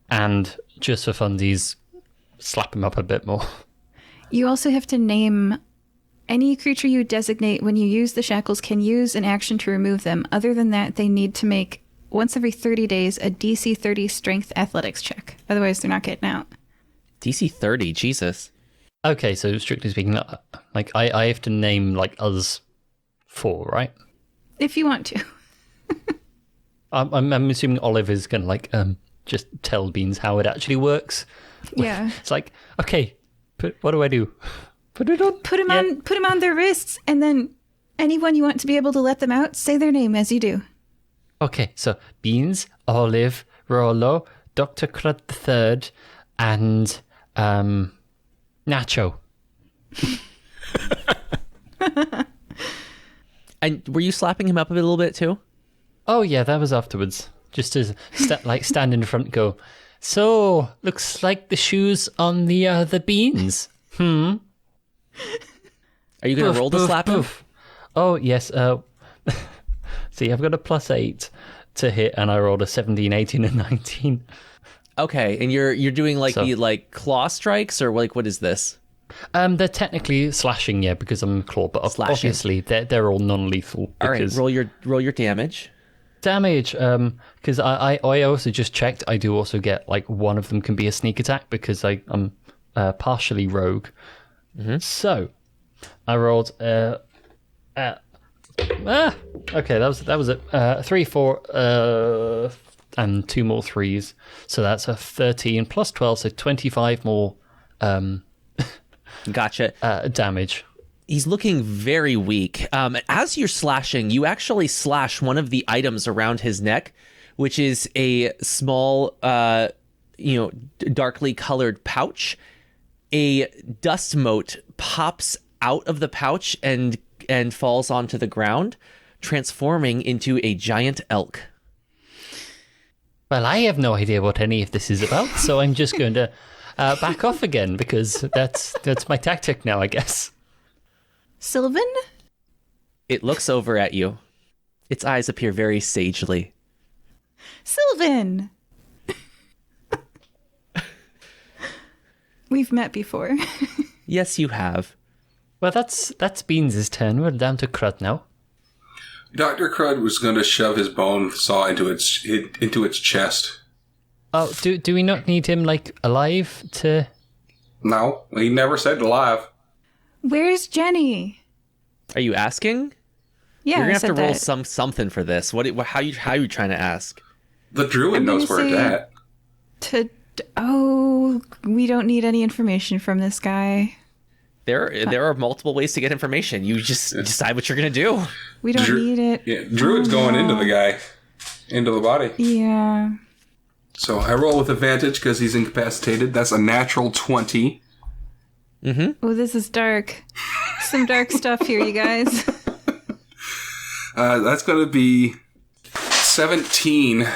and, just for funsies, slap him up a bit more. You also have to name any creature you designate when you use the shackles can use an action to remove them. Other than that, they need to make, once every 30 days, a DC 30 strength athletics check. Otherwise, they're not getting out. DC 30, Jesus. Okay, so strictly speaking, like I have to name like us 4, right? If you want to. I'm assuming Olive is gonna like just tell Beans how it actually works. Yeah. It's like, okay, what do I do? Put it on. Put them on their wrists, and then anyone you want to be able to let them out, say their name as you do. Okay, so Beans, Olive, Rollo, Dr. Crud III, and Nacho. And were you slapping him up a little bit too? Oh yeah, that was afterwards. Just to stand in front and go, so, looks like the shoes on the beans. Are you going to roll to slap him? Oh, yes. See, I've got a +8 to hit, and I rolled a 17, 18, and 19. Okay, and you're doing like the like claw strikes, or like what is this? They're technically slashing, yeah, because I'm a claw, but obviously they're all non-lethal. All right, roll your damage. Damage, because I also just checked. I do also get like one of them can be a sneak attack because I'm partially rogue. Mm-hmm. So I rolled. Okay, that was it. 3, 4, and 2 more 3s. So that's a 13 plus 12, so 25 more. Gotcha. Damage. He's looking very weak. As you're slashing, you actually slash one of the items around his neck, which is a small, darkly colored pouch. A dust mote pops out of the pouch and falls onto the ground, transforming into a giant elk. Well, I have no idea what any of this is about, so I'm just going to back off again because that's my tactic now, I guess. Sylvan? It looks over at you. Its eyes appear very sagely. Sylvan! We've met before. Yes, you have. Well, that's Beans' turn. We're down to Crud now. Dr. Crud was going to shove his bone saw into its chest. Oh, do we not need him, alive to... No, he never said alive. Where's Jenny? Are you asking? Yeah, You're gonna I have said to roll that. something for this. How you trying to ask? The druid knows where it's at. We don't need any information from this guy. There are multiple ways to get information. You just decide what you're gonna do. We don't need it. Yeah, druid's going into the guy, into the body. Yeah. So I roll with advantage because he's incapacitated. That's a natural 20. Oh, this is dark. Some dark stuff here, you guys. That's going to be 17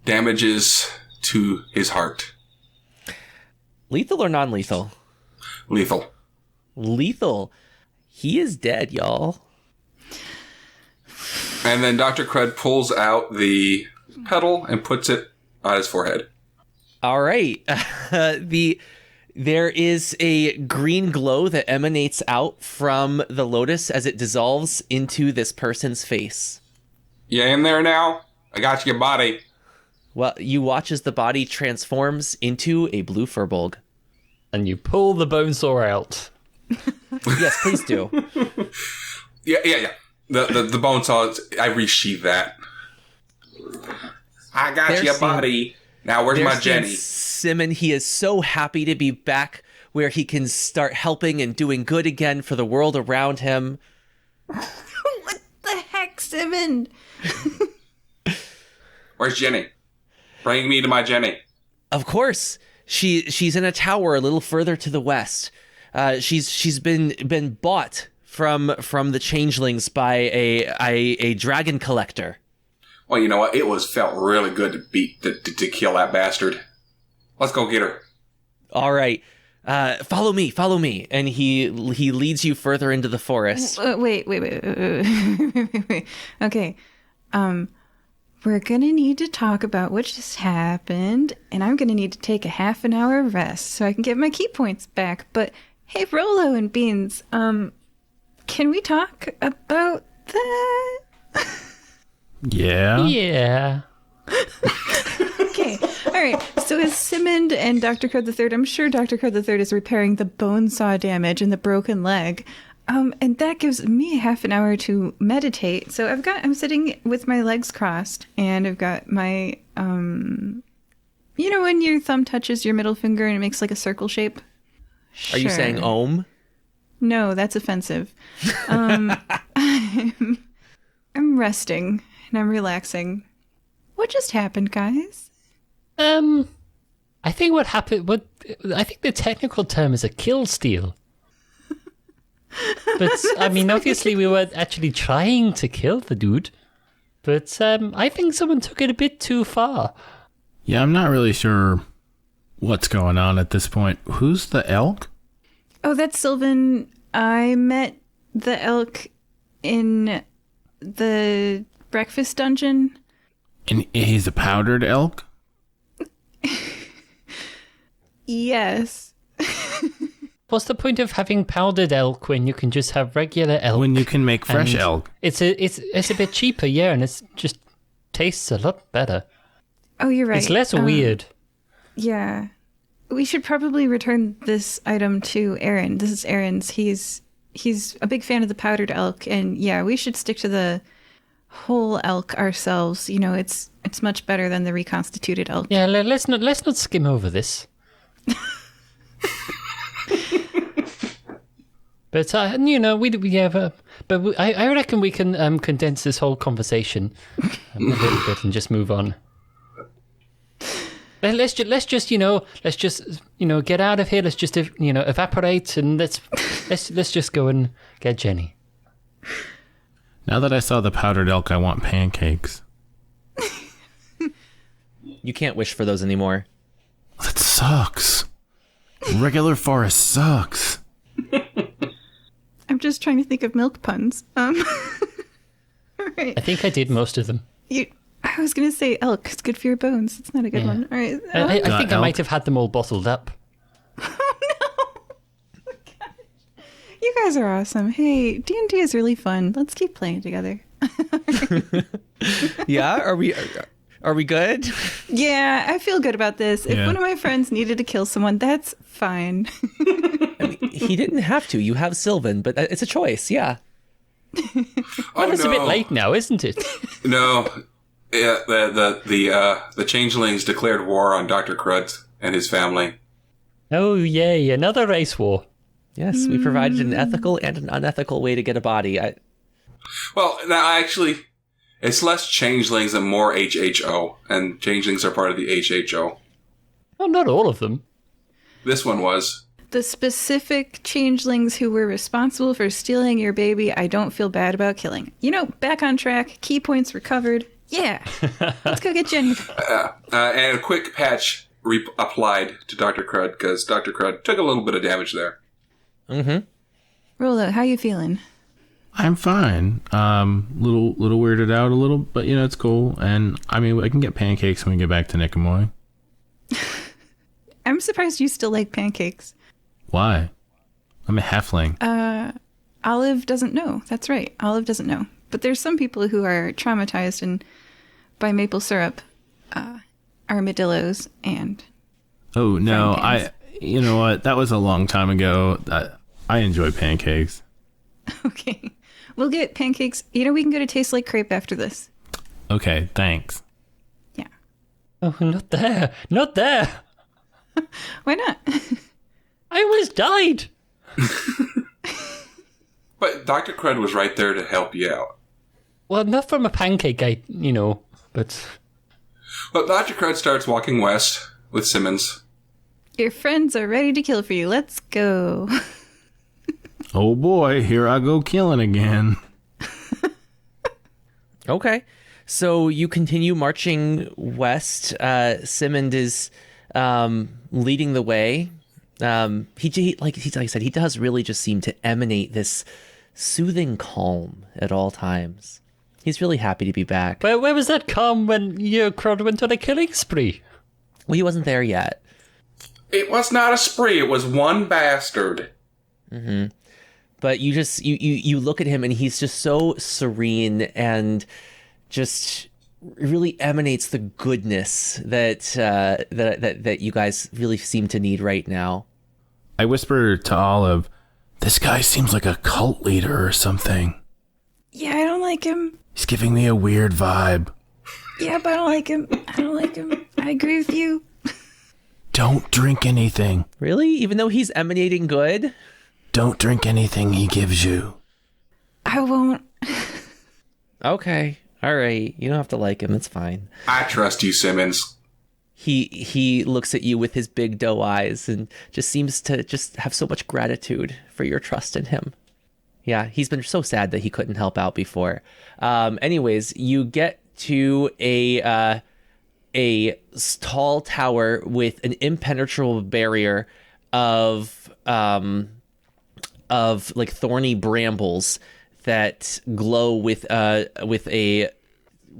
damages to his heart. Lethal or non-lethal? Lethal. Lethal. He is dead, y'all. And then Dr. Crud pulls out the pedal and puts it on his forehead. All right. There is a green glow that emanates out from the lotus as it dissolves into this person's face. You in there now? I got your body. Well, you watch as the body transforms into a blue furbolg. And you pull the bone saw out. Yes, please do. Yeah. The bone saw, I resheathe that. I got your body. Now where's my Jenny? Simon, he is so happy to be back where he can start helping and doing good again for the world around him. What the heck, Simon? Where's Jenny? Bring me to my Jenny. Of course. She's in a tower a little further to the west. She's been bought from the changelings by a dragon collector. Well, you know what? It felt really good to kill that bastard. Let's go get her. All right. Follow me. And he leads you further into the forest. Wait. Okay. We're gonna need to talk about what just happened, and I'm gonna need to take a half an hour rest so I can get my key points back. But hey, Rollo and Beans, can we talk about that? Yeah. Yeah. Okay. All right. So as Simond and Dr. Crud III, I'm sure Dr. Crud III is repairing the bone saw damage and the broken leg. And that gives me half an hour to meditate. So I'm sitting with my legs crossed, and I've got my, when your thumb touches your middle finger and it makes like a circle shape? Are you saying Om? No, that's offensive. I'm resting and I'm relaxing. What just happened, guys? I think what happened, I think the technical term is a kill steal. But, I mean, obviously we weren't actually trying to kill the dude. But I think someone took it a bit too far. Yeah, I'm not really sure what's going on at this point. Who's the elk? Oh, that's Sylvan. I met the elk in the breakfast dungeon. And he's a powdered elk? Yes. What's the point of having powdered elk when you can just have regular elk? When you can make fresh And elk. It's a bit cheaper, yeah, and it just tastes a lot better. Oh, you're right. It's less weird. Yeah. We should probably return this item to Aaron. This is Aaron's. He's a big fan of the powdered elk, and yeah, we should stick to the whole elk ourselves. You know, it's much better than the reconstituted elk. Yeah, let's not skim over this. But I reckon we can condense this whole conversation a little bit and just move on. Let's just get out of here. Let's just evaporate and let's just go and get Jenny. Now that I saw the powdered elk, I want pancakes. You can't wish for those anymore. That sucks. Regular forest sucks. I'm just trying to think of milk puns. All right. I think I did most of them. I was going to say elk. It's good for your bones. It's not a good one. All right. I think I elk. might have had them all bottled up. Oh, no. You guys are awesome. Hey, D&D is really fun. Let's keep playing together. Yeah, are we good? Yeah, I feel good about this. If one of my friends needed to kill someone, that's fine. He didn't have to. You have Sylvan, but it's a choice. Yeah. Well, it's a bit late now, isn't it? No. Yeah, the Changelings declared war on Dr. Crud and his family. Oh, yay, another race war. Yes, we provided an ethical and an unethical way to get a body. Well, now actually, it's less Changelings and more HHO, and Changelings are part of the HHO. Well, not all of them. This one was. The specific changelings who were responsible for stealing your baby, I don't feel bad about killing. You know, back on track, key points recovered. Yeah, let's go get Jenny. And a quick patch applied to Dr. Crud, because Dr. Crud took a little bit of damage there. Mm-hmm. Rollo, how you feeling? I'm fine. Little weirded out a little, but it's cool. And I mean, I can get pancakes when we get back to Nicomoy. I'm surprised you still like pancakes. Why? I'm a halfling. Olive doesn't know. That's right. Olive doesn't know. But there's some people who are traumatized by maple syrup, armadillos, and... Oh, no. You know what? That was a long time ago. I enjoy pancakes. Okay. We'll get pancakes. We can go to Taste Like Crepe after this. Okay, thanks. Yeah. Oh, not there. Not there. Why not? I almost died. But Dr. Crud was right there to help you out. Well, not from a pancake, but... But Dr. Crud starts walking west with Simmons. Your friends are ready to kill for you. Let's go. Oh boy, here I go killing again. Okay. So you continue marching west. Simmond is leading the way. Like I said, he does really just seem to emanate this soothing calm at all times. He's really happy to be back. Where was that calm when your crowd went on a killing spree? Well, he wasn't there yet. It was not a spree. It was one bastard. Mm-hmm. But you just you look at him and he's just so serene and just really emanates the goodness that you guys really seem to need right now. I whisper to Olive, this guy seems like a cult leader or something. Yeah, I don't like him. He's giving me a weird vibe. Yeah, but I don't like him. I don't like him. I agree with you. Don't drink anything. Really? Even though he's emanating good? Don't drink anything he gives you. I won't. Okay. All right. You don't have to like him. It's fine. I trust you, Simmons. He looks at you with his big doe eyes and just seems to just have so much gratitude for your trust in him. Yeah, he's been so sad that he couldn't help out before. Anyways, you get to a tall tower with an impenetrable barrier of like thorny brambles that glow with a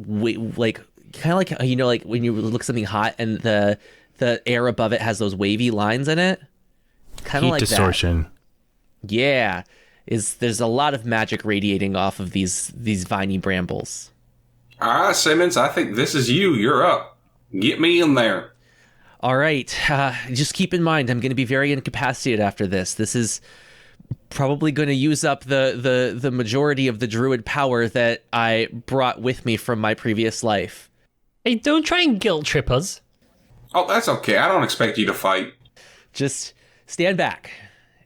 like kind of like like when you look something hot and the air above it has those wavy lines in it, kind of like distortion. That. Yeah, there's a lot of magic radiating off of these viney brambles. All right, Simmons, I think this is you. You're up. Get me in there. All right, just keep in mind I'm going to be very incapacitated after this. This is probably going to use up the majority of the druid power that I brought with me from my previous life. Hey, don't try and guilt trip us. Oh, that's okay. I don't expect you to fight. Just stand back.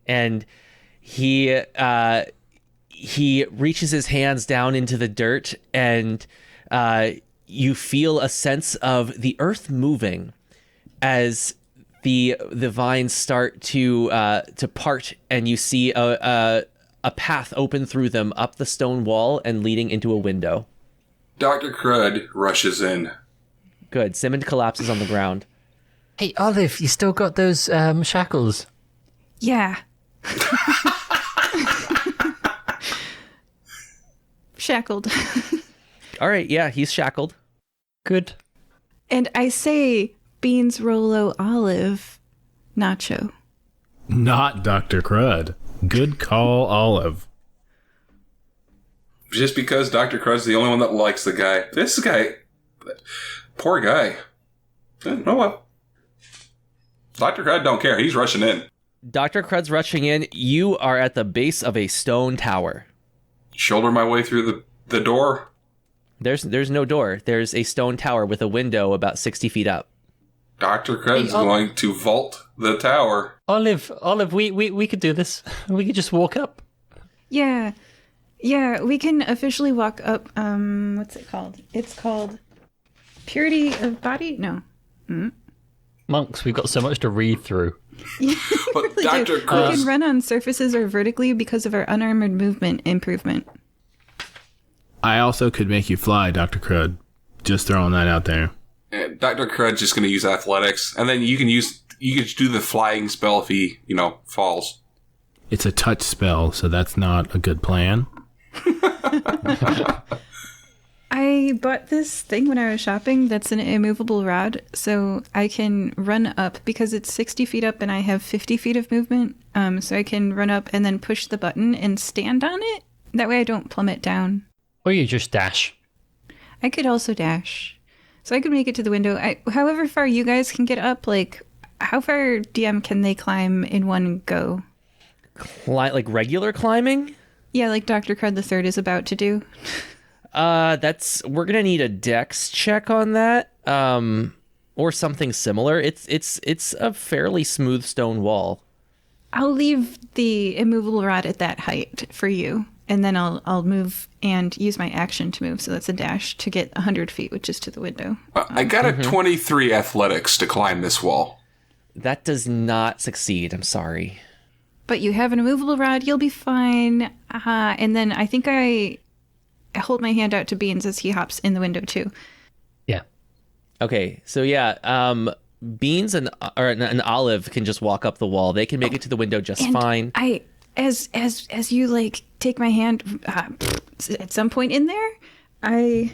And he reaches his hands down into the dirt, and you feel a sense of the earth moving as the vines start to part, and you see a path open through them up the stone wall and leading into a window. Dr. Crud rushes in. Good. Simmond collapses on the ground. Hey, Olive, you still got those shackles? Yeah. Shackled. All right. Yeah, he's shackled. Good. And I say Beans, Rollo, Olive, Nacho. Not Dr. Crud. Good call, Olive. Just because Dr. Crud's the only one that likes the guy. This guy, poor guy. You know what? Dr. Crud don't care. He's rushing in. Dr. Crud's rushing in. You are at the base of a stone tower. Shoulder my way through the door. There's no door. There's a stone tower with a window about 60 feet up. Dr. Crud's going to vault the tower. Olive, we could do this. We could just walk up. Yeah, we can officially walk up. What's it called? It's called Purity of Body? No. Monks, we've got so much to read through. But We Dr. We Crud... can run on surfaces or vertically because of our unarmored movement improvement. I also could make you fly, Dr. Crud. Just throwing that out there. Dr. Crud's just going to use athletics, and then you can do the flying spell if he, falls. It's a touch spell, so that's not a good plan. I bought this thing when I was shopping that's an immovable rod, so I can run up because it's 60 feet up and I have 50 feet of movement. So I can run up and then push the button and stand on it. That way I don't plummet down. Or you just dash. I could also dash. So I could make it to the window. However far you guys can get up, like, how far DM can they climb in one go? Like regular climbing? Yeah, like Dr. Crud III is about to do. We're gonna need a dex check on that, or something similar. It's a fairly smooth stone wall. I'll leave the immovable rod at that height for you, and then I'll move and use my action to move. So that's a dash to get 100 feet, which is to the window. I got a 23 athletics to climb this wall. That does not succeed. I'm sorry. But you have an immovable rod. You'll be fine. And then I think I hold my hand out to Beans as he hops in the window too. Yeah. Okay, so yeah, Beans and Olive can just walk up the wall. They can make it to the window just And fine. As you like take my hand at some point in there, I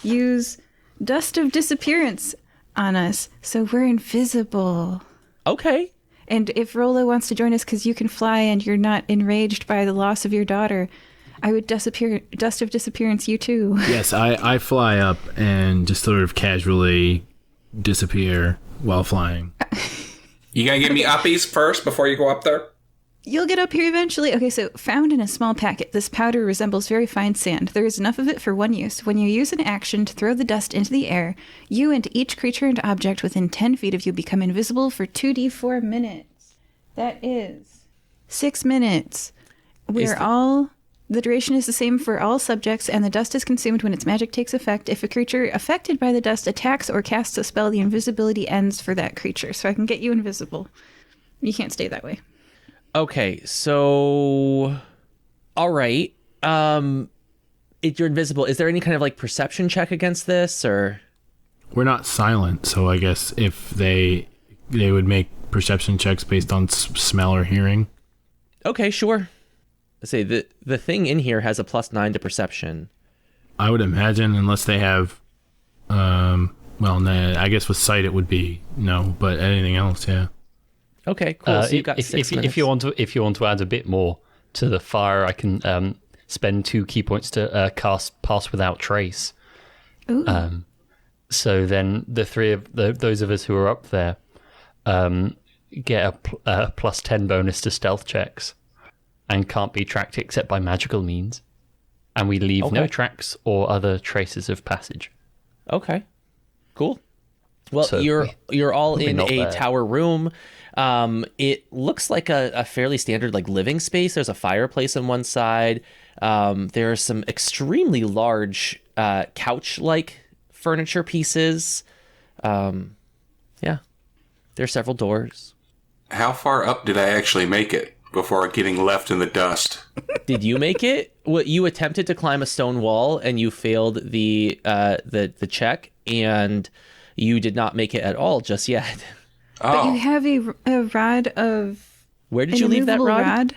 use dust of disappearance on us, so we're invisible. Okay. And if Rollo wants to join us because you can fly and you're not enraged by the loss of your daughter, I would dust of disappearance you too. Yes, I fly up and just sort of casually disappear while flying. You gonna give me uppies first before you go up there? You'll get up here eventually. Okay, so found in a small packet, this powder resembles very fine sand. There is enough of it for one use. When you use an action to throw the dust into the air, you and each creature and object within 10 feet of you become invisible for 2d4 minutes. That is 6 minutes. The duration is the same for all subjects, and the dust is consumed when its magic takes effect. If a creature affected by the dust attacks or casts a spell, the invisibility ends for that creature. So I can get you invisible. You can't stay that way. Okay, so all right. If you're invisible, is there any kind of like perception check against this, or? We're not silent, so I guess if they would make perception checks based on smell or hearing. Okay, sure. Let's say the thing in here has a +9 to perception. I would imagine, unless they have, I guess with sight it would be no, but anything else, yeah. Okay, cool. So you've got 6 minutes. If you want to add a bit more to the fire, I can spend 2 key points to cast Pass Without Trace. Ooh. So then the three of those of us who are up there get a +10 bonus to stealth checks, and can't be tracked except by magical means, and we leave no tracks or other traces of passage. Okay, cool. Well, So you're all in not a there. tower room. It looks like a fairly standard like living space. There's a fireplace on one side. There are some extremely large couch-like furniture pieces. Yeah, there are several doors. How far up did I actually make it before getting left in the dust? Did you make it? What, you attempted to climb a stone wall and you failed the check, and you did not make it at all just yet. But you Oh, have a rod of... Where did you leave that immovable rod?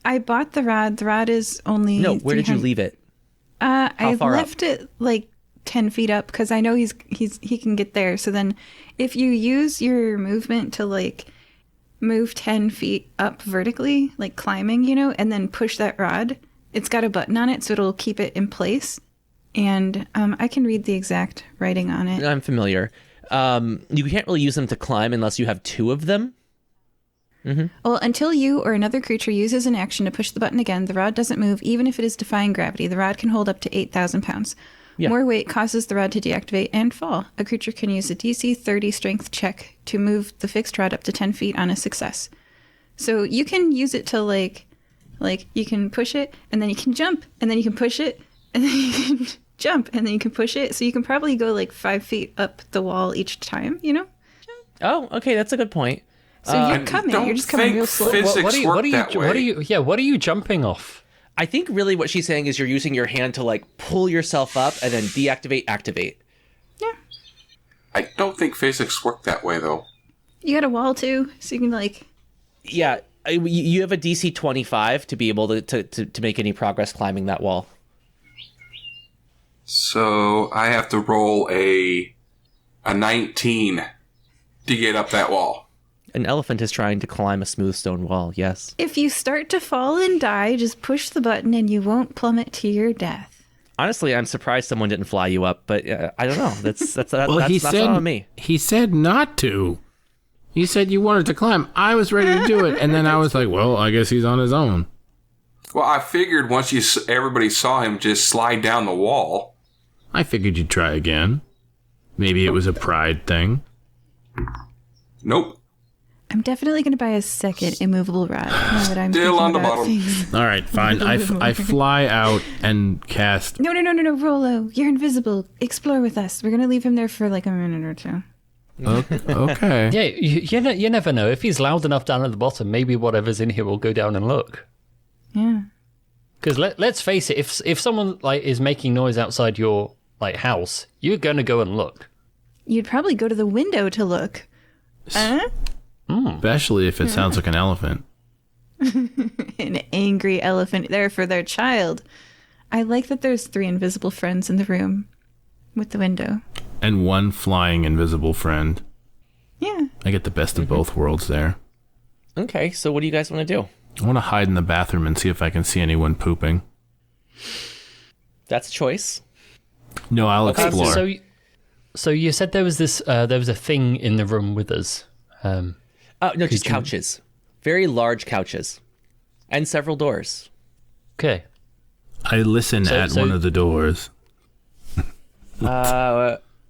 I bought the rod. The rod is only... No, where did you 300 leave it? I far up? left it like 10 feet up because I know he can get there. So then if you use your movement to like move 10 feet up vertically, like climbing, and then push that rod. It's got a button on it, so it'll keep it in place. And I can read the exact writing on it. I'm familiar. You can't really use them to climb unless you have 2 of them. Mm-hmm. Well, until you or another creature uses an action to push the button again, the rod doesn't move, even if it is defying gravity. The rod can hold up to 8,000 pounds. Yeah. More weight causes the rod to deactivate and fall. A creature can use a DC 30 strength check to move the fixed rod up to 10 feet on a success. So you can use it to, like you can push it, and then you can jump, and then you can push it, and then you can jump, and then you can push it. So you can probably go, 5 feet up the wall each time, Oh, okay, that's a good point. So you're just coming real slow. What are you jumping off? I think really what she's saying is you're using your hand to pull yourself up and then deactivate, activate. Yeah. I don't think physics work that way, though. You got a wall too, so you can Yeah, you have a DC 25 to be able to make any progress climbing that wall. So I have to roll a 19 to get up that wall. An elephant is trying to climb a smooth stone wall, yes. If you start to fall and die, just push the button and you won't plummet to your death. Honestly, I'm surprised someone didn't fly you up, but I don't know. That's well, that's not on me. He said not to. He said you wanted to climb. I was ready to do it, and then I was like, well, I guess he's on his own. Well, I figured once everybody saw him just slide down the wall. I figured you'd try again. Maybe it was a pride thing. Nope. I'm definitely going to buy a second immovable rod. Now that I'm Still on the bottom. All right, fine. I fly out and cast. No, Rollo. You're invisible. Explore with us. We're going to leave him there for a minute or two. Okay. Yeah, you never know. If he's loud enough down at the bottom, maybe whatever's in here will go down and look. Yeah. Because let's face it, if someone is making noise outside your house, you're going to go and look. You'd probably go to the window to look. Especially if it sounds like an elephant. An angry elephant there for their child. I like that there's 3 invisible friends in the room with the window. And 1 flying invisible friend. Yeah. I get the best of both worlds there. Okay, so what do you guys want to do? I want to hide in the bathroom and see if I can see anyone pooping. That's a choice. No, I'll explore. So you said there was there was a thing in the room with us. No, just couches. Very large couches. And several doors. Okay. I listen at one of the doors.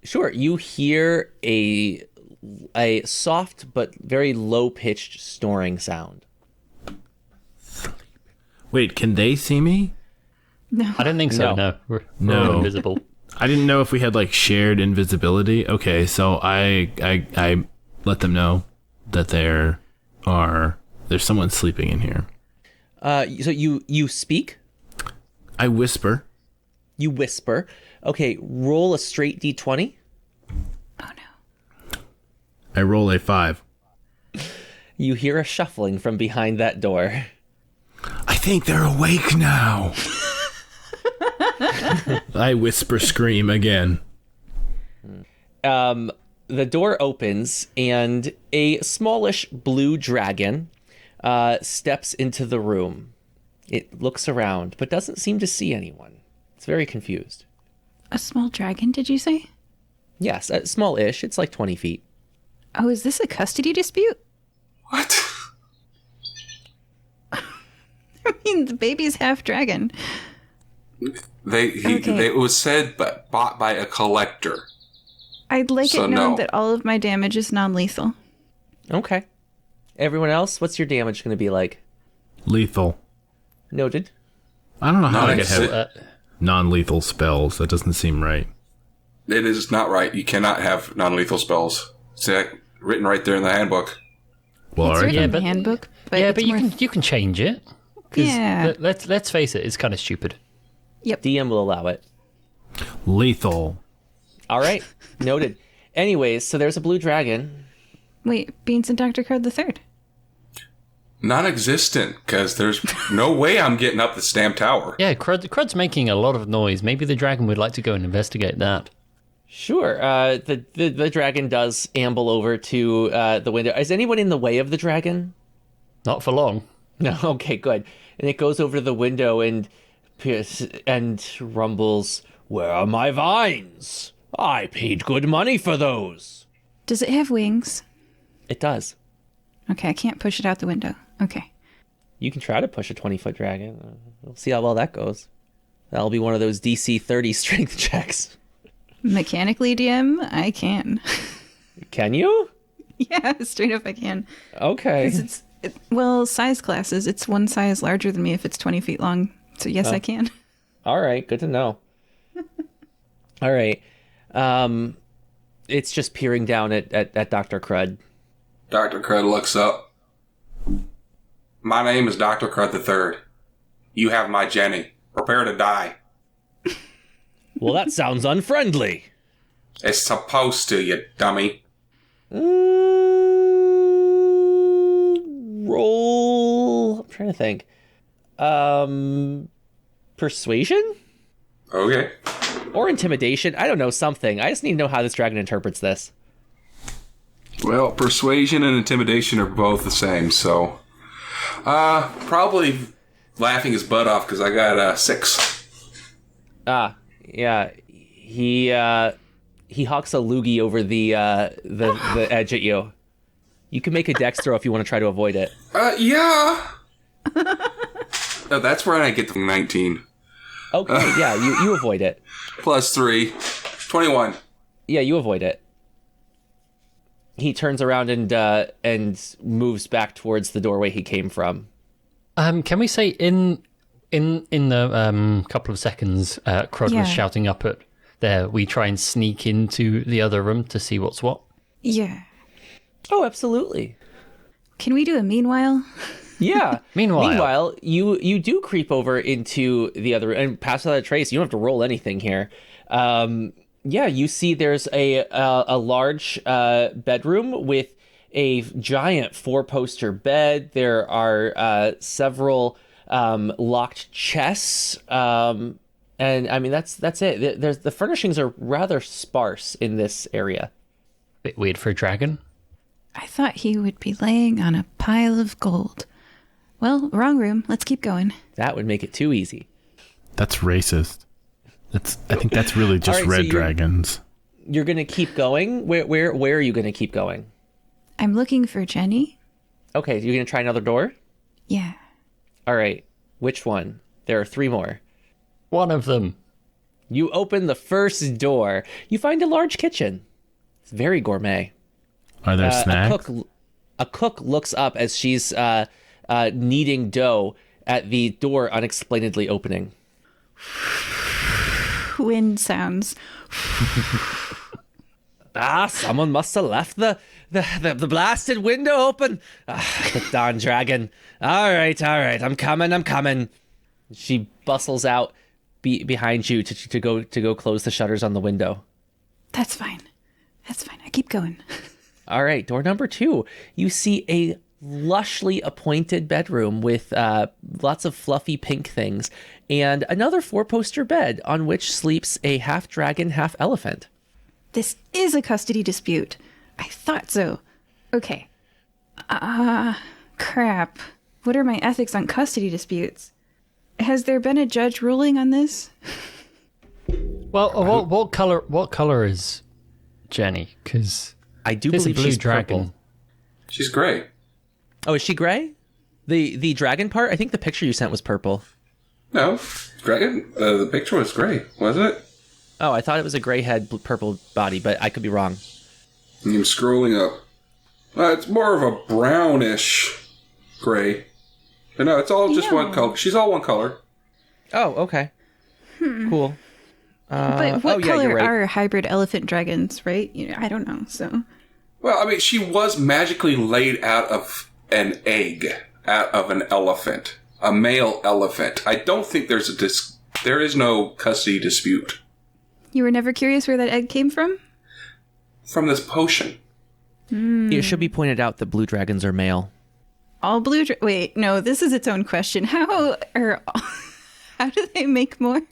Sure. You hear a soft but very low-pitched snoring sound. Wait, can they see me? No. I don't think so, no. We're invisible. I didn't know if we had shared invisibility. Okay, so I let them know that there's someone sleeping in here. So you speak? I whisper. You whisper. Okay, roll a straight D20. Oh no. I roll a 5. You hear a shuffling from behind that door. I think they're awake now. I whisper scream again. The door opens and a smallish blue dragon steps into the room. It looks around, but doesn't seem to see anyone. It's very confused. A small dragon, did you say? Yes, small-ish. It's 20 feet. Oh, is this a custody dispute? What? I mean, the baby's half dragon. It was said, but bought by a collector. I'd like it known that all of my damage is non-lethal. Okay. Everyone else, what's your damage going to be like? Lethal. Noted. I don't know how I could have non-lethal spells. That doesn't seem right. It is not right. You cannot have non-lethal spells. See that written right there in the handbook. Well, it's written in the handbook, but you can change it. Yeah. Let's face it, it's kind of stupid. Yep. DM will allow it. Lethal. All right. Noted. Anyways, so there's a blue dragon. Wait, Beans and Dr. Crud III. Non-existent, because there's no way I'm getting up the Stamp Tower. Yeah, Crud's making a lot of noise. Maybe the dragon would like to go and investigate that. Sure. The dragon does amble over to the window. Is anyone in the way of the dragon? Not for long. No. Okay, good. And it goes over to the window and rumbles, "Where are my vines? I paid good money for those." Does it have wings? It does. Okay, I can't push it out the window. Okay. You can try to push a 20-foot dragon. We'll see how well that goes. That'll be one of those DC 30 strength checks. Mechanically, DM, I can. Can you? Yeah, straight up I can. Okay. Size classes, it's one size larger than me if it's 20 feet long. So yes, I can. All right, good to know. All right. It's just peering down at Dr. Crud. Dr. Crud looks up. "My name is Dr. Crud III. You have my Jenny. Prepare to die." Well, that sounds unfriendly. It's supposed to, you dummy. Roll. I'm trying to think. Persuasion? Okay. Or intimidation? I don't know, something. I just need to know how this dragon interprets this. Well, persuasion and intimidation are both the same, so... probably laughing his butt off because I got a 6. Yeah. He hawks a loogie over the edge at you. You can make a dex throw if you want to try to avoid it. Yeah. No, that's where I get the 19. Okay, yeah, you avoid it. Plus 3. 21. Yeah, you avoid it. He turns around and moves back towards the doorway he came from. Can we say in the couple of seconds, Crud was shouting up at there. We try and sneak into the other room to see what's what. Yeah. Oh, absolutely. Can we do a meanwhile? Yeah. Meanwhile, you do creep over into the other and pass without a trace. You don't have to roll anything here. Yeah, you see there's a large bedroom with a giant 4-poster bed. There are several locked chests, and I mean that's it. The furnishings are rather sparse in this area. Bit weird for a dragon. I thought he would be laying on a pile of gold. Well, wrong room. Let's keep going. That would make it too easy. That's racist. I think that's really just All right, red so dragons. You're gonna keep going. Where are you gonna keep going? I'm looking for Jenny. Okay, you're gonna try another door. Yeah. All right, which one? There are 3 more. One of them. You open the first door. You find a large kitchen. It's very gourmet. Are there snacks? A cook looks up as she's kneading dough at the door unexplainedly opening. Wind sounds. Someone must have left the blasted window open. The darn dragon. All right, I'm coming. She bustles out behind you to go close the shutters on the window. That's fine. I keep going. All right, door number 2. You see a lushly appointed bedroom with lots of fluffy pink things and another 4-poster bed on which sleeps a half dragon, half elephant. This is a custody dispute. I thought so. Okay. Crap. What are my ethics on custody disputes? Has there been a judge ruling on this? Well, what color is Jenny? Because I do there's believe a blue she's dragon. purple. She's gray. Oh, is she gray? The dragon part? I think the picture you sent was purple. No, dragon. The picture was gray, wasn't it? Oh, I thought it was a gray head, purple body, but I could be wrong. I'm scrolling up. It's more of a brownish gray. But no, it's all just one color. She's all one color. Oh, okay. Cool. But what yeah, color you're right. are hybrid elephant dragons, right? I don't know, so... Well, I mean, she was magically laid out of an egg, out of an elephant, a male elephant. I don't think there is no custody dispute. You were never curious where that egg came from? From this potion. It should be pointed out that blue dragons are male. All blue... Wait, no, this is its own question. How do they make more?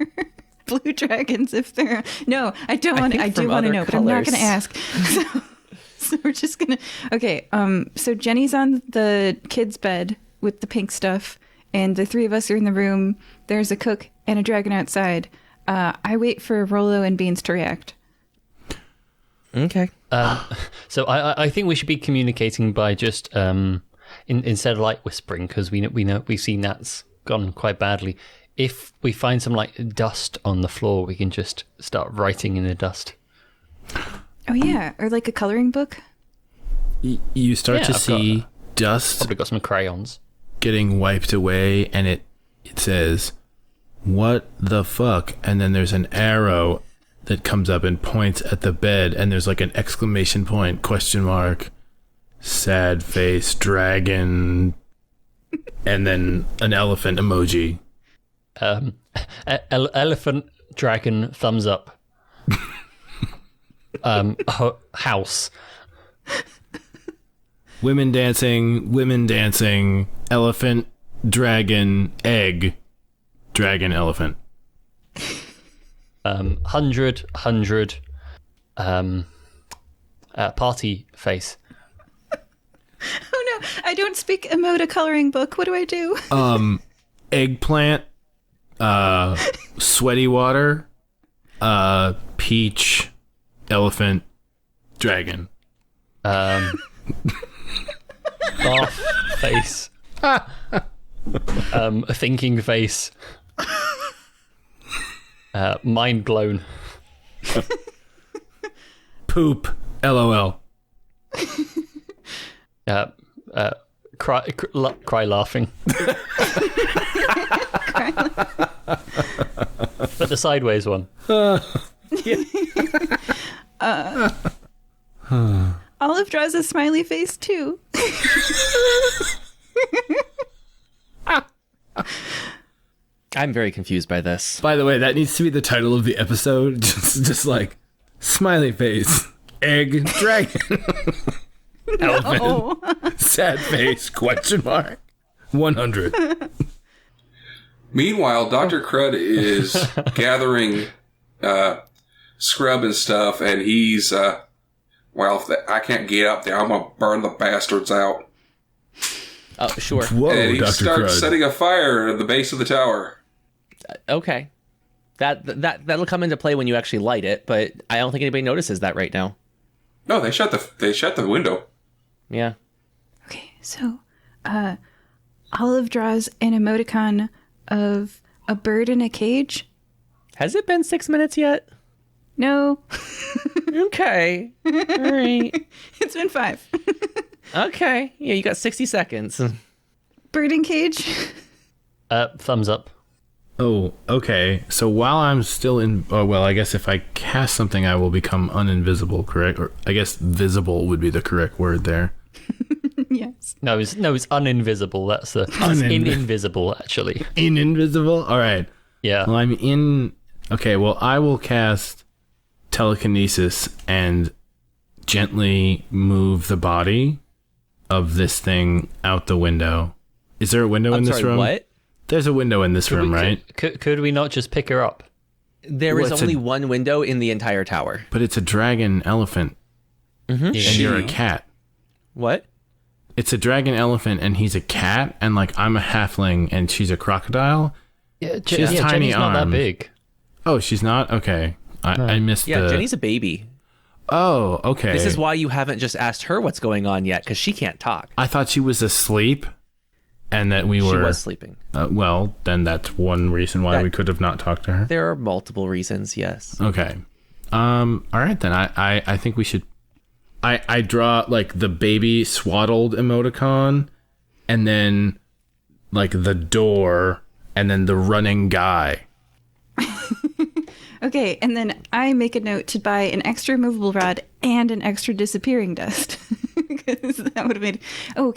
blue dragons if they're... No, I don't want to. I do from want to other know, but I'm not going to colors. ask. So we're just going to... Okay, so Jenny's on the kid's bed with the pink stuff, and the three of us are in the room. There's a cook and a dragon outside. I wait for Rollo and Beans to react. Okay. So I think we should be communicating by just instead of like whispering, because we know we've seen that's gone quite badly. If we find some like dust on the floor, we can just start writing in the dust. Oh yeah, or like a coloring book. You start to I've see dust Probably got some crayons. getting wiped away, and it says, "What the fuck?" And then there's an arrow that comes up and points at the bed, and there's like an exclamation point, question mark, sad face, dragon, and then an elephant emoji. Elephant, dragon, thumbs up. House. Women dancing, elephant, dragon, egg, dragon, elephant. 100, party face. Oh no, I don't speak emote a coloring book. What do I do? Eggplant, sweaty water, peach, elephant, dragon. Bath face. A thinking face. Mind blown. Poop, LOL. Cry laughing. But the sideways one. Olive draws a smiley face too. I'm very confused by this. By the way, that needs to be the title of the episode. Just like smiley face, egg, dragon, elephant, Oh, sad face, question mark, 100. Meanwhile, Dr. Crud is gathering scrub and stuff, and he's, I can't get up there, I'm going to burn the bastards out. Oh, sure. Whoa, And he Dr. starts Crud. setting a fire at the base of the tower. Okay. That'll come into play when you actually light it, but I don't think anybody notices that right now. No, they shut the window. Yeah. okay. So, Olive draws an emoticon of a bird in a cage. Has it been 6 minutes yet? No, Okay. All right. it's been 5. Okay. Yeah, you got 60 seconds. Bird in cage. Thumbs up. Oh, okay. So while I'm still in... Oh, well, I guess if I cast something, I will become uninvisible, correct? Or I guess visible would be the correct word there. Yes. No, it's uninvisible. That's invisible, actually. Invisible? All right. Yeah. Well, I'm in... Okay, well, I will cast telekinesis and gently move the body of this thing out the window. Is there a window in I'm this sorry, room? what? There's a window in this room, right? Could we not just pick her up? There Well, is it's only one window in the entire tower. But it's a dragon elephant, and you're a cat. What? It's a dragon elephant, and he's a cat, and like I'm a halfling, and she's a crocodile. Yeah, She has tiny Jenny's not that arms. big. Oh, she's not? Okay. I missed Yeah, the... Jenny's a baby. Oh, okay. This is why you haven't just asked her what's going on yet, because she can't talk. I thought she was asleep, and that we She were... was sleeping. Well, then that's one reason why That- we could have not talked to her. There are multiple reasons, yes. Okay. All right, then. I think we should... I draw, like, the baby swaddled emoticon, and then, like, the door, and then the running guy. Okay, and then I make a note to buy an extra movable rod and an extra disappearing dust. Because that would have made... Oh,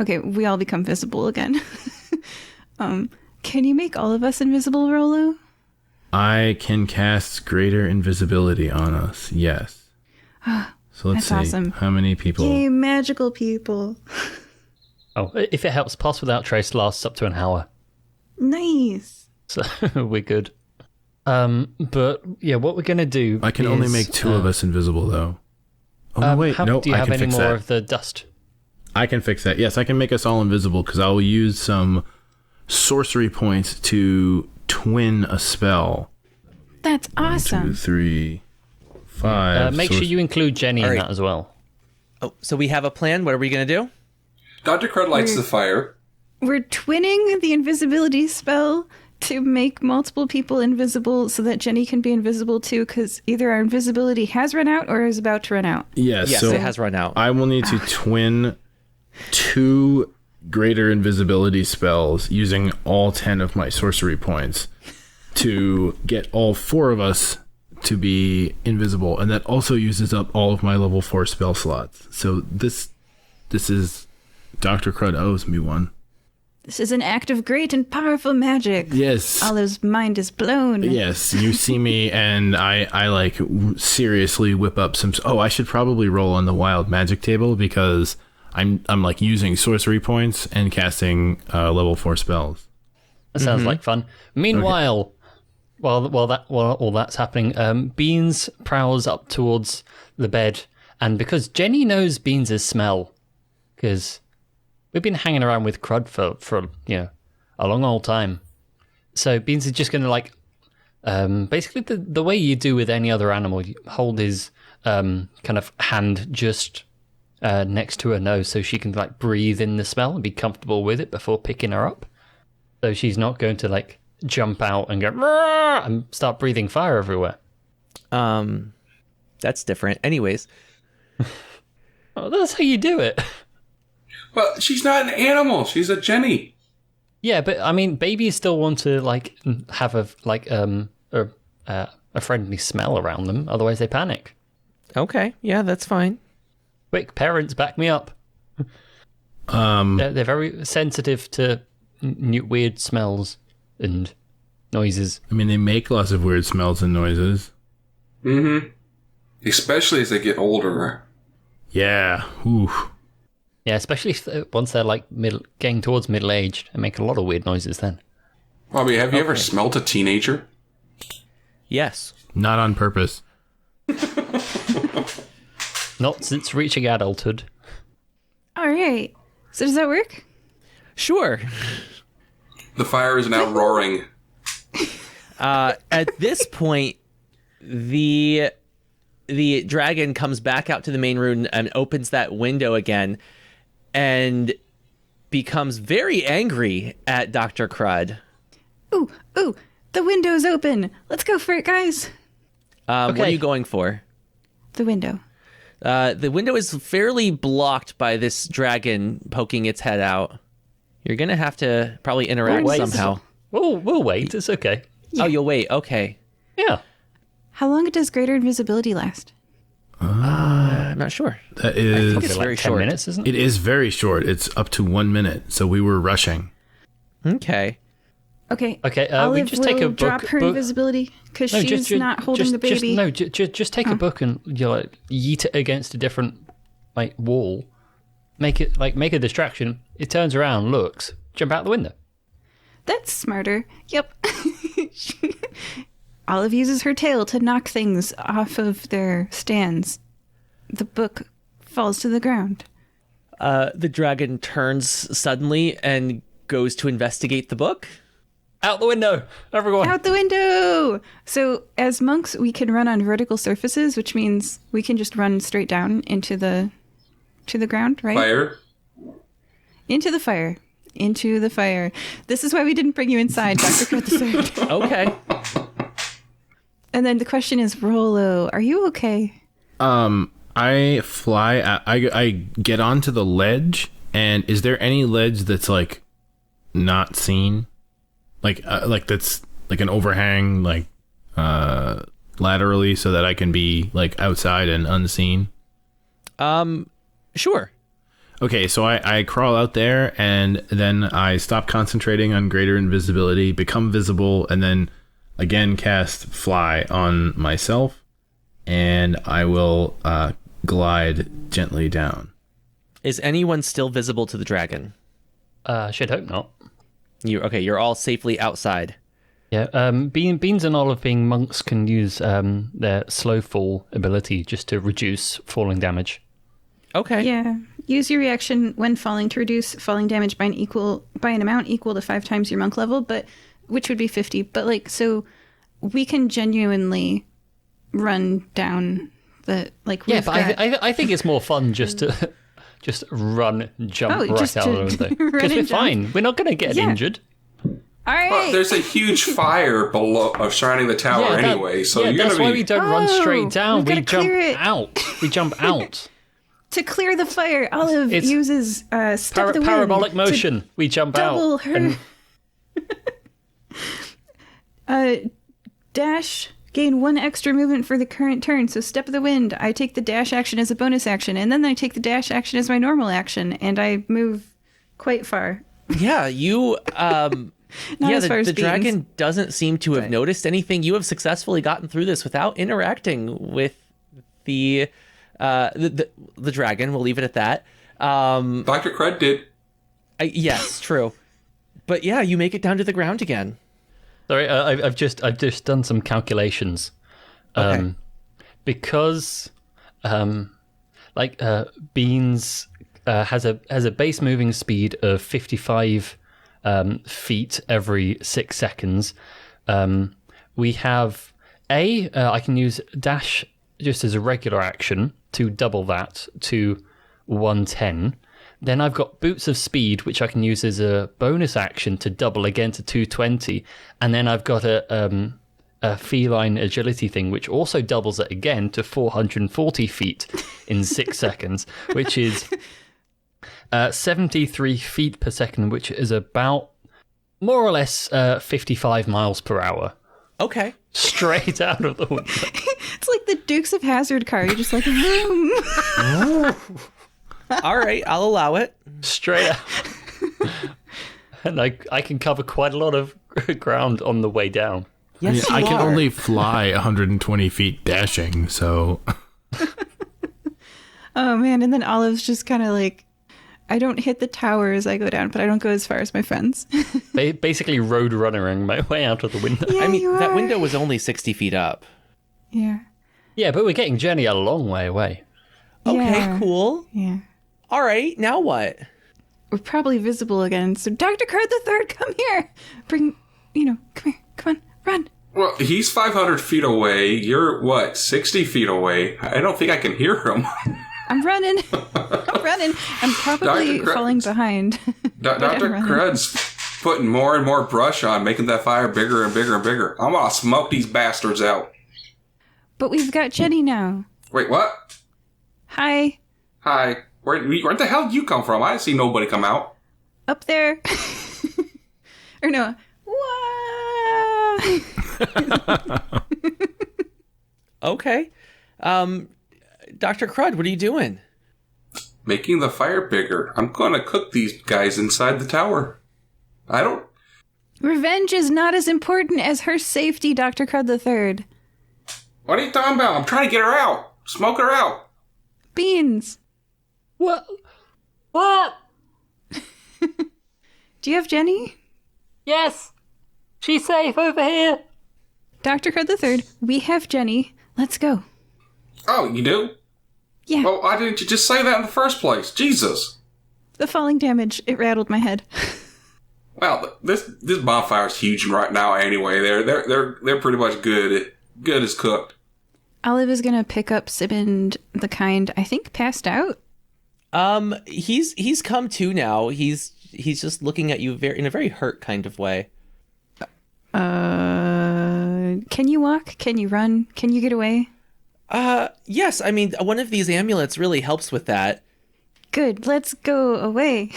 Okay, we all become visible again. Can you make all of us invisible, Rollo? I can cast greater invisibility on us, yes. So let's That's see. awesome. How many people? Yay, magical people. Oh, if it helps, Pass Without Trace lasts up to an hour. Nice. So we're good. But yeah, what we're gonna do? I can only make 2 of us invisible, though. Oh no, wait, no, do you I have can any fix more that. of the dust? I can fix that. Yes, I can make us all invisible because I will use some sorcery points to twin a spell. That's 1, 2, awesome. 3, 5. Make sure you include Jenny in right. that as well. Oh, so we have a plan. What are we going to do? Dr. Crud lights the fire. We're twinning the invisibility spell to make multiple people invisible so that Jenny can be invisible too, because either our invisibility has run out or is about to run out. Yes, Yes, so it has run out. I will need to twin 2 greater invisibility spells using all 10 of my sorcery points to get all 4 of us to be invisible, and that also uses up all of my level 4 spell slots. So this is Dr. Crud owes me one. This is an act of great and powerful magic. Yes. Olive's mind is blown. Yes, you see me and I like seriously whip up some. Oh, I should probably roll on the wild magic table because I'm like using sorcery points and casting level 4 spells. That sounds like fun. Meanwhile, while all that's happening, Beans prowls up towards the bed, and because Jenny knows Beans' smell, because we've been hanging around with Crud for a long old time, so Beans is just going to like basically the way you do with any other animal, you hold his kind of hand just next to her nose so she can like breathe in the smell and be comfortable with it before picking her up. So she's not going to like jump out and go "Rah!" and start breathing fire everywhere. That's different. Anyways, Oh, that's how you do it. Well, she's not an animal. She's a Jenny. Yeah, but I mean, babies still want to like have a friendly smell around them. Otherwise, they panic. okay, yeah, that's fine. Quick, parents, back me up. They're very sensitive to weird smells and noises. I mean, they make lots of weird smells and noises. Mm-hmm. Especially as they get older. Yeah. Ooh. Yeah, especially once they're like getting towards middle age, they make a lot of weird noises then. Bobby, have you ever smelt a teenager? Yes. Not on purpose. Not since reaching adulthood. All right. So does that work? Sure. The fire is now roaring. At this point, the dragon comes back out to the main room and opens that window again and becomes very angry at Dr. Crud. Ooh, the window's open. Let's go for it, guys. What are you going for? The window. The window is fairly blocked by this dragon poking its head out. You're going to have to probably interact Wait. somehow. We'll wait. It's okay. Oh, you'll wait. Okay. Yeah. How long does greater invisibility last? I'm not sure. That is. It's Like very 10 short. minutes, isn't it? It is very short. It's up to 1 minute. So we were rushing. Okay. Okay. Okay, we Olive just take will a book. drop her invisibility because she's not holding the baby. Just take a book and like yeet it against a different like wall. Make a distraction. It turns around, looks, jump out the window. That's smarter. Yep. Olive uses her tail to knock things off of their stands. The book falls to the ground. The dragon turns suddenly and goes to investigate the book. Out the window, everyone. Out the window! So, as monks, we can run on vertical surfaces, which means we can just run straight down into the ground, right? Fire. Into the fire. Into the fire. This is why we didn't bring you inside, Dr. Crud III. Okay. And then the question is, Rollo, are you okay? I fly. I get onto the ledge, and is there any ledge that's like not seen, like that's like an overhang, like laterally, so that I can be like outside and unseen? Sure. Okay, so I crawl out there, and then I stop concentrating on greater invisibility, become visible, and then again cast fly on myself, and I will glide gently down. Is anyone still visible to the dragon? Should hope not. You're all safely outside. Yeah, Beans and Olive, being monks, can use their slow fall ability just to reduce falling damage. Okay. Yeah. Use your reaction when falling to reduce falling damage by an amount equal to 5 times your monk level, but which would be 50. But like, so we can genuinely run down the like. Yeah, but I think it's more fun just to just run, jump right out of the thing, because we're fine. We're not going to get injured. All right. Well, there's a huge fire below surrounding the tower anyway, so you're that's gonna why be. we don't run straight down. We jump out. We jump out. To clear the fire, Olive uses step of the wind parabolic motion. We jump double out. Dash, gain 1 extra movement for the current turn. So step of the wind, I take the dash action as a bonus action, and then I take the dash action as my normal action, and I move quite far. Yeah, you. Not as far as the Beans, dragon doesn't seem to have noticed anything. You have successfully gotten through this without interacting with the dragon. We'll leave it at that. Dr. Crud did. Yes, true. But yeah, you make it down to the ground again. Sorry, I've just done some calculations. Okay. Because Beans has a base moving speed of 55 feet every 6 seconds. We have I can use dash just as a regular action to double that to 110. Then I've got Boots of Speed, which I can use as a bonus action to double again to 220. And then I've got a feline agility thing, which also doubles it again to 440 feet in 6 seconds, which is 73 feet per second, which is about more or less 55 miles per hour. Okay. Straight out of the window. It's like the Dukes of Hazzard car. You're just like, vroom. All right, I'll allow it. Straight out. And I can cover quite a lot of ground on the way down. Yes, I you can are. only fly 120 feet dashing, so... Oh, man. And then Olive's just kind of like, I don't hit the tower as I go down, but I don't go as far as my friends. Basically road runnering my way out of the window. Yeah, I mean, you that are. window was only 60 feet up. Yeah. Yeah, but we're getting Jenny a long way away. Okay, Yeah. cool. Yeah. All right, now what? We're probably visible again. So Dr. Crud III, come here. Come here. Come on, run. Well, he's 500 feet away. You're, what, 60 feet away? I don't think I can hear him. I'm running. I'm probably Dr. Crud- falling behind. But I'm Dr. running. Crud's putting more and more brush on, making that fire bigger and bigger and bigger. I'm gonna smoke these bastards out. But we've got Jenny now. Wait, what? Hi. Hi. Where the hell did you come from? I didn't see nobody come out. Up there. Or no. Wah! Okay. Dr. Crud, what are you doing? Making the fire bigger. I'm gonna cook these guys inside the tower. I don't... Revenge is not as important as her safety, Dr. Crud III. What are you talking about? I'm trying to get her out. Smoke her out. Beans. What? What? Do you have Jenny? Yes. She's safe over here. Dr. Crud III, we have Jenny. Let's go. Oh, you do? Yeah. Well, why didn't you just say that in the first place? Jesus. The falling damage, it rattled my head. Well, this bonfire's huge right now anyway. They're pretty much good as cooked. Olive is gonna pick up Siband, the kind I think passed out. He's come to now. He's just looking at you in a very hurt kind of way. Can you walk? Can you run? Can you get away? Yes. I mean, one of these amulets really helps with that. Good. Let's go away.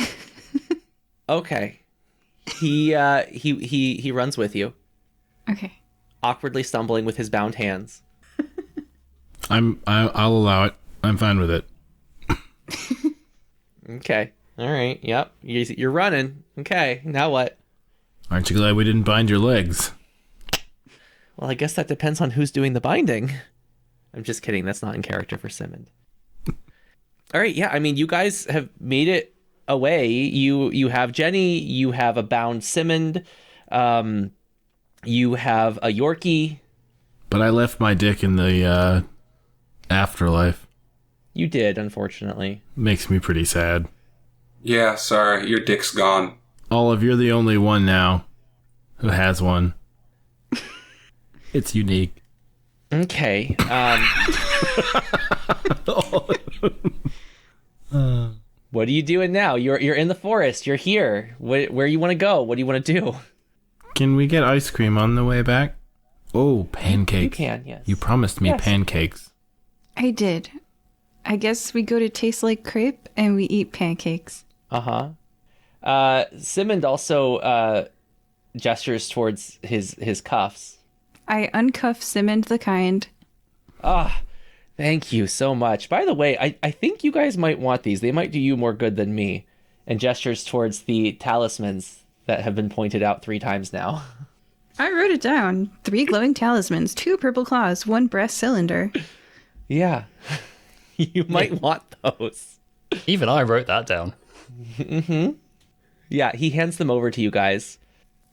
Okay. He runs with you, Okay. awkwardly stumbling with his bound hands. I'll allow it. I'm fine with it. Okay. All right. Yep. You're running. Okay. Now what? Aren't you glad we didn't bind your legs? Well, I guess that depends on who's doing the binding. I'm just kidding. That's not in character for Simond. All right. Yeah. I mean, you guys have made it away. You have Jenny. You have a bound Simond. You have a Yorkie. But I left my dick in the afterlife. You did, unfortunately. Makes me pretty sad. Yeah, sorry, your dick's gone. Olive, you're the only one now who has one. It's unique. Okay. What are you doing now? You're in the forest. You're here. Where you want to go? What do you want to do? Can we get ice cream on the way back? Oh, pancakes. You can, yes. You promised me Yes. pancakes. I did. I guess we go to Taste Like Crepe and we eat pancakes. Uh-huh. Simmond also gestures towards his cuffs. I uncuff Simmond the Kind. Ah, thank you so much. By the way, I think you guys might want these. They might do you more good than me. And gestures towards the talismans that have been pointed out 3 times now. I wrote it down. 3 glowing talismans, 2 purple claws, 1 brass cylinder. Yeah. You might want those. Even I wrote that down. Yeah, he hands them over to you guys.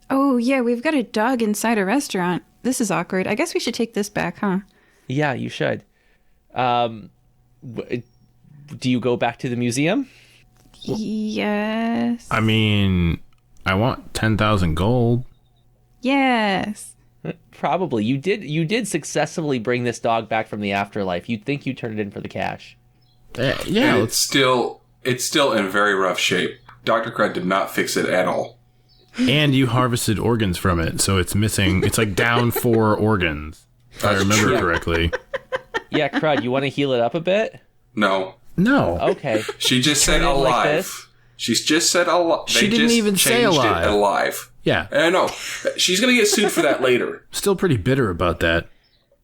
Oh, yeah, we've got a dog inside a restaurant. This is awkward. I guess we should take this back, huh? Yeah, you should. Do you go back to the museum? Yes. I mean, I want 10,000 gold. Yes. Probably. You did successfully bring this dog back from the afterlife. You'd think you turned it in for the cash. Yeah, And it's still in very rough shape. Dr. Crud did not fix it at all. and you harvested organs from it, so it's missing. It's like down 4 organs, if I remember correctly. Yeah, Crud, you want to heal it up a bit? No. No. Okay. She just said Turn it like alive. this? She's just said alive. She didn't even say alive. Alive. Yeah. I know. She's going to get sued for that later. Still pretty bitter about that.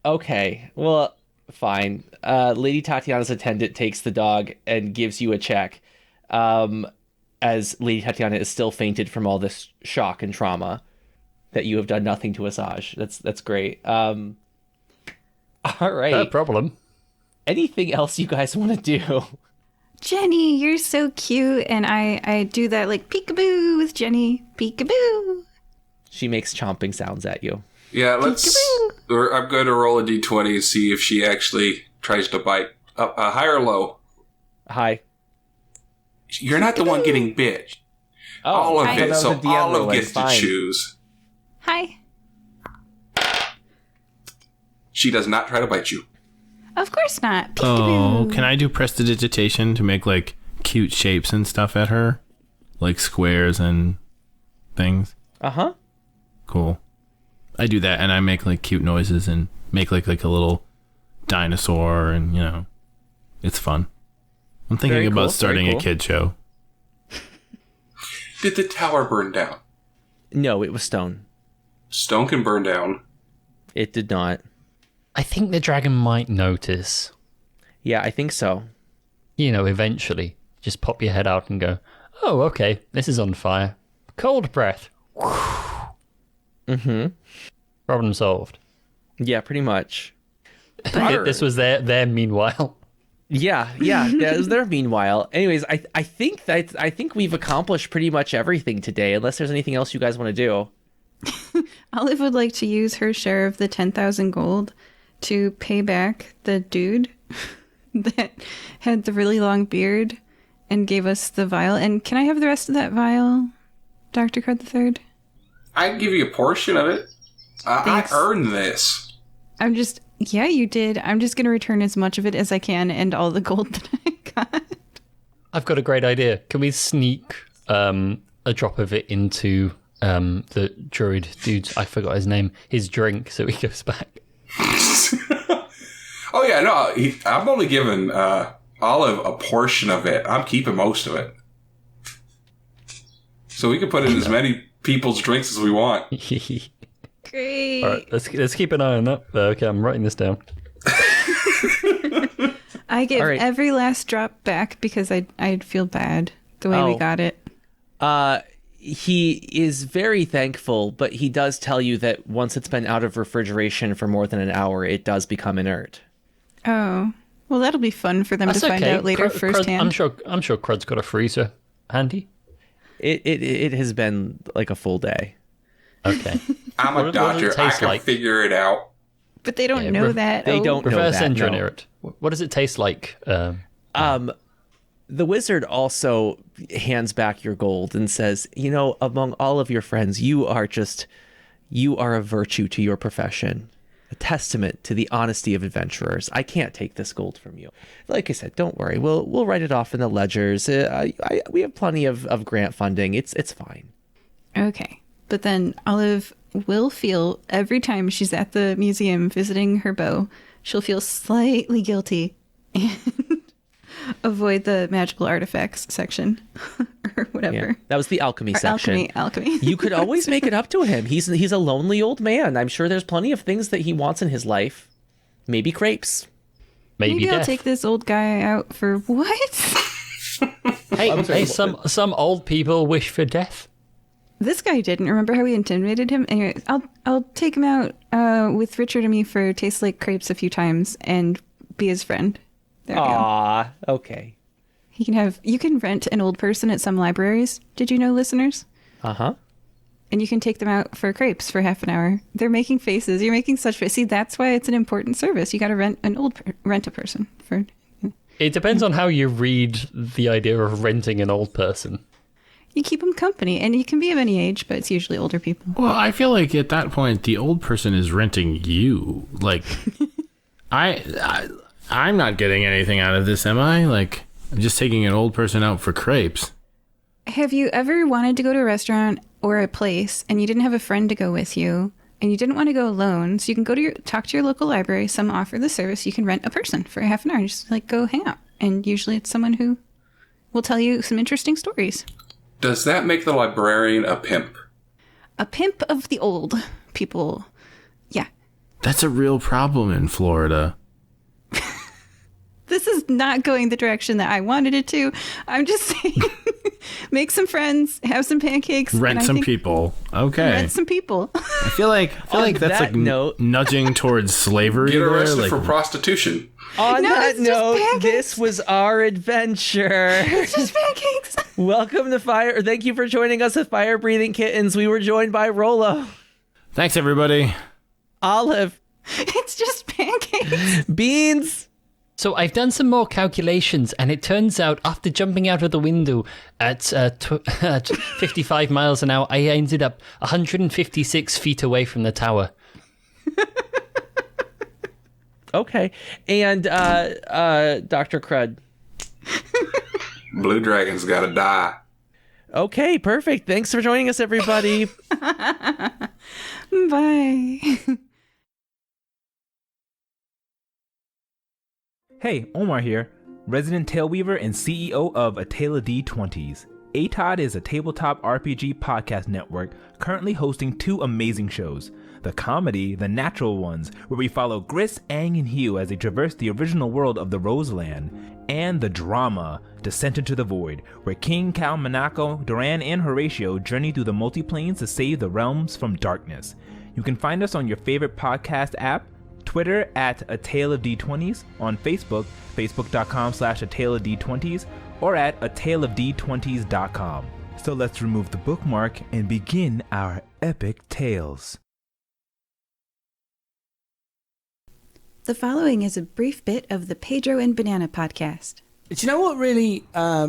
Okay. Well, fine. Lady Tatiana's attendant takes the dog and gives you a check. As Lady Tatiana is still fainted from all this shock and trauma that you have done nothing to assuage. That's great. All right. No problem. Anything else you guys want to do? Jenny, you're so cute. And I do that like peekaboo with Jenny. Peekaboo. She makes chomping sounds at you. Yeah, I'm going to roll a d20 and see if she actually tries to bite. High or low? Hi. You're not the one getting bit. Oh, Olive I thought is, that so was a DM Olive ruling. gets to Fine. choose. Hi. She does not try to bite you. Of course not. Oh, Peekaboo. can I do prestidigitation to make like cute shapes and stuff at her? Like squares and things? Uh-huh. Cool. I do that and I make like cute noises and make like a little dinosaur and, you know, it's fun. I'm thinking Very about cool, starting very a cool. kid show. Did the tower burn down? No, it was stone. Stone can burn down. It did not. I think the dragon might notice. Yeah, I think so. You know, eventually. Just pop your head out and go, oh, okay, this is on fire. Cold breath. Mm-hmm. Problem solved. Yeah, pretty much. This was their meanwhile. Yeah, that was there. Meanwhile, anyways, I think we've accomplished pretty much everything today. Unless there's anything else you guys want to do. Olive would like to use her share of the 10,000 gold to pay back the dude that had the really long beard and gave us the vial. And can I have the rest of that vial, Dr. Crud III? I can give you a portion of it. I Thanks. earned this. Yeah, you did. I'm just going to return as much of it as I can and all the gold that I got. I've got a great idea. Can we sneak a drop of it into the druid dude's, I forgot his name, his drink, so he goes back? Oh, yeah, no. I'm only giving Olive a portion of it. I'm keeping most of it. So we can put in as many people's drinks as we want. Great. All right, let's keep an eye on that. Okay, I'm writing this down. I give All right. every last drop back because I'd feel bad the way we Oh. got it. He is very thankful, but he does tell you that once it's been out of refrigeration for more than an hour, it does become inert. Oh. Well, that'll be fun for them That's to find okay. out later Crud- firsthand. I'm sure Crud's got a freezer handy. It has been like a full day. Okay. I'm What a does it doctor. I taste can like? figure it out. But they don't Yeah, know that. they don't know Reverse that, engineer no. it. What does it taste like? The wizard also hands back your gold and says, you know, among all of your friends, you are a virtue to your profession, a testament to the honesty of adventurers. I can't take this gold from you. Like I said, don't worry. We'll write it off in the ledgers. We have plenty of grant funding. It's fine. Okay. But then Olive will feel every time she's at the museum visiting her bow, she'll feel slightly guilty and avoid the magical artifacts section or whatever. Yeah, that was the alchemy Or section. Alchemy. You could always make it up to him. He's a lonely old man. I'm sure there's plenty of things that he wants in his life. Maybe crepes. Maybe I'll death. take this old guy out for what? Hey, some old people wish for death. This guy didn't. Remember how we intimidated him? Anyway, I'll take him out with Richard and me for Taste Like Crepes a few times and be his friend. There we go. Aw, okay. You can rent an old person at some libraries. Did you know, listeners? Uh-huh. And you can take them out for crepes for half an hour. They're making faces. You're making such faces. See, that's why it's an important service. You got to rent a person for. It depends on how you read the idea of renting an old person. You keep them company, and you can be of any age, but it's usually older people. Well, I feel like at that point, the old person is renting you. Like, I'm not getting anything out of this, am I? Like, I'm just taking an old person out for crepes. Have you ever wanted to go to a restaurant or a place, and you didn't have a friend to go with you, and you didn't want to go alone? So you can go to talk to your local library. Some offer the service. You can rent a person for half an hour, and just like go hang out. And usually it's someone who will tell you some interesting stories. Does that make the librarian a pimp? A pimp of the old people. Yeah. That's a real problem in Florida. This is not going the direction that I wanted it to. I'm just saying, make some friends, have some pancakes. Rent some people. Okay. Rent some people. I feel like that's that like note- nudging towards slavery. Get there, arrested like, for prostitution. On No, that it's just note, pancakes. this was our adventure. It's just pancakes. Welcome to Fire. Thank you for joining us at Fire Breathing Kittens. We were joined by Rollo, Thanks, everybody. Olive, It's just pancakes. Beans. So I've done some more calculations, and it turns out after jumping out of the window at 55 miles an hour, I ended up 156 feet away from the tower. Okay. And Dr. Crud. Blue Dragon's gotta die. Okay, perfect. Thanks for joining us, everybody. Bye. Hey, Omar here, resident Taleweaver and CEO of A Tale of D20s. ATOD is a tabletop RPG podcast network currently hosting two amazing shows. The comedy, The Natural Ones, where we follow Gris, Aang, and Hugh as they traverse the original world of the Roseland, and the drama, Descent into the Void, where King, Cal, Monaco, Duran, and Horatio journey through the multiplanes to save the realms from darkness. You can find us on your favorite podcast app, Twitter at A Tale of D20s, on Facebook, facebook.com/A Tale of D20s, or at ataleofd20s.com. So let's remove the bookmark and begin our epic tales. The following is a brief bit of the Pedro and Banana podcast. Do you know what really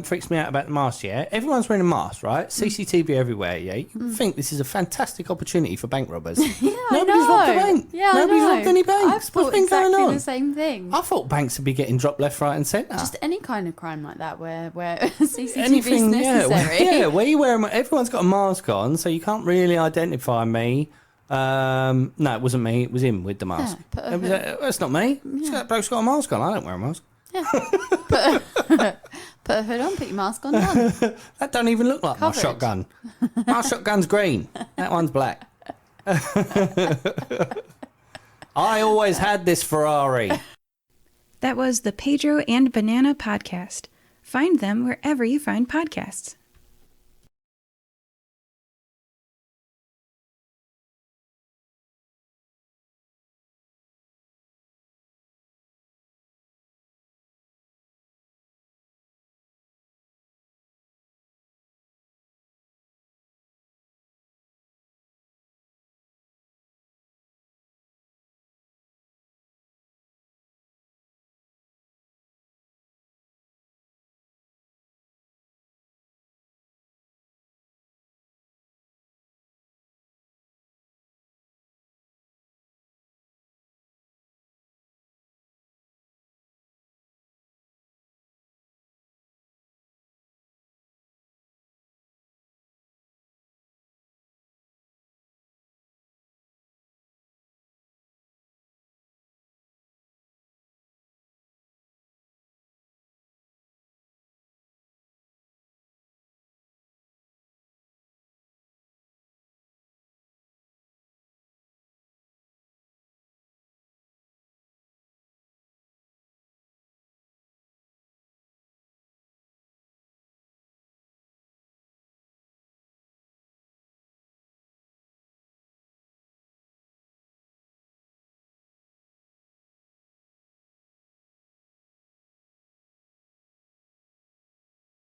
freaks me out about the mask, yeah? Everyone's wearing a mask, right? CCTV everywhere, yeah? You think this is a fantastic opportunity for bank robbers. Yeah, Nobody's robbed a bank. Yeah, Nobody's I know. robbed any banks. I've What's thought been exactly going on? the same thing. I thought banks would be getting dropped left, right and centre. Just any kind of crime like that where CCTV is necessary. Yeah, where you wear everyone's got a mask on, so you can't really identify me. No, it wasn't me. It was him with the mask. That's not me. That bloke's got a mask on. I don't wear a mask. Put a hood on, put your mask on, done. That don't even look like Covered. my shotgun. My shotgun's green. That one's black. I always had this Ferrari. That was the Pedro and Banana podcast. Find them wherever you find podcasts.